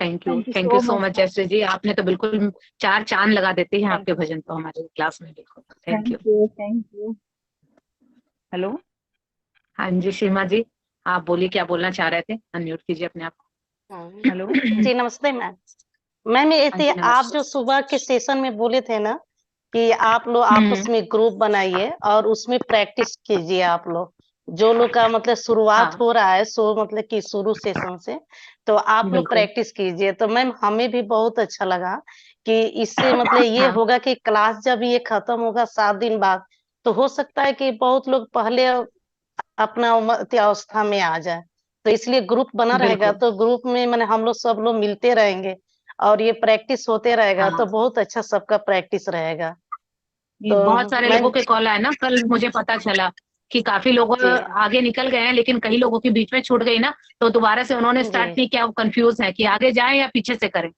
Thank you thank you so much Jayashree ji, आपने तो बिल्कुल 4 चांद लगा देते हैं आपके भजन तो हमारे क्लास में। बिल्कुल thank you. Thank you. Hello, हाँ जी सीमा जी, आप बोलिए, क्या बोलना चाह रहे थे? अनम्यूट कीजिए अपने आप को। हेलो जी नमस्ते मैम। मैम ये हाँ जी, आप जो नमस्ते। सुबह के सेशन में बोले थे ना कि आप लोग आपस में ग्रुप बनाइए और उसमें प्रैक्टिस कीजिए। आप लोग जो लोग का मतलब शुरुआत हाँ हो रहा है, मतलब कि शुरू सेशन से, तो आप लोग बिल्कुल। प्रैक्टिस कीजिए। तो मैम हमें भी बहुत अच्छा लगा कि इससे मतलब ये हाँ होगा कि क्लास जब ये खत्म होगा 7 दिन बाद, तो हो सकता है कि बहुत लोग पहले अपना अवस्था में आ जाए। तो इसलिए ग्रुप बना रहेगा, बिल्कुल। तो ग्रुप में मैंने हम लोग सब लोग मिलते रहेंगे और ये प्रैक्टिस होते रहेगा, हाँ, तो बहुत अच्छा सबका प्रैक्टिस रहेगा। ये बहुत तो सारे लोगों मैम के कॉल आए ना, कल मुझे पता चला कि काफी लोग जी आगे निकल गए हैं, लेकिन कई लोगों की बीच में छूट गई ना, तो दोबारा से उन्होंने जी स्टार्ट नहीं किया, वो कंफ्यूज है कि आगे जाएं या पीछे से करें।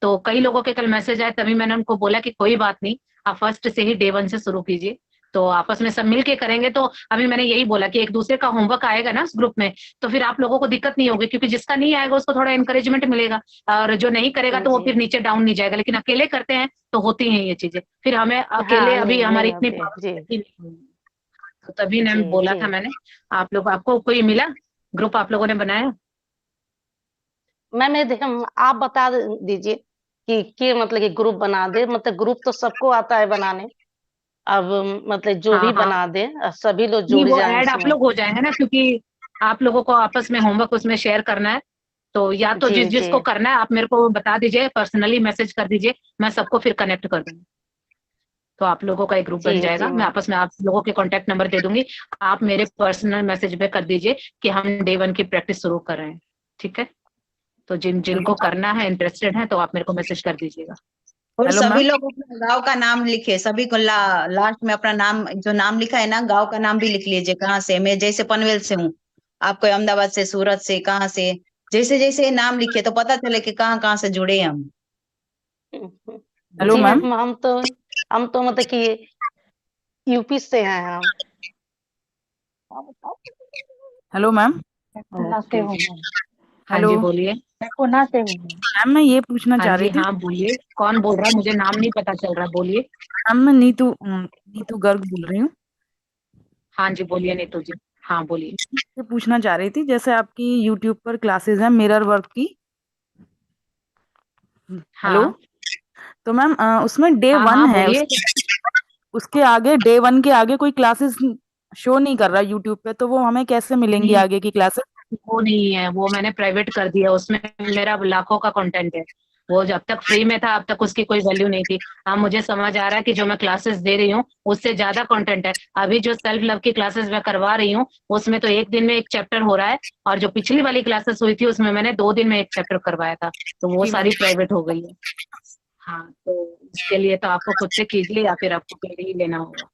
तो कई लोगों के कल मैसेज आए, तभी मैंने उनको बोला कि कोई बात नहीं, आप फर्स्ट से ही डे 1 से शुरू कीजिए, तो आपस में सब मिलके करेंगे। तो अभी मैंने यही बोला कि एक दूसरे का होमवर्क आएगा ना उस ग्रुप में, तो फिर आप लोगों को दिक्कत नहीं होगी, क्योंकि जिसका नहीं आएगा उसको थोड़ा एनकरेजमेंट मिलेगा, और जो नहीं करेगा तो वो जी फिर नीचे डाउन नहीं जाएगा। लेकिन अकेले करते हैं तो होती हैं ये चीजें, फिर हमें अकेले हाँ अभी नहीं हमारी नहीं इतनी होते पावर जी नहीं हुई। तो तभी ने जी बोला जी। था मैंने, आप लोग, आपको कोई मिला ग्रुप आप लोगों ने बनाया? मैम ये देखो, आप बता दीजिए कि मतलब कि ग्रुप बना दे, मतलब ग्रुप तो सबको आता है बनाने। अब मतलब जो भी हाँ हाँ बना दे, सभी लोग नहीं, जुड़ वो जाए ऐड आप उसमें। लोग हो जाएंगे ना, क्योंकि आप लोगों को आपस में होमवर्क उसमें शेयर करना है। तो या तो जी जी जिसको करना है आप मेरे को बता दीजिए, पर्सनली मैसेज कर दीजिए, मैं सबको फिर कनेक्ट कर दूंगी। तो आप लोगों का एक ग्रुप बन जी जी जाएगा, मैं मैम। आपस में आप लोगों के कांटेक्ट नंबर दे दूंगी। आप मेरे पर्सनल मैसेज पे कर दीजिए कि हम डे 1 की प्रैक्टिस शुरू कर रहे हैं, ठीक है। तो जिनको करना है, इंटरेस्टेड है, तो आप मेरे को मैसेज कर दीजिएगा। और हेलो सभी मैम। लोग अपना गांव का नाम लिखे, सभी को लास्ट में अपना नाम, जो नाम लिखा है ना, गांव का नाम भी लिख लीजिए, कहाँ से। मैं जैसे पनवेल से हूँ, आपको अहमदाबाद से, सूरत से, कहाँ से, जैसे जैसे नाम लिखे तो पता चले कि कहाँ कहाँ से जुड़े हैं हम। हेलो जी मैम। मैम, हम तो मतलब कि यूपी से हैं हम। Hello ma'am. मैं पुणे से ओके हूँ जी। मैम। हाँ हेलो जी बोलिए। मैं पुणे से हूँ मैम। मैम, मैं ये पूछना हाँ चाह जी रही थी। हाँ बोलिए, कौन बोल रहा है, मुझे नाम नहीं पता चल रहा, बोलिए। मैम मैं नीतू गर्ग बोल रही हूँ। हाँ जी बोलिए नीतू जी, हाँ बोलिए। ये पूछना चाह रही थी, जैसे आपकी यूट्यूब पर क्लासेस हैं मिरर वर्क की। हेलो। हाँ तो मैम उसमें डे हाँ 1 हाँ है, बोलिए। उसके आगे डे 1 के आगे कोई क्लासेस शो नहीं कर रहा यूट्यूब पे, तो वो हमें कैसे मिलेंगी नहीं, आगे की क्लासेस? वो नहीं है, वो मैंने प्राइवेट कर दिया, उसमें मेरा लाखों का कंटेंट है। वो जब तक फ्री में था अब तक उसकी कोई वैल्यू नहीं थी। हाँ मुझे समझ आ रहा है कि जो मैं क्लासेस दे रही हूँ उससे ज्यादा कंटेंट है। अभी जो सेल्फ लव की क्लासेस मैं करवा रही हूँ उसमें तो एक दिन में एक चैप्टर हो रहा है, और जो पिछली वाली क्लासेस हुई थी उसमें मैंने 2 दिन में एक चैप्टर करवाया था, तो वो जी मैम। सारी प्राइवेट हो गई है। हाँ तो इसके लिए तो आपको खुद से कीजिए या फिर आपको पेड ही लेना होगा,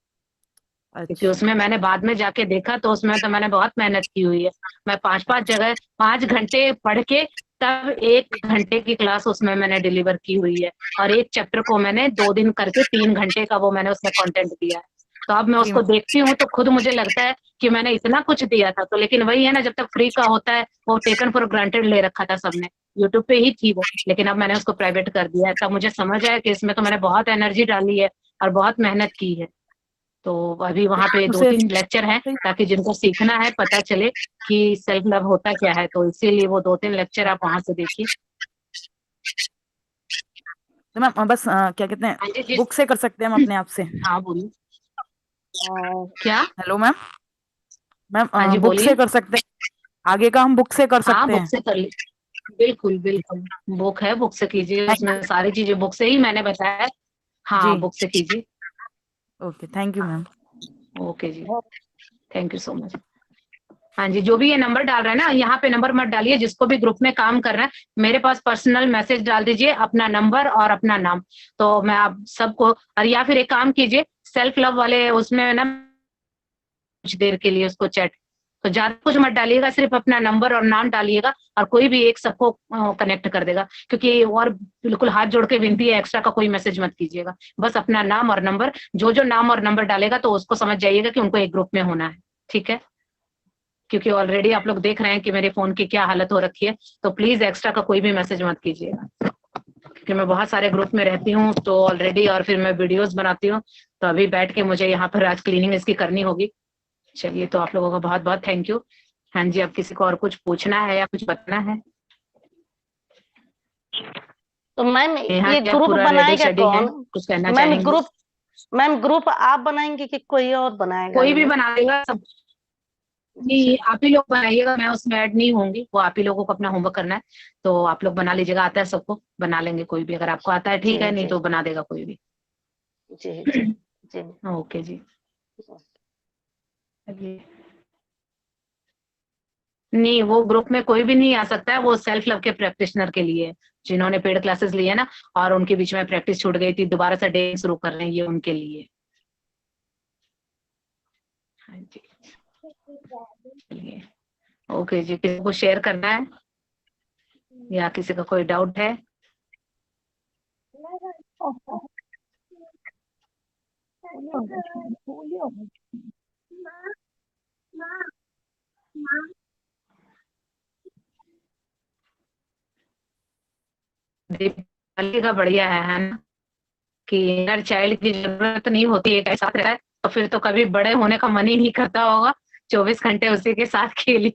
क्योंकि अच्छा। उसमें मैंने बाद में जाके देखा तो उसमें तो मैंने बहुत मेहनत की हुई है। मैं 5-5 जगह 5 घंटे पढ़ के तब 1 घंटे की क्लास उसमें मैंने डिलीवर की हुई है, और एक चैप्टर को मैंने 2 दिन करके 3 घंटे का वो मैंने उसमें कंटेंट दिया है। तो अब मैं जी उसको मैम। देखती हूँ तो खुद मुझे लगता है कि मैंने इतना कुछ दिया था, तो लेकिन वही है ना, जब तक फ्री का होता है वो टेकन फॉर ग्रांटेड ले रखा था सबने। यूट्यूब पे ही थी वो, लेकिन अब मैंने उसको प्राइवेट कर दिया है, तब मुझे समझ आया कि इसमें तो मैंने बहुत एनर्जी डाली है और बहुत मेहनत की है। तो अभी वहां पे उसे 2-3 लेक्चर हैं, ताकि जिनको सीखना है पता चले कि सेल्फ लव होता क्या है, तो इसीलिए वो 2-3 लेक्चर आप वहां से देखिए। तो मैम बस क्या कहते हाँ जी हैं, बुक से कर सकते हैं हम अपने आप से? हाँ बोलिए। क्या? Hello ma'am. मैम हाँ जी बुक से बोलिए। कर सकते हैं, आगे का हम बुक से कर हाँ सकते बुक हैं? से कर ली, बिल्कुल बिल्कुल। बुक है, बुक से कीजिए, उसमें सारी चीजें बुक से ही मैंने बताया है। जी। हाँ बुक से कीजिए। Okay, thank you ma'am. Okay जी, थैंक यू सो मच। हाँ जी, जो भी ये नंबर डाल रहा है ना, यहाँ पे नंबर मत डालिए, जिसको भी ग्रुप में काम कर रहा है मेरे पास पर्सनल मैसेज डाल दीजिए, अपना नंबर और अपना नाम, तो मैं आप सबको, और या फिर एक काम कीजिए, सेल्फ लव वाले उसमें ना कुछ देर के लिए उसको चैट, तो ज्यादा कुछ मत डालिएगा, सिर्फ अपना नंबर और नाम डालिएगा, और कोई भी एक सबको कनेक्ट कर देगा, क्योंकि और बिल्कुल हाथ जोड़ के विनती है, एक्स्ट्रा का कोई मैसेज मत कीजिएगा, बस अपना नाम और नंबर, जो जो नाम और नंबर डालेगा तो उसको समझ जाइएगा कि उनको एक ग्रुप में होना है, ठीक है। क्योंकि ऑलरेडी आप लोग देख रहे हैं कि मेरे फोन की क्या हालत हो रखी है, तो प्लीज एक्स्ट्रा का कोई भी मैसेज मत कीजिएगा, क्योंकि मैं बहुत सारे ग्रुप में रहती हूँ तो ऑलरेडी, और फिर मैं वीडियोस बनाती हूँ, तो अभी बैठ के मुझे यहाँ पर आज क्लीनिंग इसकी करनी होगी। चलिए, तो आप लोगों का बहुत बहुत थैंक यू। हाँ जी, अब किसी को और कुछ पूछना है या कुछ बताना है? तो मैम यहाँ ये क्या ग्रुप पूरा रेडी बनाएगा शेडी है, कौन? कुछ कहना मैम चाहेंगे? ग्रुप आप बनाएंगे कि कोई और बनाएगा कोई भी ये? बना देगा सब। नहीं, आप ही लोग बनाइएगा, मैं उसमें ऐड नहीं होंगी, वो आप ही लोगों को अपना होमवर्क करना है, तो आप लोग बना लीजिएगा, आता है सबको, बना लेंगे कोई भी, अगर आपको आता है ठीक जी है, नहीं जी तो बना देगा कोई भी। जी जी जी। ओके जी। चलिए, नहीं वो ग्रुप में कोई भी नहीं आ सकता है, वो सेल्फ लव के प्रैक्टिशनर के लिए है, जिन्होंने पेड क्लासेस ली है ना, और उनके बीच में प्रैक्टिस छूट गई थी, दोबारा से डे शुरू कर रहे हैं, ये उनके लिए। हाँ जी, चलिए, ओके जी, किसी को शेयर करना है या किसी का कोई डाउट है? दीपावली का बढ़िया है ना, कि इनर चाइल्ड की जरूरत नहीं होती, एक साथ रहता है तो फिर तो कभी बड़े होने का मन ही नहीं करता होगा, 24 घंटे उसी के साथ खेली।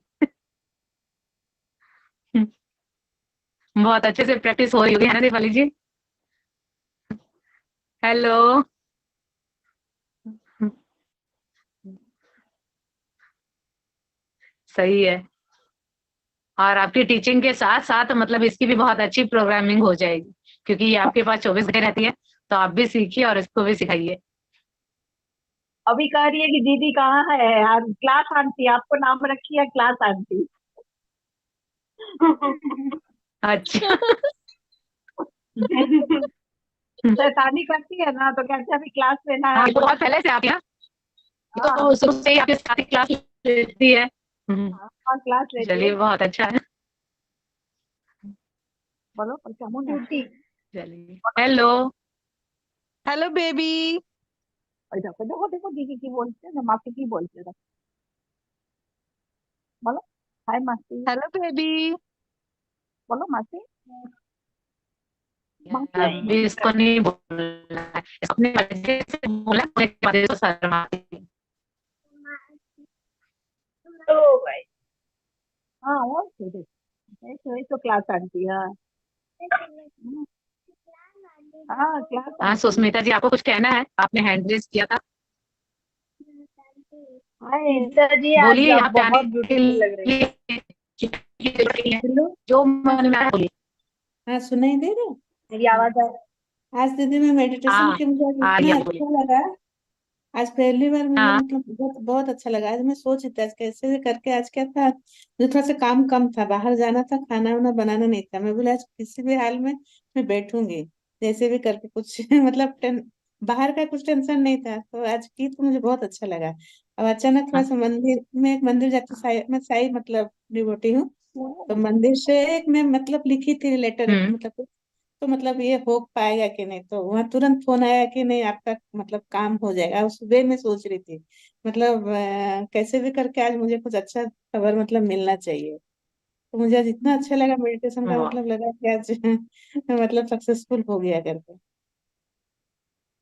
बहुत अच्छे से प्रैक्टिस हो रही होगी, है ना दीपाली जी? हेलो। सही है। और आपकी टीचिंग के साथ साथ मतलब इसकी भी बहुत अच्छी प्रोग्रामिंग हो जाएगी, क्योंकि ये आपके पास 24 घंटे रहती है, तो आप भी सीखिए और इसको भी सिखाइए। अभी कह रही है कि दीदी कहाँ है यार, क्लास आंटी, आपको नाम रखी है क्लास आंटी। अच्छा। शैतानी करती है ना, तो कहते हैं अभी क्लास लेना है। हाँ, तो बहुत पहले से आप यहाँ तो शुरू से ही आपके साथ ही क्लास लेती है। हाँ, क्लास लेती है। चलिए बहुत अच्छा है। बोलो पर केमन है? चलिए हेलो। Hello baby. देखो देखो देखो दीदी की बोलते हैं ना, मासी की बोलते हैं। बोलो हाय मासी। Hello baby. बोलो मासी। अभी इसको नहीं बोलना है, अपने मर्जी से बोला, तो शर्माती है। ओ भाई हाँ वो तो क्लास आंटी। हाँ हाँ क्लास हाँ सुस्मिता जी, आपको कुछ कहना है? आपने हैंड रेज किया था। जी आज बोलिए, आप यहाँ पे आने बहुत के ब्यूटीफुल लग रही है। लिए जो मन में आए बोलिए। हाँ सुनाई दे रहा है? मेरी आवाज आज दीदी मैं मेडिटेशन हाँ की मुझे आज हाँ इतना ये बोलिए। अच्छा लगा। आज पहली बार मुझे हाँ मतलब बहुत बहुत अच्छा लगा। आज मैं सोच रही थी आज कैसे भी करके, आज क्या था मुझे थोड़ा सा काम कम था, बाहर जाना था, खाना वाना बनाना नहीं था। मैं बोला आज किसी भी हाल में मैं बैठूंगी, जैसे भी करके कुछ मतलब बाहर का कुछ टेंशन नहीं था, तो आज की तो मुझे बहुत अच्छा लगा। अब अचानक थोड़ा सा मंदिर में, एक मंदिर जाती मैं साई मतलब डिवोटी हूँ, तो मंदिर से एक मैं मतलब लिखी थी लेटर, एक मतलब तो मतलब ये हो पाएगा कि नहीं, तो वहाँ तुरंत फोन आया कि नहीं आपका मतलब काम हो जाएगा। उस सुबह में सोच रही थी मतलब कैसे भी करके आज मुझे कुछ अच्छा खबर मतलब मिलना चाहिए। तो मुझे आज इतना अच्छा लगा, मेडिटेशन का वाह, मतलब लगा कि आज मतलब सक्सेसफुल हो गया करके।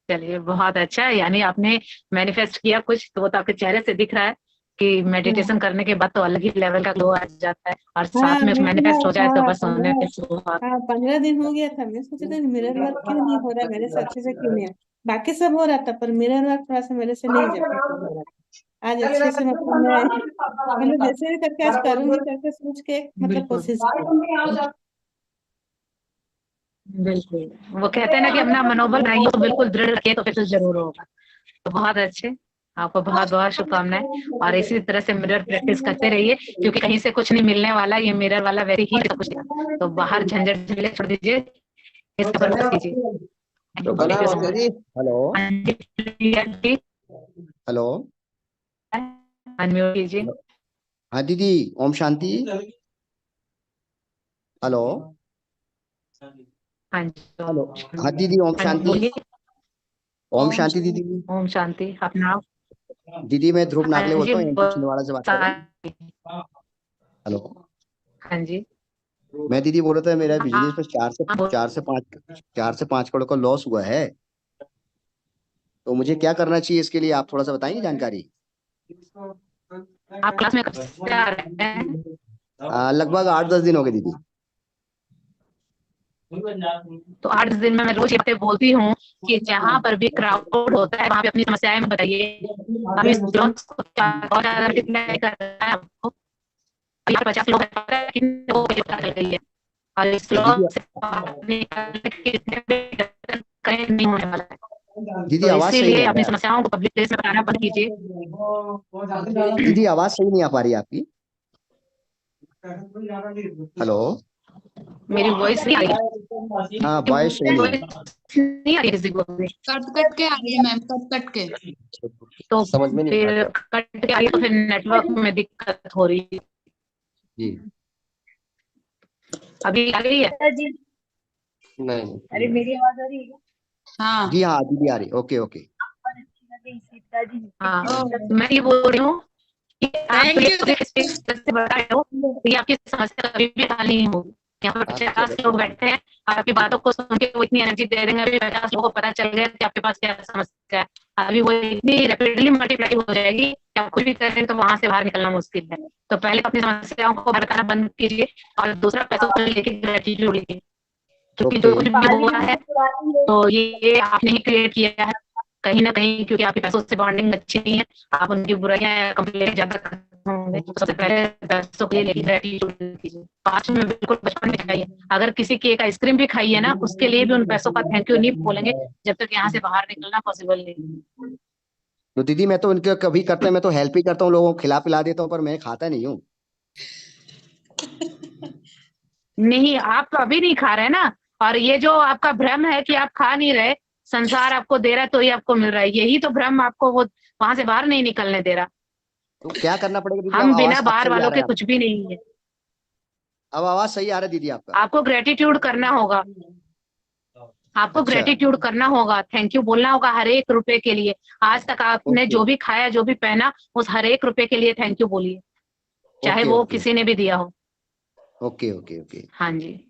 चलिए बहुत अच्छा है। यानी आपने मैनिफेस्ट किया कुछ, तो वो तो आपके चेहरे से दिख रहा है कि मेडिटेशन करने के बाद तो अलग ही लेवल का ग्लो आ जाता है, और हाँ साथ में मैं मैनिफेस्ट फिलहाल हो जाए तो हाँ बस होने से बहुत। 15 दिन हो गया था। मैं सोच रही थी मिरर वर्क क्यों नहीं हो रहा है मेरे से, अच्छे से क्यों नहीं है। बाकी सब हो रहा था पर मिरर वर्क थोड़ा सा मेरे से नहीं जब तक हो रहा था। आज अच्छे से मतलब मैं मतलब जैसे भी करके आज करूंगी करके सोच के मतलब बिल्कुल कोशिश की। बिल्कुल। वो कहते हैं ना कि अपना मनोबल बनाइए तो बिल्कुल दृढ़ रखिए तो फिर तो जरूर होगा। तो बहुत अच्छे, आपको बहुत बहुत शुभकामनाएं। और इसी तरह से मिरर प्रैक्टिस करते रहिए, क्योंकि कहीं से कुछ नहीं मिलने वाला, ये मिरर वाला वैसे ही सब कुछ देगा। तो बाहर झंझट झमेले छोड़ दीजिए, इस पर फोकस कीजिए। तो बना जी। हेलो हेलो अनम्यूट कीजिए। हाँ दीदी, ओम शांति। हेलो हाँ जी हेलो हाँ दीदी, ओम शांति। बोलिए। ओम शांति दीदी। ओम शांति। अपना दीदी मैं ध्रुव हाँ नागले जी बोलता हूँ, एमपी छिंदवाड़ा से बात कर रहा हूँ। हेलो हाँ जी मैं दीदी बोल रहा था, मेरा बिजनेस हाँ, में 4 से 5 करोड़ का लॉस हुआ है, तो मुझे क्या करना चाहिए इसके लिए आप थोड़ा सा बताएंगे जानकारी। आप क्लास में कब से आ रहे हैं? लगभग 8-10 दिन हो गए दीदी। तो 8 दिन में मैं रोज ये बातें बोलती हूँ कि जहाँ पर भी क्राउड होता है वहाँ पे अपनी समस्याएं बताइए। अभी इस ब्लॉग को और ज्यादा मल्टीप्लाई करना है आपको। यहाँ पे 50 लोग हैं, पता है कितने लोगों को ये पता चल गई है। और इस ब्लॉग से बाहर निकलने के कितने भी कहीं नहीं होने वाला है। दीदी तो आवाज सही नहीं इसीलिए आ अपनी रहा समस्याओं को पब्लिक प्लेस में बताना बंद कीजिए। है। दीदी आवाज सही नहीं आ पा रही है आपकी। हेलो मेरी वॉइस नहीं आ रही? हाँ वॉइस सही नहीं है। नहीं आ रही किसी को भी? कट कट के आ रही है मैम, कट कट के। तो समझ में नहीं आ फिर रहा कट के आ रही, तो फिर नेटवर्क में दिक्कत हो रही है। जी। अभी आ गई है? जी नहीं अरे मेरी आवाज आ रही है? हाँ जी हाँ दीदी आ रही। Okay okay. सीता जी हाँ मैं ये बोल रही हूँ कि आप थैंक यू। से बता रहे हो कि आपकी समस्या कभी भी हल नहीं होगी। यहाँ पर 50 लोग बैठे हैं, आपकी बातों को सुन के वो इतनी एनर्जी दे देंगे। अभी 50 लोगों को पता चल गया कि आपके पास क्या समस्या है, अभी वो इतनी रैपिडली मल्टीप्लाई हो जाएगी कि आप कुछ भी कर रहे हैं तो वहां से बाहर निकलना मुश्किल है। तो पहले अपनी समस्याओं को बताना बंद कीजिए और दूसरा पैसों को लेके ग्रेटिट्यूड लीजिए, क्योंकि जो कुछ भी हुआ है तो ये आपने ही क्रिएट किया है कहीं ना कहीं, क्योंकि आपके पैसों से बॉन्डिंग अच्छी नहीं है, आप उनकी बुराइयां कंप्लेन ज्यादा होंगे। तो सबसे पहले पैसों के लिए ग्रेटिट्यूड कीजिए। पास्ट में बिल्कुल बचपन में खाइए, अगर किसी की एक आइसक्रीम भी खाइए ना उसके लिए भी उन पैसों का थैंक यू नहीं बोलेंगे जब तक यहाँ से बाहर निकलना पॉसिबल नहीं। तो दीदी मैं तो उनके कभी करते हैं, मैं तो हेल्प ही करता हूँ, लोगों को खिला पिला देता हूँ, पर मैं खाता नहीं हूँ। नहीं, आप तो अभी नहीं खा रहे ना, और ये जो आपका भ्रम है कि आप खा नहीं रहे, संसार आपको दे रहा है तो ही आपको मिल रहा है, यही तो भ्रम आपको वो वहां से बाहर नहीं निकलने दे रहा। तो क्या करना पड़ेगा दीदी? हम बिना आवाज बाहर सही आ वालों रहा के है कुछ भी नहीं है। अब आवाज सही आ रहा है दीदी आपका। आपको ग्रेटिट्यूड करना होगा, आपको अच्छा। ग्रेटिट्यूड करना होगा, थैंक यू बोलना होगा हर एक रुपए के लिए। आज तक आपने ओके जो भी खाया जो भी पहना उस हर एक रुपए के लिए थैंक यू बोलिए, चाहे ओके वो ओके किसी ने भी दिया हो। ओके ओके ओके हाँ जी।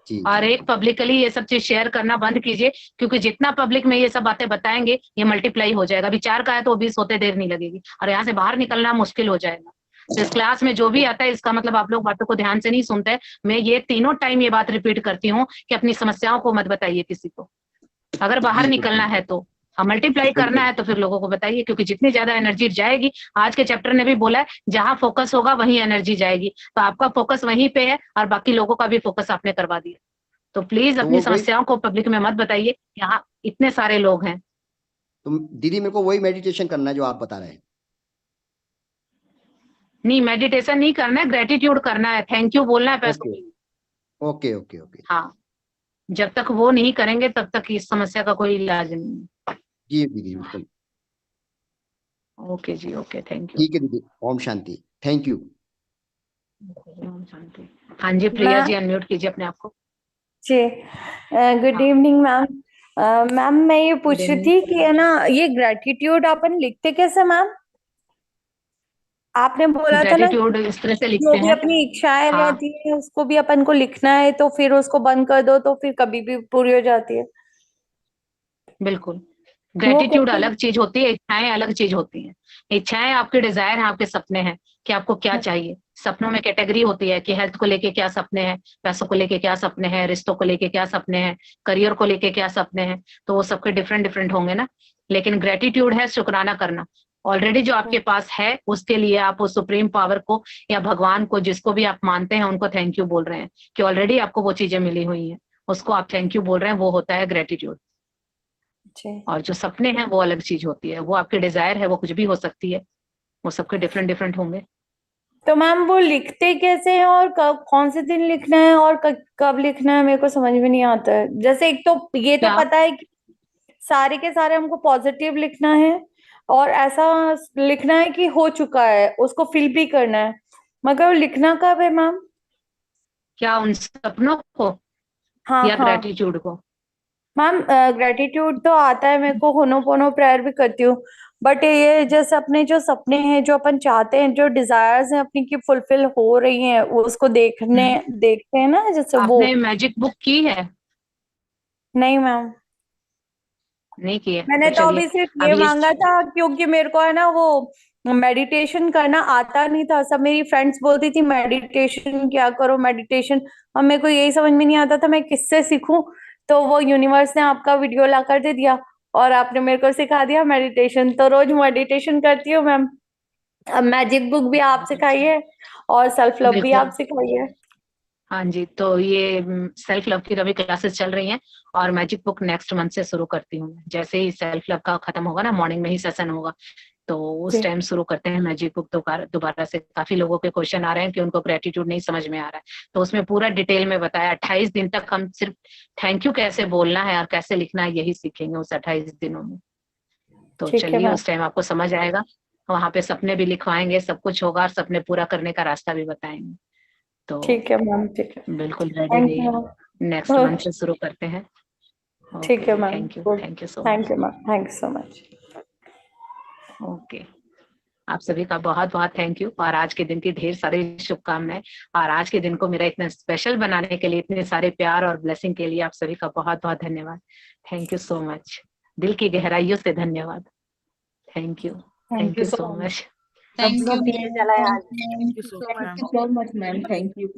जी और जी एक पब्लिकली ये सब चीज शेयर करना बंद कीजिए, क्योंकि जितना पब्लिक में ये सब बातें बताएंगे ये मल्टीप्लाई हो जाएगा। अभी 4 का है तो 20 होते देर नहीं लगेगी और यहाँ से बाहर निकलना मुश्किल हो जाएगा। तो इस क्लास में जो भी आता है इसका मतलब आप लोग बातों को ध्यान से नहीं सुनते। मैं ये तीनों टाइम ये बात रिपीट करती हूँ कि अपनी समस्याओं को मत बताइए किसी को। अगर बाहर जी निकलना बिल्कुल है तो मल्टीप्लाई करना बिल्कुल है तो फिर लोगों को बताइए, क्योंकि जितनी ज्यादा एनर्जी जाएगी, आज के चैप्टर ने भी बोला है जहां फोकस होगा वहीं एनर्जी जाएगी, तो आपका फोकस वहीं पे है और बाकी लोगों का भी फोकस आपने करवा दिया। तो प्लीज तो अपनी वो वही समस्याओं को पब्लिक में मत बताइए, यहाँ इतने सारे लोग हैं। तो दीदी मेरे को वही मेडिटेशन करना है जो आप बता रहे हैं। नहीं, मेडिटेशन नहीं करना है, ग्रेटिट्यूड करना है, थैंक यू बोलना है पैसों ओके के लिए। ओके ओके ओके हाँ, जब तक वो नहीं करेंगे तब तक इस समस्या का कोई इलाज नहीं। जी दीदी बिल्कुल ओके जी, ओके, थैंक यू। ठीक है दीदी। ओम शांति। Thank you. ओम शांति। हाँ जी, प्रिया जी अनम्यूट कीजिए अपने आप को। जी, गुड इवनिंग मैम। मैम मैं ये पूछ रही थी कि है ना, ये ग्रेटिट्यूड अपन लिखते कैसे मैम? आपने बोला था ना ग्रेटिट्यूड इस तरह से जो लिखते भी हैं। अपनी इच्छाएं हाँ रहती है उसको भी अपन को लिखना है, तो फिर उसको बंद कर दो तो फिर कभी भी पूरी हो जाती है। बिल्कुल, वो ग्रेटिट्यूड कैसे? अलग चीज होती है, इच्छाएं अलग चीज होती हैं। इच्छाएं आपके डिजायर हैं, आपके सपने हैं कि आपको क्या चाहिए। सपनों में कैटेगरी होती है कि हेल्थ को लेके क्या सपने हैं, पैसों को लेके क्या सपने हैं, रिश्तों को लेके क्या सपने हैं, करियर को लेके क्या सपने हैं, तो वो सबके डिफरेंट डिफरेंट होंगे ना। लेकिन ग्रेटिट्यूड है शुक्राना करना, ऑलरेडी जो आपके पास है उसके लिए आप उस सुप्रीम पावर को या भगवान को, जिसको भी आप मानते हैं, उनको थैंक यू बोल रहे हैं कि ऑलरेडी आपको वो चीजें मिली हुई हैं, उसको आप थैंक यू बोल रहे हैं, वो होता है ग्रेटिट्यूड। और जो सपने हैं वो अलग चीज होती है, वो आपके डिजायर है, वो कुछ भी हो सकती है, वो सबके डिफरेंट डिफरेंट होंगे। तो मैम वो लिखते कैसे हैं और कब, कौन से दिन लिखना है और कब लिखना है, मेरे को समझ में नहीं आता है। जैसे एक तो ये तो क्या? पता है कि सारे के सारे हमको पॉजिटिव लिखना है और ऐसा लिखना है कि हो चुका है, उसको फिल भी करना है, मगर लिखना कब है मैम? क्या उन सपनों को हाँ या हाँ ग्रेटिट्यूड को? मैम, ग्रेटिट्यूड तो आता है मेरे को, होनोपोनो प्रेयर भी करती हूँ, बट ये जैसे अपने जो सपने हैं, जो अपन चाहते हैं, जो डिजायर्स हैं अपनी की फुलफिल हो रही हैं, वो उसको देखते हैं ना, जैसे वो। आपने मैजिक बुक की है? नहीं मैम, नहीं की है मैंने तो तो चलिए अभी सिर्फ अब ये ये मांगा था क्योंकि मेरे को है ना वो मेडिटेशन करना आता नहीं था। सब मेरी फ्रेंड्स बोलती थी मेडिटेशन क्या करो मेडिटेशन, और मेरे को यही समझ में नहीं आता था मैं किससे सीखूं। तो वो यूनिवर्स ने आपका वीडियो ला कर दे दिया और आपने मेरे को सिखा दिया मेडिटेशन, तो रोज मेडिटेशन करती हूँ मैम। अब मैजिक बुक भी आप सिखाई है और सेल्फ लव भी आप बिल्कुल। सिखाई है। हाँ जी, तो ये सेल्फ लव की अभी क्लासेस चल रही हैं और मैजिक बुक नेक्स्ट मंथ से शुरू करती हूँ। जैसे ही सेल्फ लव का खत्म होगा ना, मॉर्निंग में ही सेशन होगा, तो उस टाइम शुरू करते हैं मैजिक बुक। दोबारा से काफी लोगों के क्वेश्चन आ रहे हैं कि उनको ग्रेटिट्यूड नहीं समझ में आ रहा है, तो उसमें पूरा डिटेल में बताया। 28 दिन तक हम सिर्फ थैंक यू कैसे बोलना है और कैसे लिखना है यही सीखेंगे उस 28 दिनों में। तो ठीक है चलिए मैम। उस टाइम आपको समझ आएगा, वहां पे सपने भी लिखवाएंगे, सब कुछ होगा और सपने पूरा करने का रास्ता भी बताएंगे। तो ठीक है मैम, ठीक है, बिल्कुल रेडी थैंक रहिए, यू। नेक्स्ट मंथ से शुरू करते हैं। ठीक ओके है जी, ma'am, thank you so thank much. You ma'am, thank you so much. Okay, आप सभी का बहुत बहुत थैंक यू और आज के दिन की ढेर सारी शुभकामनाएं। और आज के दिन को मेरा इतना स्पेशल बनाने के लिए, इतने सारे प्यार और ब्लेसिंग के लिए आप सभी का बहुत बहुत धन्यवाद। थैंक यू सो मच, दिल की गहराइयों से धन्यवाद। Thank you. Thank you so much. सब थैंक लोग यू दिए जलाए आज। Thank you so much, ma'am. Thank you.